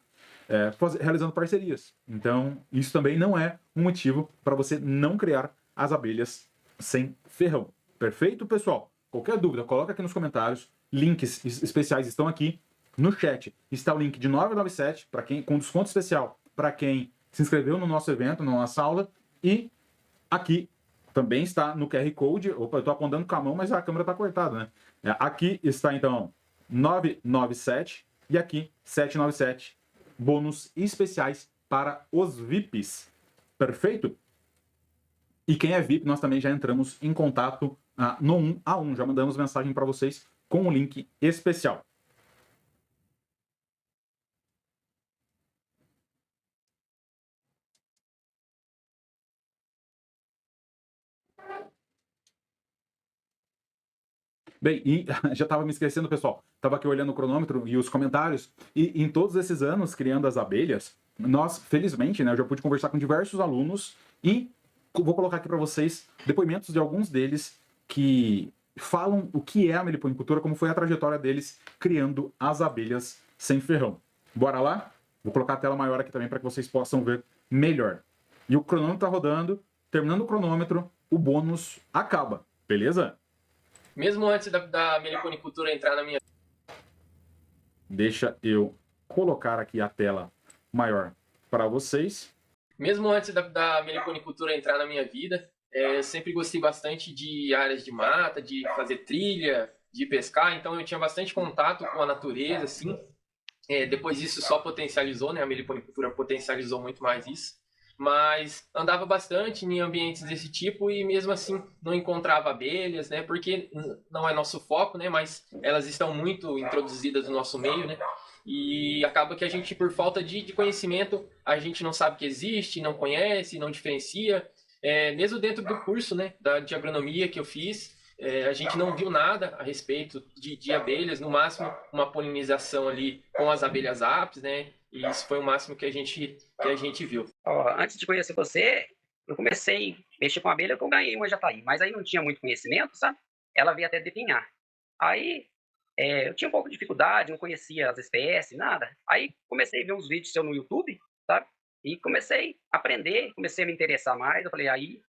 Speaker 1: realizando parcerias. Então, isso também não é um motivo para você não criar as abelhas sem ferrão. Perfeito, pessoal? Qualquer dúvida, coloca aqui nos comentários. Links especiais estão aqui. No chat está o link de 997 para quem, com desconto especial para quem se inscreveu no nosso evento, na nossa aula. E aqui também está no QR Code. Opa, eu estou apontando com a mão, mas a câmera está cortada, né? Aqui está, então, 997 e aqui 797. Bônus especiais para os VIPs. Perfeito? E quem é VIP, nós também já entramos em contato no 1 a 1. Já mandamos mensagem para vocês com um link especial. Bem, e já estava me esquecendo, pessoal. Estava aqui olhando o cronômetro e os comentários. E em todos esses anos criando as abelhas, nós, felizmente, né, eu já pude conversar com diversos alunos e vou colocar aqui para vocês depoimentos de alguns deles que falam o que é a meliponicultura, como foi a trajetória deles criando as abelhas sem ferrão. Bora lá? Vou colocar a tela maior aqui também para que vocês possam ver melhor. E o cronômetro está rodando. Terminando o cronômetro, o bônus acaba. Beleza?
Speaker 4: Mesmo antes da meliponicultura entrar na minha...
Speaker 1: Deixa eu colocar aqui a tela maior para vocês.
Speaker 4: Mesmo antes da meliponicultura entrar na minha vida, eu sempre gostei bastante de áreas de mata, de fazer trilha, de pescar, então eu tinha bastante contato com a natureza, assim. Depois isso só potencializou, né? A meliponicultura potencializou muito mais isso. Mas andava bastante em ambientes desse tipo e mesmo assim não encontrava abelhas, né? Porque não é nosso foco, né? Mas elas estão muito introduzidas no nosso meio, né? E acaba que a gente, por falta de conhecimento, a gente não sabe que existe, não conhece, não diferencia. Mesmo dentro do curso, né, de agronomia que eu fiz, a gente não viu nada a respeito de abelhas, no máximo uma polinização ali com as abelhas apis, né? E isso foi o máximo que a gente viu.
Speaker 5: Antes de conhecer você, eu comecei a mexer com abelha, que eu ganhei uma jataí, mas aí não tinha muito conhecimento, sabe? Ela veio até definhar. Aí eu tinha um pouco de dificuldade, não conhecia as espécies, nada. Aí comecei a ver uns vídeos seus no YouTube, sabe? E comecei a aprender, comecei a me interessar mais. Eu falei, aí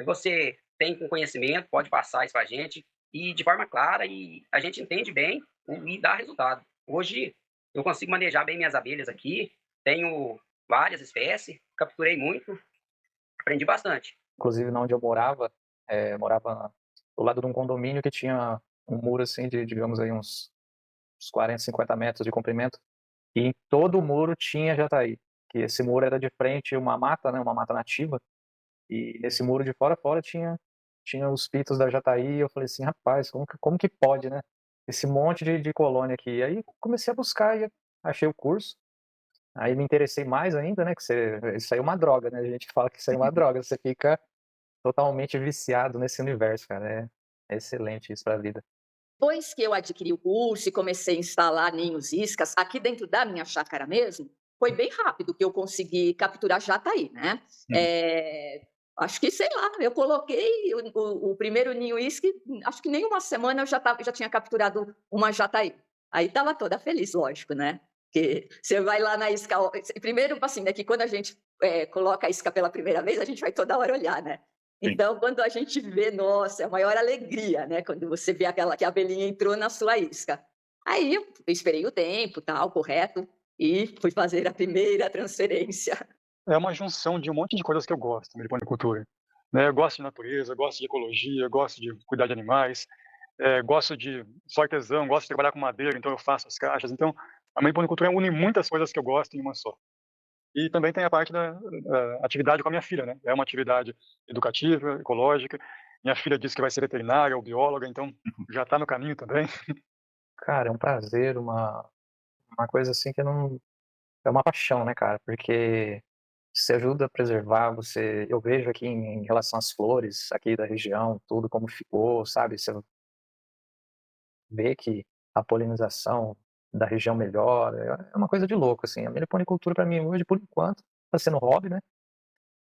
Speaker 5: você tem conhecimento, pode passar isso pra gente, e de forma clara, e a gente entende bem e dá resultado. Hoje eu consigo manejar bem minhas abelhas aqui, tenho várias espécies, capturei muito, aprendi bastante.
Speaker 6: Inclusive, onde eu morava do lado de um condomínio que tinha um muro assim de, digamos aí, uns 40, 50 metros de comprimento, e em todo o muro tinha jataí, que esse muro era de frente uma mata, né, uma mata nativa, e nesse muro de fora a fora tinha os pitos da jataí, e eu falei assim, rapaz, como que pode, né? Esse monte de colônia aqui. Aí comecei a buscar e achei o curso. Aí me interessei mais ainda, né? Que isso aí é uma droga, né? A gente fala que isso aí é uma droga. Você fica totalmente viciado nesse universo, cara. É excelente isso para a vida.
Speaker 7: Depois que eu adquiri o curso e comecei a instalar ninhos iscas, aqui dentro da minha chácara mesmo, foi bem rápido que eu consegui capturar jataí, né? Acho que, sei lá, eu coloquei o primeiro ninho isca, acho que nem uma semana eu já tinha capturado uma jataí. Aí estava toda feliz, lógico, né? Porque você vai lá na isca... Primeiro, assim, né, que quando a gente coloca a isca pela primeira vez, a gente vai toda hora olhar, né? Então, quando a gente vê, nossa, é a maior alegria, né? Quando você vê que a abelhinha entrou na sua isca. Aí eu esperei o tempo, tal, correto, e fui fazer a primeira transferência.
Speaker 8: É uma junção de um monte de coisas que eu gosto, meliponicultura. Né? Eu gosto de natureza, gosto de ecologia, gosto de cuidar de animais, sou artesão, gosto de trabalhar com madeira, então eu faço as caixas. Então, a meliponicultura une muitas coisas que eu gosto em uma só. E também tem a parte da atividade com a minha filha, né? É uma atividade educativa, ecológica. Minha filha disse que vai ser veterinária ou bióloga, então já está no caminho também.
Speaker 6: Cara, é um prazer, uma coisa assim que não... É uma paixão, né, cara? Porque você ajuda a preservar, eu vejo aqui em relação às flores aqui da região, tudo como ficou, sabe? Você vê que a polinização da região melhora, é uma coisa de louco, assim. A meliponicultura para mim hoje, por enquanto, está sendo hobby, né?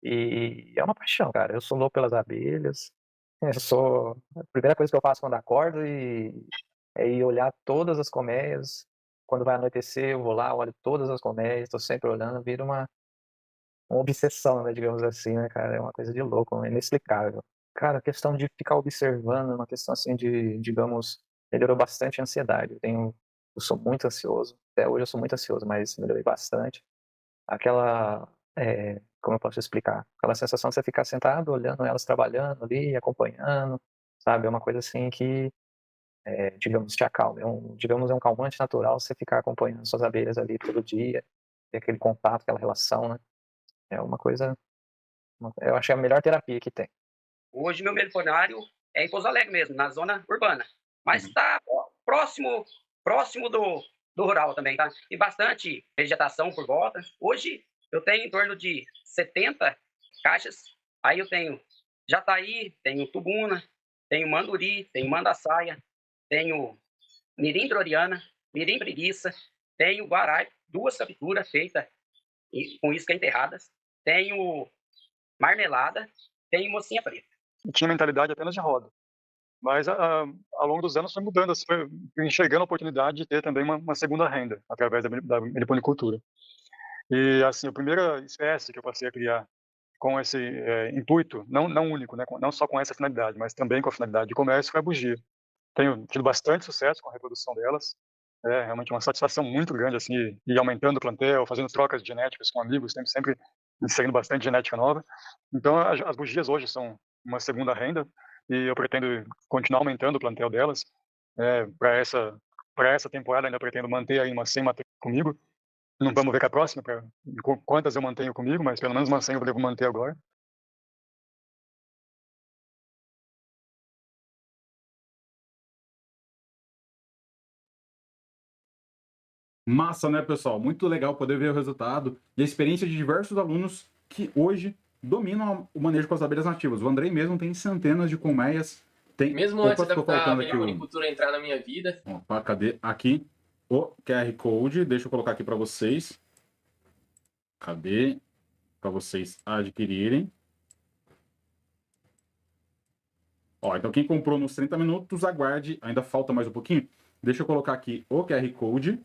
Speaker 6: E é uma paixão, cara. Eu sou louco pelas abelhas. A primeira coisa que eu faço quando acordo é ir olhar todas as colmeias. Quando vai anoitecer, eu vou lá, olho todas as colmeias, estou sempre olhando, vira uma obsessão, né, digamos assim, né, cara? É uma coisa de louco, é inexplicável. Cara, a questão de ficar observando é uma questão assim de, digamos, melhorou bastante a ansiedade. Eu sou muito ansioso, até hoje eu sou muito ansioso, mas melhorei bastante. Aquela, como eu posso explicar? Aquela sensação de você ficar sentado, olhando elas trabalhando ali, acompanhando, sabe? É uma coisa assim que, digamos, te acalma. Digamos, é um calmante natural você ficar acompanhando suas abelhas ali todo dia, ter aquele contato, aquela relação, né? É uma coisa, eu acho que é a melhor terapia que tem.
Speaker 5: Hoje meu meliponário é em Pouso Alegre mesmo, na zona urbana. Mas está próximo do rural também, tá? Tem bastante vegetação por volta. Hoje eu tenho em torno de 70 caixas. Aí eu tenho jataí, tenho tubuna, tenho manduri, tenho mandaçaia, tenho mirim droriana, mirim preguiça, tenho guarai, 2 capturas feitas com isca enterradas, tenho marmelada, tenho mocinha preta.
Speaker 8: Eu tinha mentalidade apenas de roda. Mas ao longo dos anos foi mudando, assim, foi enxergando a oportunidade de ter também uma segunda renda através da meliponicultura. E assim, a primeira espécie que eu passei a criar com esse intuito, não único, né, não só com essa finalidade, mas também com a finalidade de comércio, foi a bugia. Tenho tido bastante sucesso com a reprodução delas. É realmente uma satisfação muito grande, assim, ir aumentando o plantel, fazendo trocas genéticas com amigos, sempre inserindo bastante genética nova. Então, as bugias hoje são uma segunda renda e eu pretendo continuar aumentando o plantel delas. Para essa temporada, ainda pretendo manter aí umas 100 matrizes comigo. Não vamos ver com a próxima, quantas eu mantenho comigo, mas pelo menos umas 100 eu devo manter agora.
Speaker 1: Massa, né, pessoal? Muito legal poder ver o resultado e a experiência de diversos alunos que hoje dominam o manejo com as abelhas nativas. O Andrei mesmo tem centenas de colmeias.
Speaker 4: Mesmo antes da meliponicultura entrar na minha vida.
Speaker 1: Opa, cadê? Aqui o QR Code. Deixa eu colocar aqui para vocês. Cadê? Para vocês adquirirem. Ó, então quem comprou nos 30 minutos, aguarde. Ainda falta mais um pouquinho. Deixa eu colocar aqui o QR Code.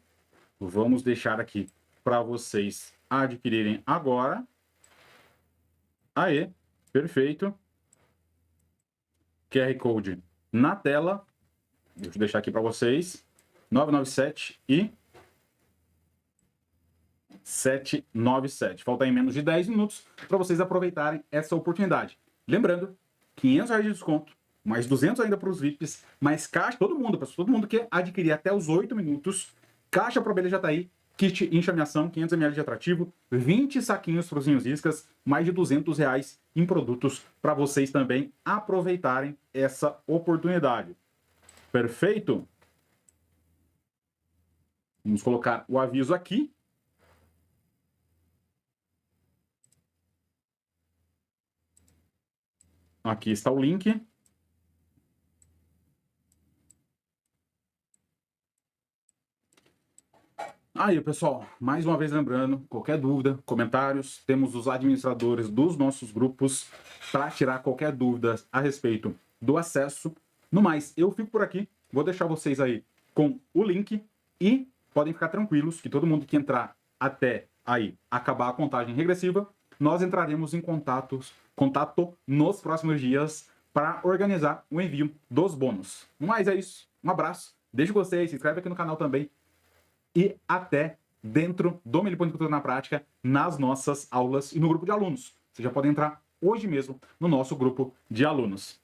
Speaker 1: Vamos deixar aqui para vocês adquirirem agora. Aê, perfeito. QR Code na tela. Deixa eu deixar aqui para vocês. 997 e 797. Falta aí menos de 10 minutos para vocês aproveitarem essa oportunidade. Lembrando, R$500 de desconto, mais 200 ainda para os VIPs, mais caixa, todo mundo que adquirir até os 8 minutos, caixa para abelha jataí, kit enxameação, 500 ml de atrativo, 20 saquinhos para os ninhos iscas, mais de R$200 em produtos para vocês também aproveitarem essa oportunidade. Perfeito? Vamos colocar o aviso aqui. Aqui está o link. Aí, pessoal, mais uma vez lembrando, qualquer dúvida, comentários, temos os administradores dos nossos grupos para tirar qualquer dúvida a respeito do acesso. No mais, eu fico por aqui, vou deixar vocês aí com o link e podem ficar tranquilos que todo mundo que entrar até aí acabar a contagem regressiva, nós entraremos em contato nos próximos dias para organizar o envio dos bônus. No mais, é isso. Um abraço, deixa o gostei, se inscreve aqui no canal também. E até dentro do Meliponicultura na Prática, nas nossas aulas e no grupo de alunos. Você já pode entrar hoje mesmo no nosso grupo de alunos.